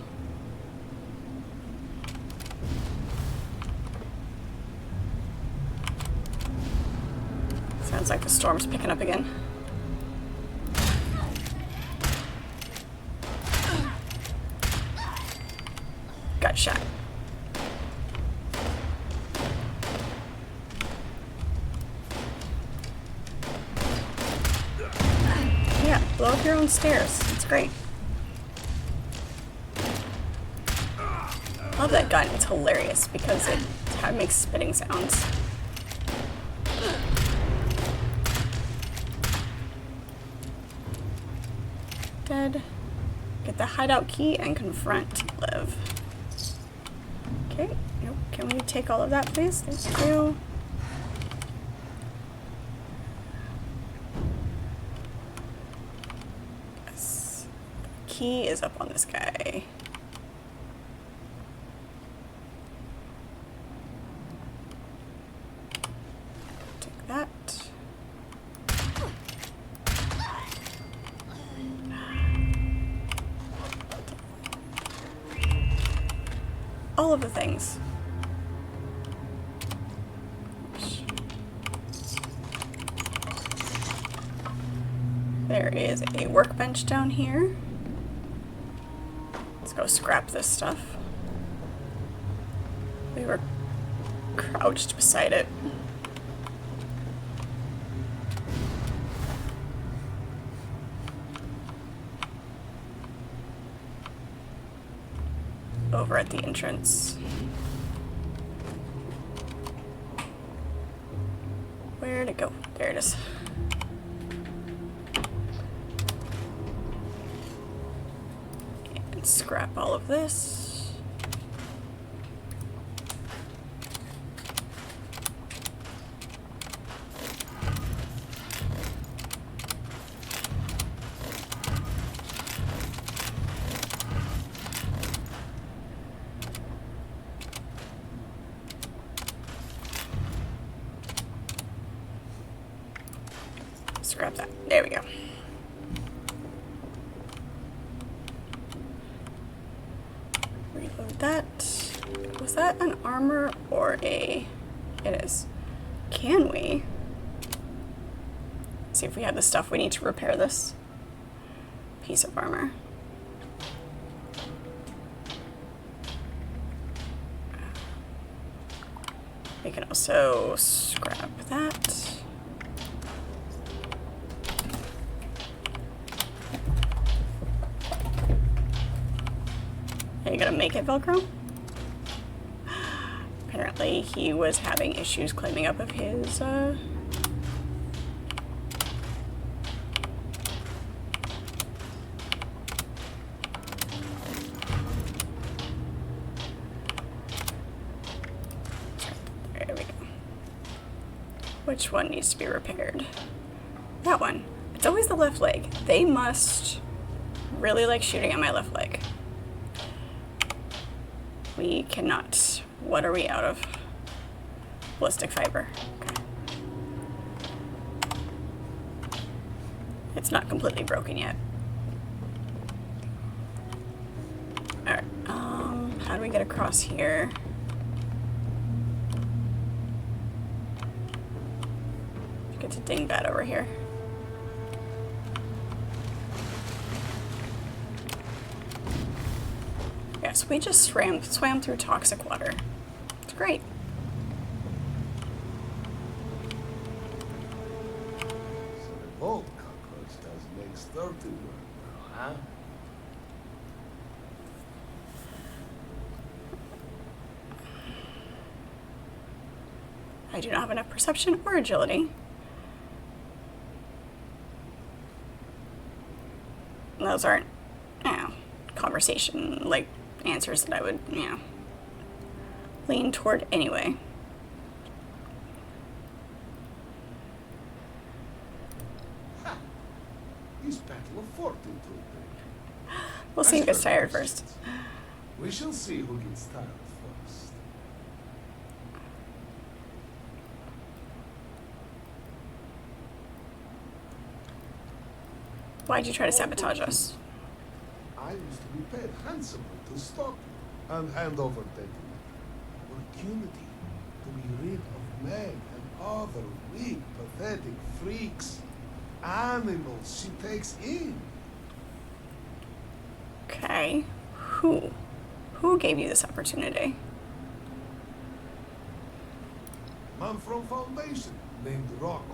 Sounds like the storm's picking up again. Got shot. Yeah, blow up your own stairs. It's great. Love that gun. It's hilarious because it makes spitting sounds. Dead. Get the hideout key and confront Liv. Okay, yep. Can we take all of that, please? Thank you. Yes. The key is up on this guy. Take that. All of the things. There is a workbench down here. Let's go scrap this stuff. We were crouched beside it. Over at the entrance. Where'd it go? There it is. And scrap all of this. Scrap that. There we go. Reload that. Was that an armor or a... It is. Can we? See if we have the stuff we need to repair this piece of armor. We can also scrap that. Are you gonna make it Velcro? Apparently he was having issues climbing up of his, There we go. Which one needs to be repaired? That one. It's always the left leg. They must really like shooting at my left leg. We cannot. What are we out of? Ballistic fiber. Okay. It's not completely broken yet. Alright, how do we get across here? Get to dingbat over here. Yes, we just swam through toxic water. It's great. So the boat cockroach does make sturdy work now, huh? I do not have enough perception or agility. Those aren't, conversation, like, answers that I would, lean toward anyway. Ha! This battle of fortitude. We'll see who gets tired first. We shall see who gets tired first. Why'd you try to sabotage us? I used to be paid handsomely to stop you and hand over that opportunity to be rid of Meg and other weak, pathetic freaks, animals she takes in. Okay. Who? Who gave you this opportunity? Man from Foundation named Rocco.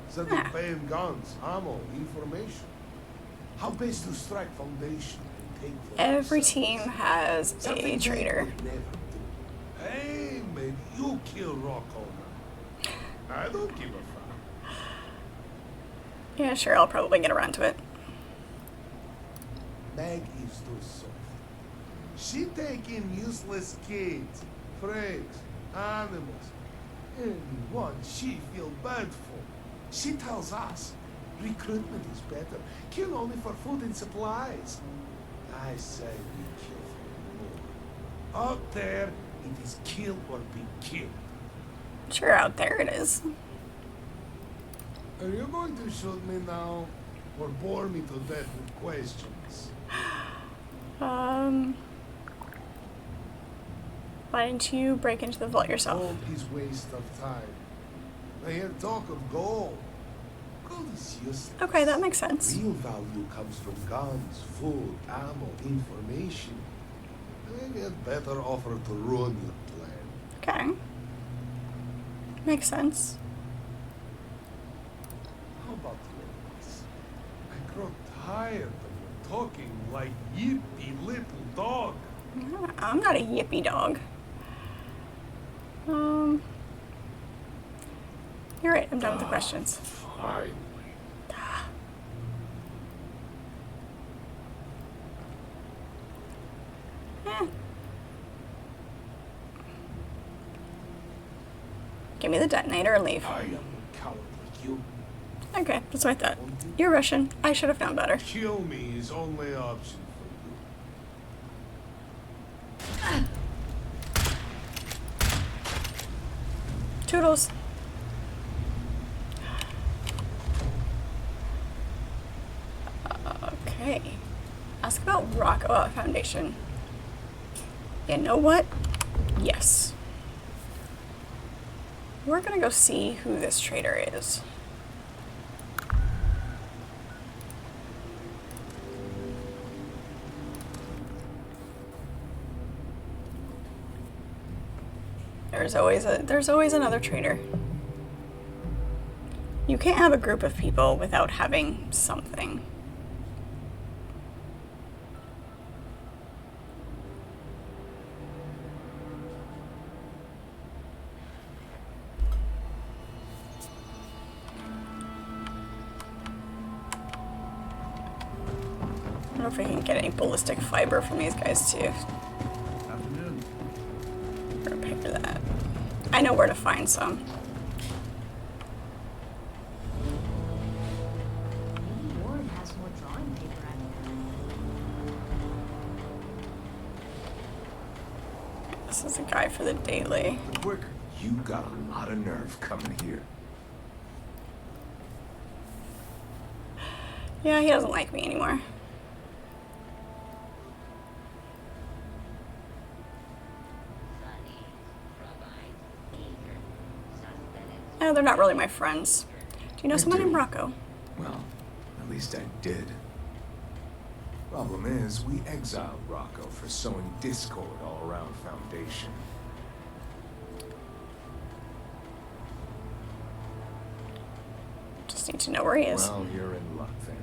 Said they're paying guns, ammo, information. How best to strike Foundation and take for Every themselves. team has Something a they traitor. would never do. Hey, maybe you kill Rocco now. I don't give a fuck. Yeah, sure, I'll probably get around to it. Meg is too soft. She take in useless kids, freaks, animals. Anyone she feel bad for. She tells us recruitment is better. Kill only for food and supplies. I say we kill for more. Out there, it is kill or be killed. Sure, out there it is. Are you going to shoot me now or bore me to death with questions? Why didn't you break into the vault yourself? Gold is waste of time. I hear talk of gold. Gold is useless. Okay, that makes sense. Real value comes from guns, food, ammo, information. Maybe I'd better offer to ruin your plan. Okay. Makes sense. How about this? I grow tired of you talking like yippy little dog. I'm not a yippy dog. You're right, I'm done with the questions. Finally. Eh. Give me the detonator and leave. I am a coward like you. Okay, that's what I thought. You're Russian. I should have known better. Kill me is only option Toodles. Okay. Ask about Rocco Foundation. You know what? Yes. We're gonna go see who this trader is. There's always another trader. You can't have a group of people without having something. I don't know if we can get any ballistic fiber from these guys too. Afternoon. Repair that. I know where to find some. Maybe Ward has more drawing paper at home. This is a guy for the daily. Quicker. You got a lot of nerve coming here. Yeah, he doesn't like me anymore. They're not really my friends. Do you know someone named Rocco? Well, at least I did. Problem is, we exiled Rocco for sowing discord all around Foundation. Just need to know where he is. Well, you're in luck then.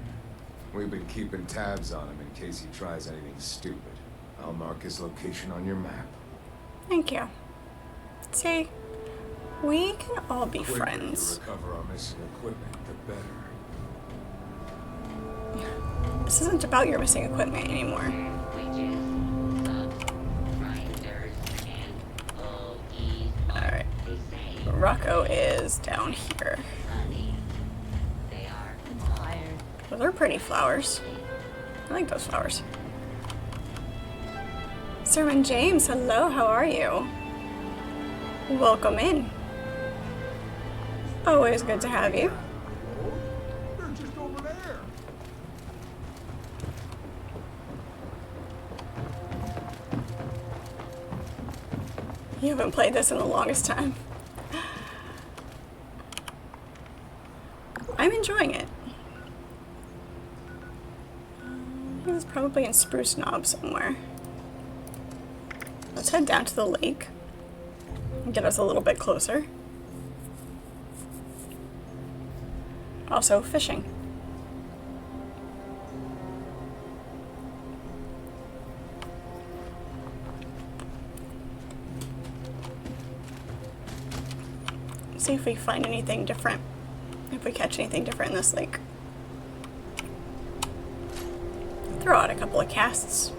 We've been keeping tabs on him in case he tries anything stupid. I'll mark his location on your map. Thank you. See, we can all be Quicker friends. you recover our missing equipment, the better. This isn't about your missing equipment anymore. Alright. Rocco is down here. Those are pretty flowers. I like those flowers. Sermon James, hello, how are you? Welcome in. Always good to have you. They're just over there. You haven't played this in the longest time. I'm enjoying it. He was probably in Spruce Knob somewhere. Let's head down to the lake and get us a little bit closer. Also fishing. See if we find anything different. If we catch anything different in this lake. Throw out a couple of casts.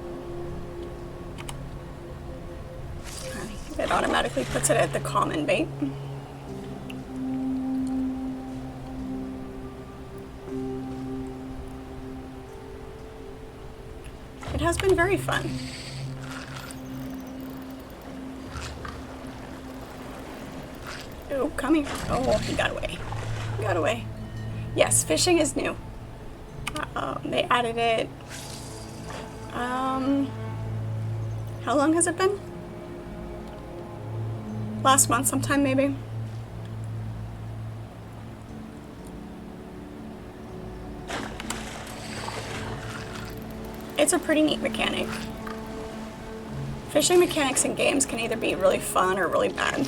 It automatically puts it at the common bait. It has been very fun. Oh, come here. Oh, he got away. He got away. Yes, fishing is new. They added it. How long has it been? Last month sometime, maybe? It's a pretty neat mechanic. Fishing mechanics in games can either be really fun or really bad.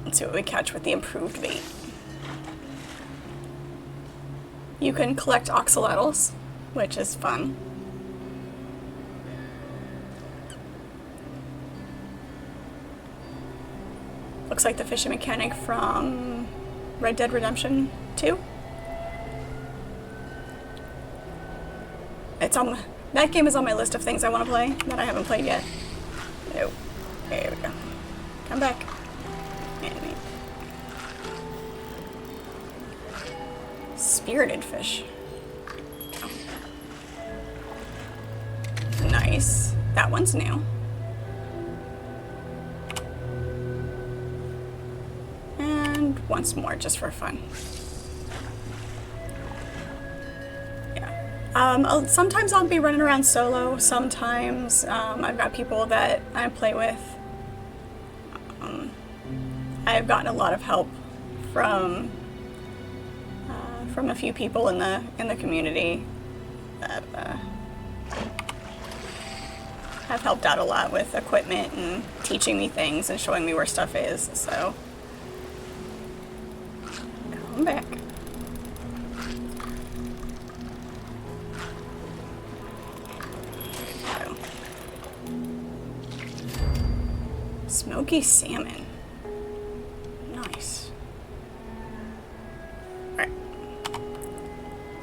Let's see what we catch with the improved bait. You can collect oxalatls, which is fun. Looks like the fishing mechanic from Red Dead Redemption 2. That game is on my list of things I want to play that I haven't played yet. Nope. There we go. Come back. Anyway. Spirited fish. Oh. Nice. That one's new. And once more, just for fun. Sometimes I'll be running around solo. Sometimes I've got people that I play with. I've gotten a lot of help from a few people in the community that have helped out a lot with equipment and teaching me things and showing me where stuff is. So come back. Smoky salmon. Nice. Alright.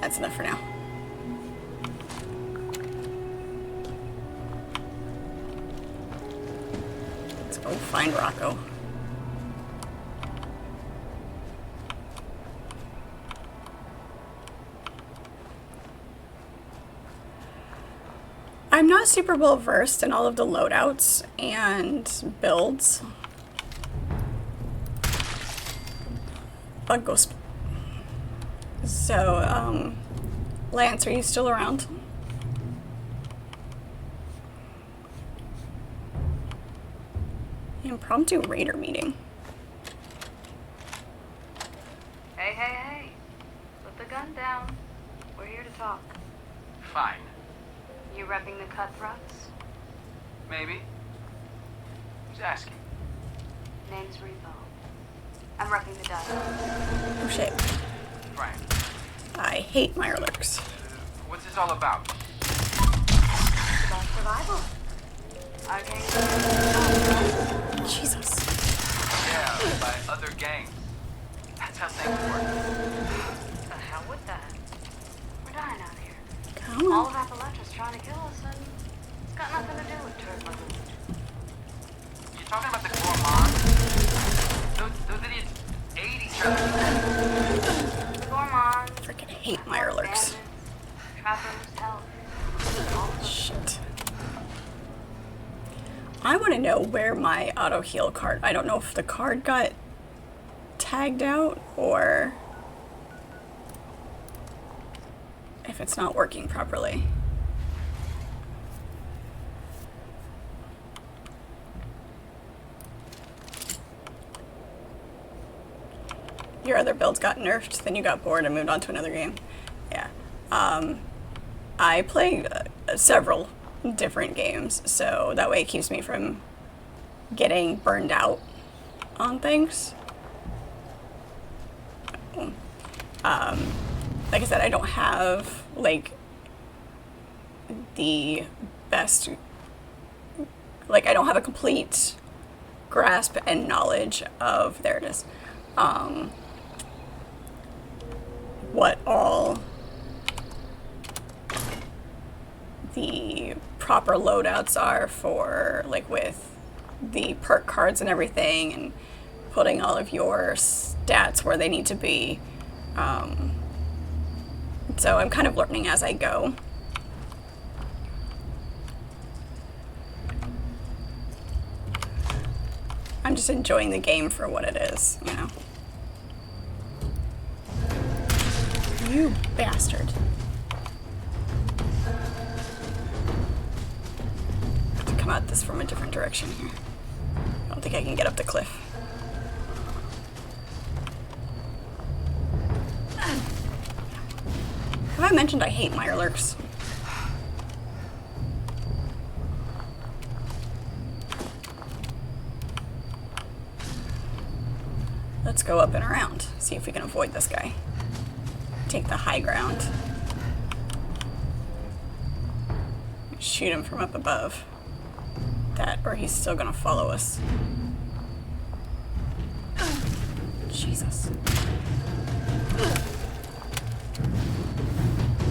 That's enough for now. Let's go find Rocco. I'm not super well versed in all of the loadouts and builds. Bug ghost. So, Lance, are you still around? Impromptu raider meeting. Hey, hey, hey. Put the gun down. We're here to talk. Fine. You repping the cutthroats? Maybe. Who's asking? Name's Repo. I'm repping the dust. Oh shit. Frank. I hate Mirelurks. What's this all about? It's about survival. Our gang. Jesus. Yeah, by other gangs. That's how things work. The hell with that? We're dying out here. Come All on. of Appalachia's trying to kill us, and it's got nothing to do with turd like You talking about the gourmands? Those idiots ate each other. the gourmands, Freaking hate Mirelurks. trappers, hell. All of them. Shit. I want to know where my auto heal card. I don't know if the card got tagged out or if it's not working properly. Your other builds got nerfed, then you got bored and moved on to another game. Yeah. I play several different games, so that way it keeps me from getting burned out on things. Like I said, I don't have like the best, like I don't have a complete grasp and knowledge of, there it is, what all the proper loadouts are for, like with the perk cards and everything, and putting all of your stats where they need to be. So I'm kind of learning as I go. I'm just enjoying the game for what it is, you know. You bastard. I have to come at this from a different direction here. I don't think I can get up the cliff. Have I mentioned I hate Mirelurks? Let's go up and around, see if we can avoid this guy. Take the high ground. Shoot him from up above. That, or he's still gonna follow us. Jesus.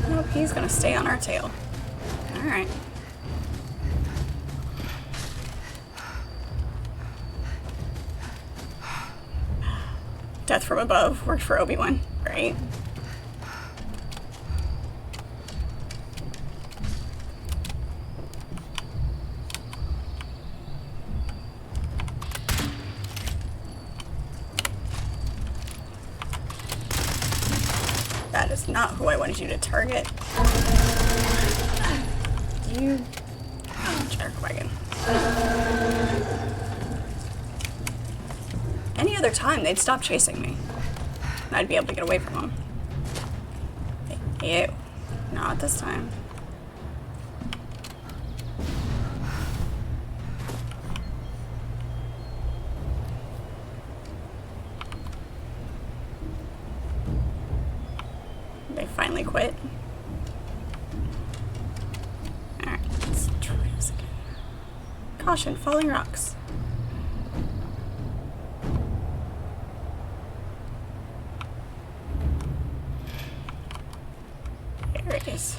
Nope, he's gonna stay on our tail. Alright. Death from above worked for Obi-Wan. Great. That is not who I wanted you to target. You jerkwagon. Any other time, they'd stop chasing me. And I'd be able to get away from them. Ew. Not this time. They finally quit. Alright, let's try this again. Caution, falling rocks. There it is.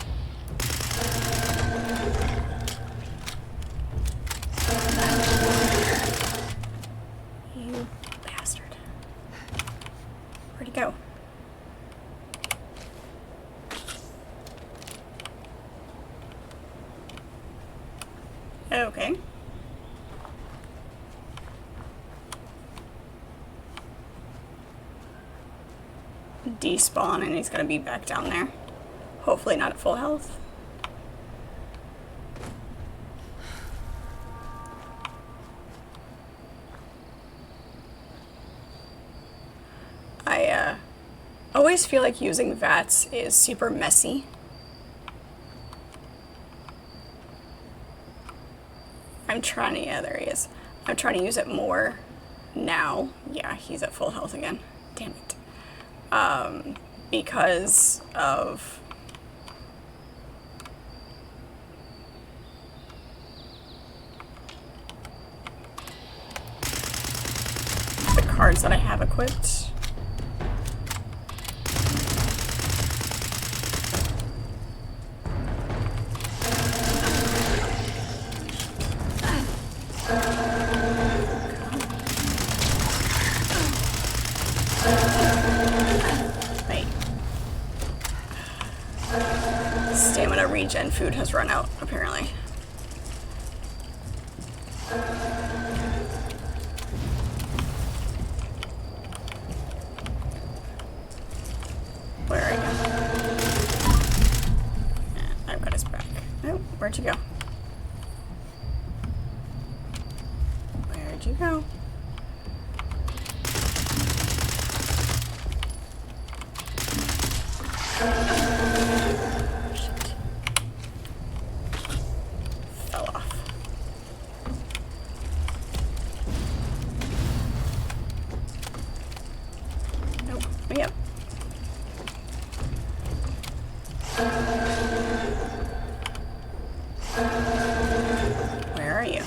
You bastard. Where'd he go? Okay. Despawn and he's gonna be back down there. Hopefully not at full health. I always feel like using VATS is super messy. I'm trying to, yeah, there he is. I'm trying to use it more now. Yeah, he's at full health again. Damn it. Because of the cards that I have equipped. Stamina regen food has run out, apparently. Where are you? Yeah, I've got his back. Oh, where'd you go? Where'd you go? Yep. Where are you?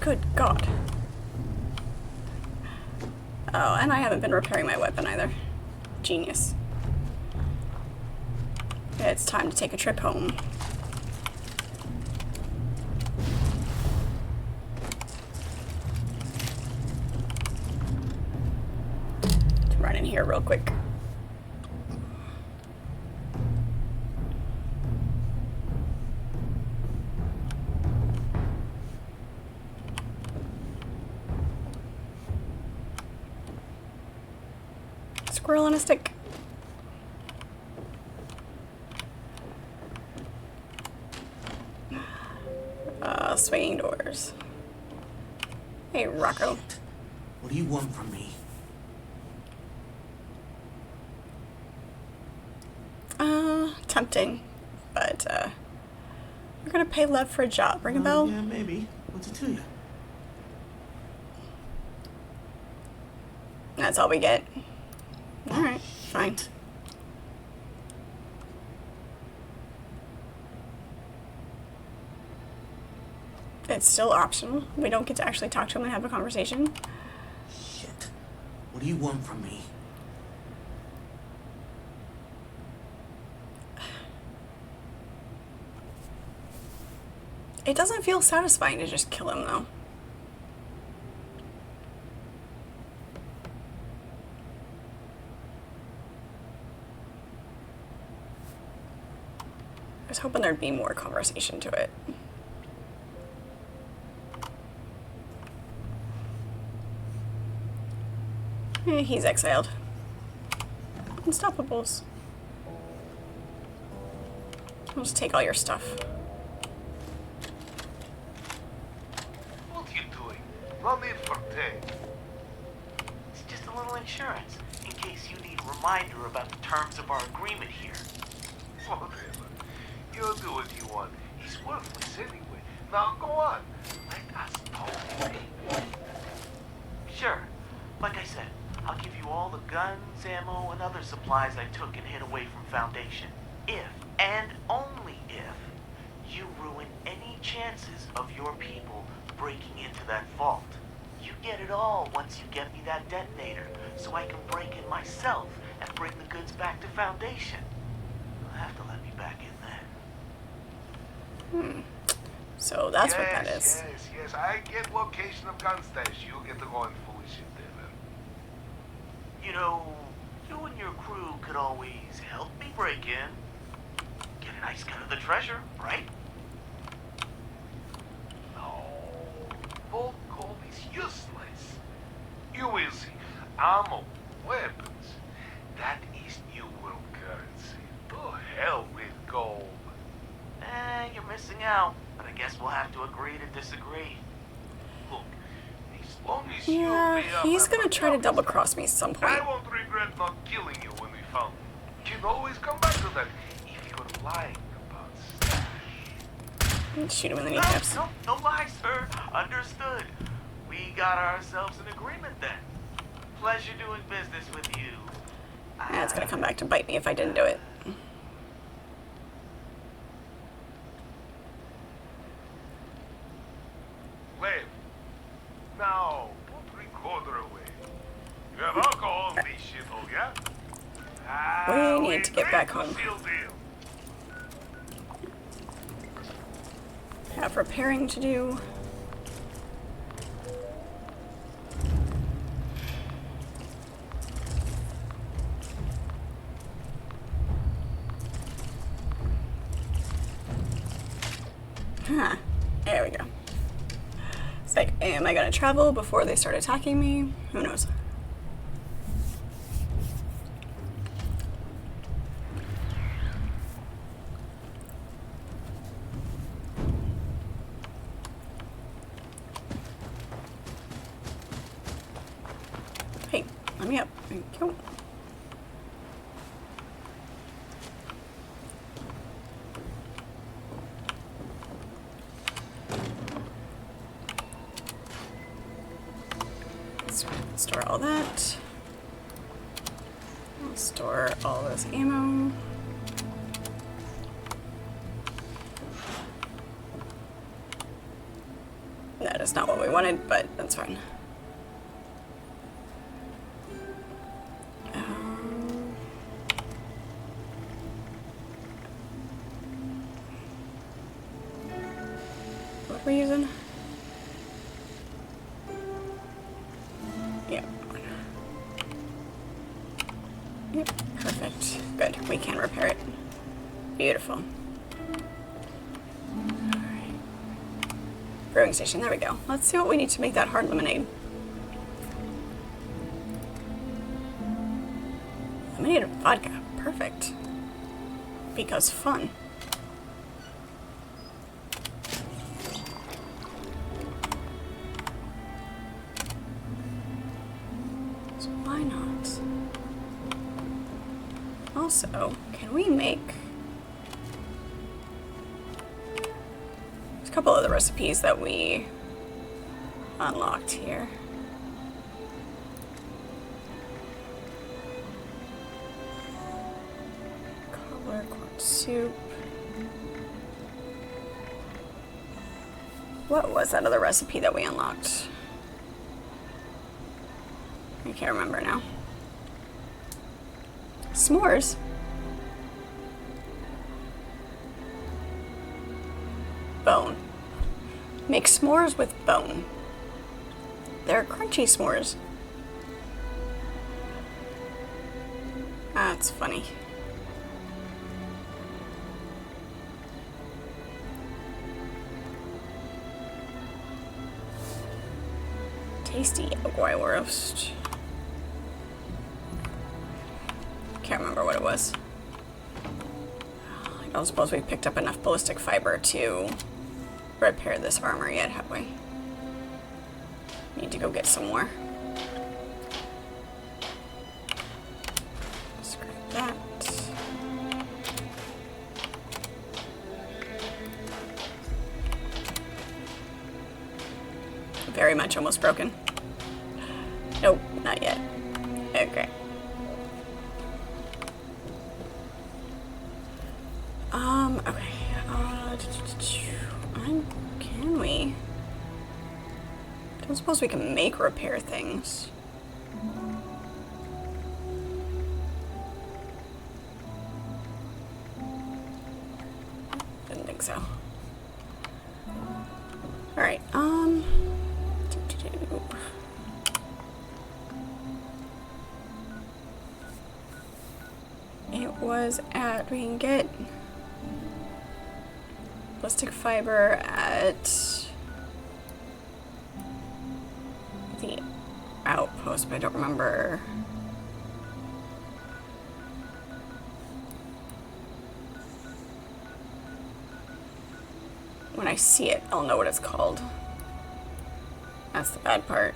Good God. Oh, and I haven't been repairing my weapon either. Genius. It's time to take a trip home. Let's run in here real quick. Squirrel on a stick. Swinging doors. Hey, Rocco. What do you want from me? Tempting, but we're gonna pay love for a job. Ring a bell? Yeah, maybe. What's it to you? That's all we get. Alright, fine. It's still optional. We don't get to actually talk to him and have a conversation. Shit. What do you want from me? It doesn't feel satisfying to just kill him, though. I was hoping there'd be more conversation to it. He's exiled. Unstoppables. I'll just take all your stuff. What are you doing? No need for tape. It's just a little insurance, in case you need a reminder about the terms of our agreement here. Whatever. You do what you want. He's worthless anyway. Now go on. Let us talk. Sure. Like I said, I'll give you all the guns, ammo, and other supplies I took and hid away from Foundation. If, and only if, you ruin any chances of your people breaking into that vault. You get it all once you get me that detonator, so I can break in myself and bring the goods back to Foundation. You'll have to let me back in then. So that's what that is. Yes. I get location of gun stash. You get to go and foolish shit there, man. You know, you and your crew could always help me break in. Get a nice cut of the treasure, right? No. Vault gold is useless. You will see. Ammo, weapons. That is new world currency. To hell with gold. You're missing out. But I guess we'll have to agree to disagree. Look, as long as Yeah, you he's gonna try to double cross me at some point. I won't regret not killing you when we found you. Can always come back to that if you're lying about stuff. Shoot him in the kneecaps. No lies, sir. Understood. We got ourselves an agreement then. Pleasure doing business with you. Yeah, it's gonna come back to bite me if I didn't do it. Lev. Now, put recorder away. You have alcohol in this shit, oh yeah? We need to get back home. Have repairing to do. Huh. There we go. It's like, am I gonna travel before they start attacking me? Who knows? Hey, let me up. Thank you. Store all that. I'll store all this ammo. That is not what we wanted, but that's fine. What are we using? Yep. Yep, perfect. Good. We can repair it. Beautiful. Alright. Brewing station, there we go. Let's see what we need to make that hard lemonade. Lemonade and vodka. Perfect. Because fun. So why not? Also, can we make... There's a couple of the recipes that we unlocked here. Cooler corn soup. What was that other recipe that we unlocked? I can't remember now. S'mores. Bone. Make s'mores with bone. They're crunchy s'mores. That's funny. Tasty Uruguay roast. Can't remember what it was. I don't suppose we've picked up enough ballistic fiber to repair this armor yet, have we? Need to go get some more. Scrap that. Very much almost broken. Nope, not yet. Okay. Okay. Can we? I don't suppose we can make repair things. Didn't think so. Alright, it was at, we can get ballistic fiber at the outpost, but I don't remember. When I see it, I'll know what it's called. That's the bad part.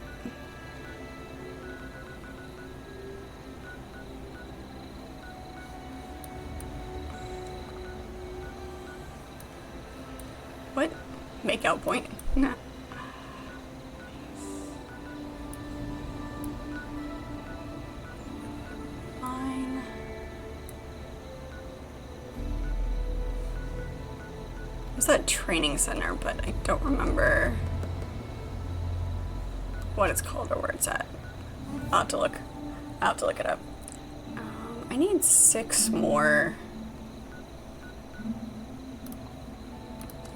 What? Makeout point? Nah. Fine. What's that training center? But I don't remember what it's called or where it's at. I'll have to look it up. I need 6 more.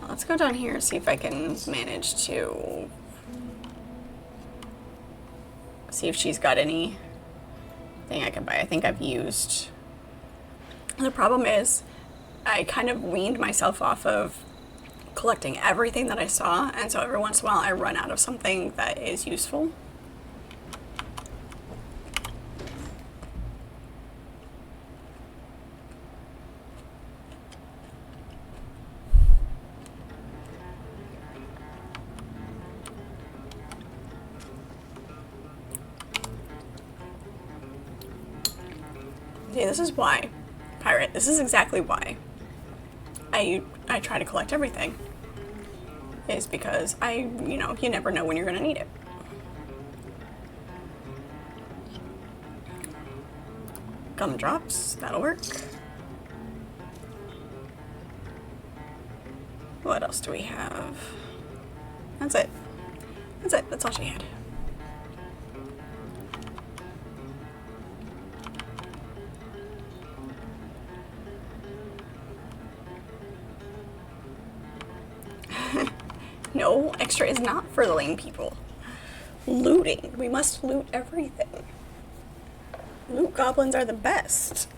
Let's go down here and see if I can manage to see if she's got anything I can buy. I think I've used. The problem is I kind of weaned myself off of collecting everything that I saw, and so every once in a while I run out of something that is useful. See, this is why, Pirate, this is exactly why I try to collect everything. Is because you know, you never know when you're gonna need it. Gumdrops, that'll work. What else do we have? That's it. That's it, that's all she had. No, extra is not for the lame people. Looting. We must loot everything. Loot goblins are the best.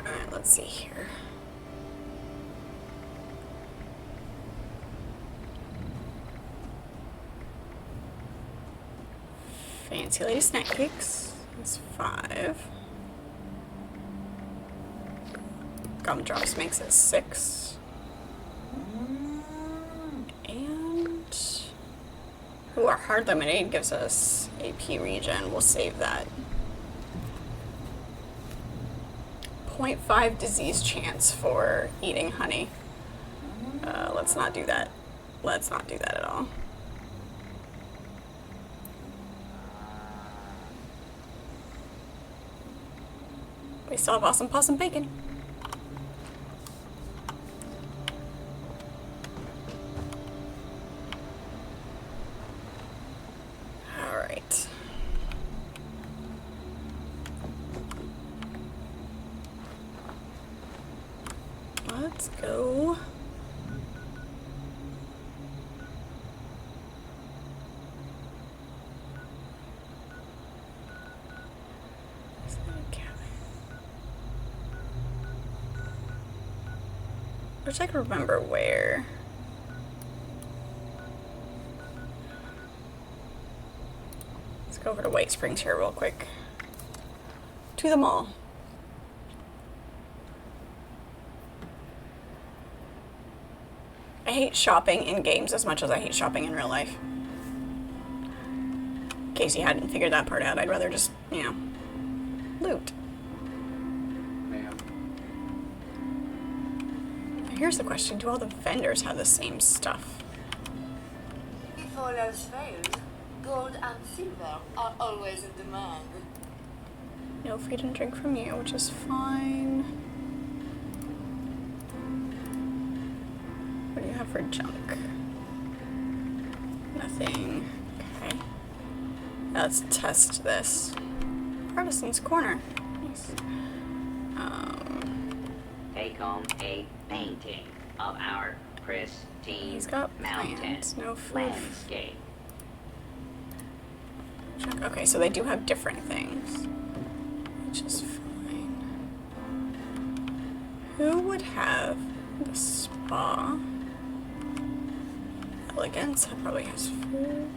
Alright, let's see here. Fancy Lady Snack Cakes. That's 5. Gumdrops makes it 6. And our hard lemonade gives us AP regen. We'll save that. 0.5 disease chance for eating honey. Let's not do that. Let's not do that at all. We still have awesome possum bacon. All right. Let's go. Wish I could remember where. Let's go over to White Springs here real quick. To the mall. I hate shopping in games as much as I hate shopping in real life. In case you hadn't figured that part out, I'd rather just, you know, loot. Here's the question, do all the vendors have the same stuff? If all else fails, gold and silver are always in demand. No food and drink from you, which is fine. What do you have for junk? Nothing. Okay. Now let's test this. Artisan's Corner. Nice. Take home a painting of our pristine He's got mountain plants, no food. landscape. Okay, so they do have different things, which is fine. Who would have the spa? Elegance probably has food.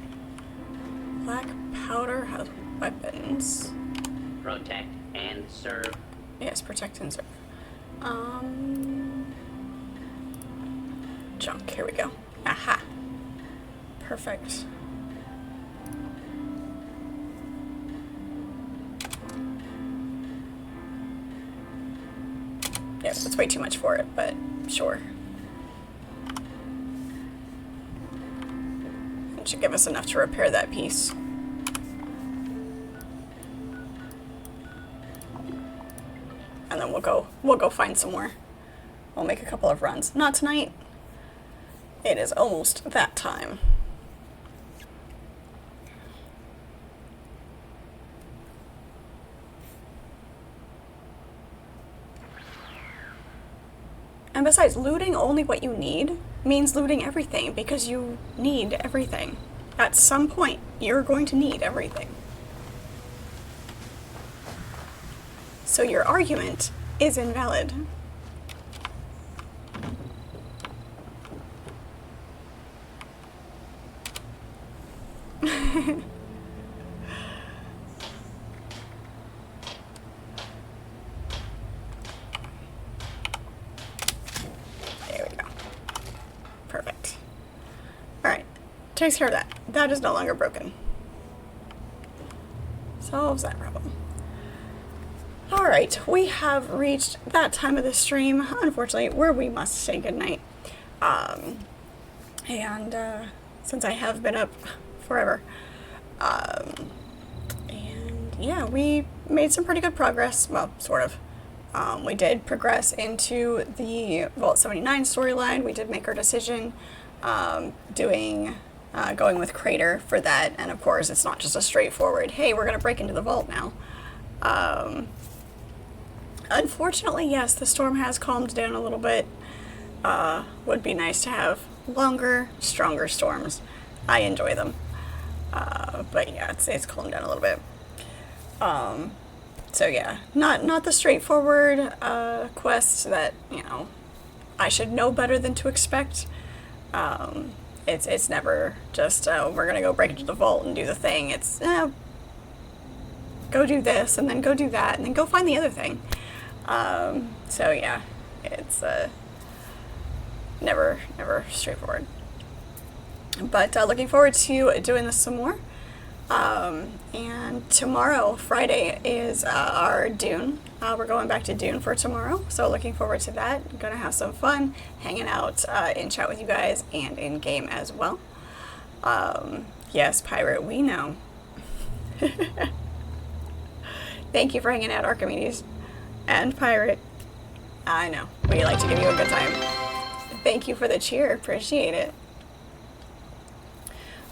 Black powder has weapons. Protect and serve. Yes, protect and serve. Junk, here we go. Aha. Perfect. Yeah, that's way too much for it, but sure. It should give us enough to repair that piece. And then we'll go find some more. We'll make a couple of runs. Not tonight. It is almost that time. And besides, looting only what you need means looting everything, because you need everything. At some point, you're going to need everything. So your argument is invalid. There we go. Perfect. Alright. Takes care of that. That is no longer broken. Solves that problem. Alright, we have reached that time of the stream, unfortunately, where we must say goodnight. Since I have been up forever. And yeah, we made some pretty good progress. Well, sort of. We did progress into the Vault 79 storyline. We did make our decision going with Crater for that. And of course, it's not just a straightforward, hey, we're going to break into the vault now. Unfortunately, yes, the storm has calmed down a little bit. Would be nice to have longer, stronger storms. I enjoy them. But yeah, it's calmed down a little bit. So yeah, not the straightforward quest that, you know, I should know better than to expect. It's never just, we're gonna go break into the vault and do the thing. It's, go do this, and then go do that, and then go find the other thing. So yeah, it's never straightforward. But looking forward to doing this some more. And tomorrow, Friday, is our Dune. We're going back to Dune for tomorrow, so looking forward to that. Gonna have some fun hanging out in chat with you guys and in game as well. Yes, Pirate, we know. Thank you for hanging out, Archimedes. And Pirate, I know, we like to give you a good time. Thank you for the cheer, appreciate it.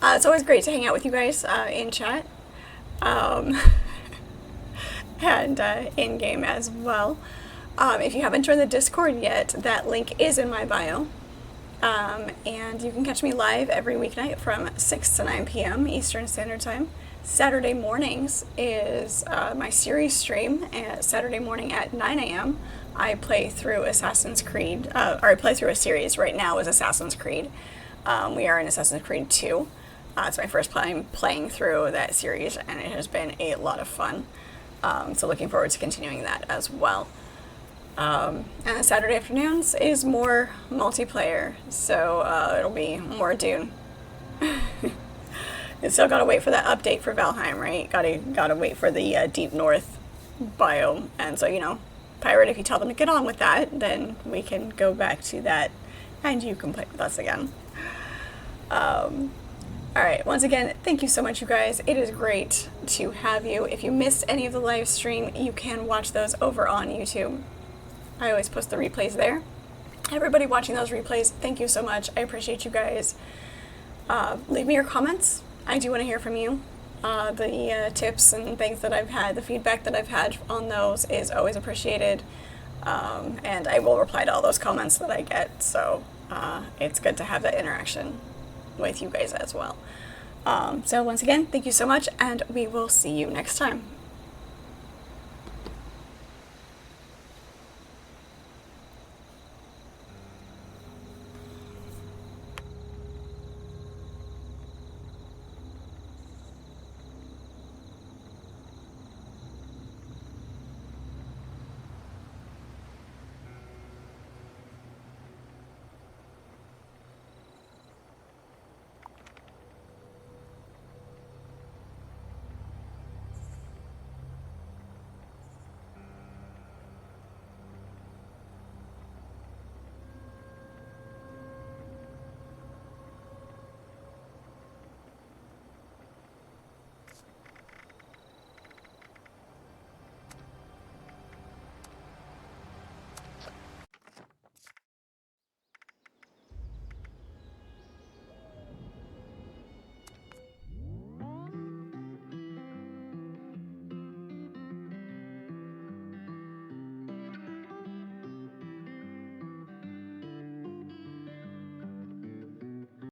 It's always great to hang out with you guys in chat. And in game as well. If you haven't joined the Discord yet, that link is in my bio. And you can catch me live every weeknight from 6 to 9 p.m. Eastern Standard Time. Saturday mornings is my series stream. Saturday morning at 9 a.m. I play through Assassin's Creed, or I play through a series. Right now is Assassin's Creed. We are in Assassin's Creed 2. It's my first time playing through that series, and it has been a lot of fun. So looking forward to continuing that as well. And the Saturday afternoons is more multiplayer, so it'll be more Dune. And still gotta wait for that update for Valheim, right? Gotta wait for the Deep North biome, and so, you know, Pirate, if you tell them to get on with that, then we can go back to that, and you can play with us again. Alright, once again, thank you so much, you guys. It is great to have you. If you missed any of the live stream, you can watch those over on YouTube. I always post the replays there. Everybody watching those replays, thank you so much. I appreciate you guys. Leave me your comments. I do want to hear from you. The tips and things that I've had, the feedback that I've had on those is always appreciated. And I will reply to all those comments that I get. So it's good to have that interaction with you guys as well. So once again, thank you so much, and we will see you next time.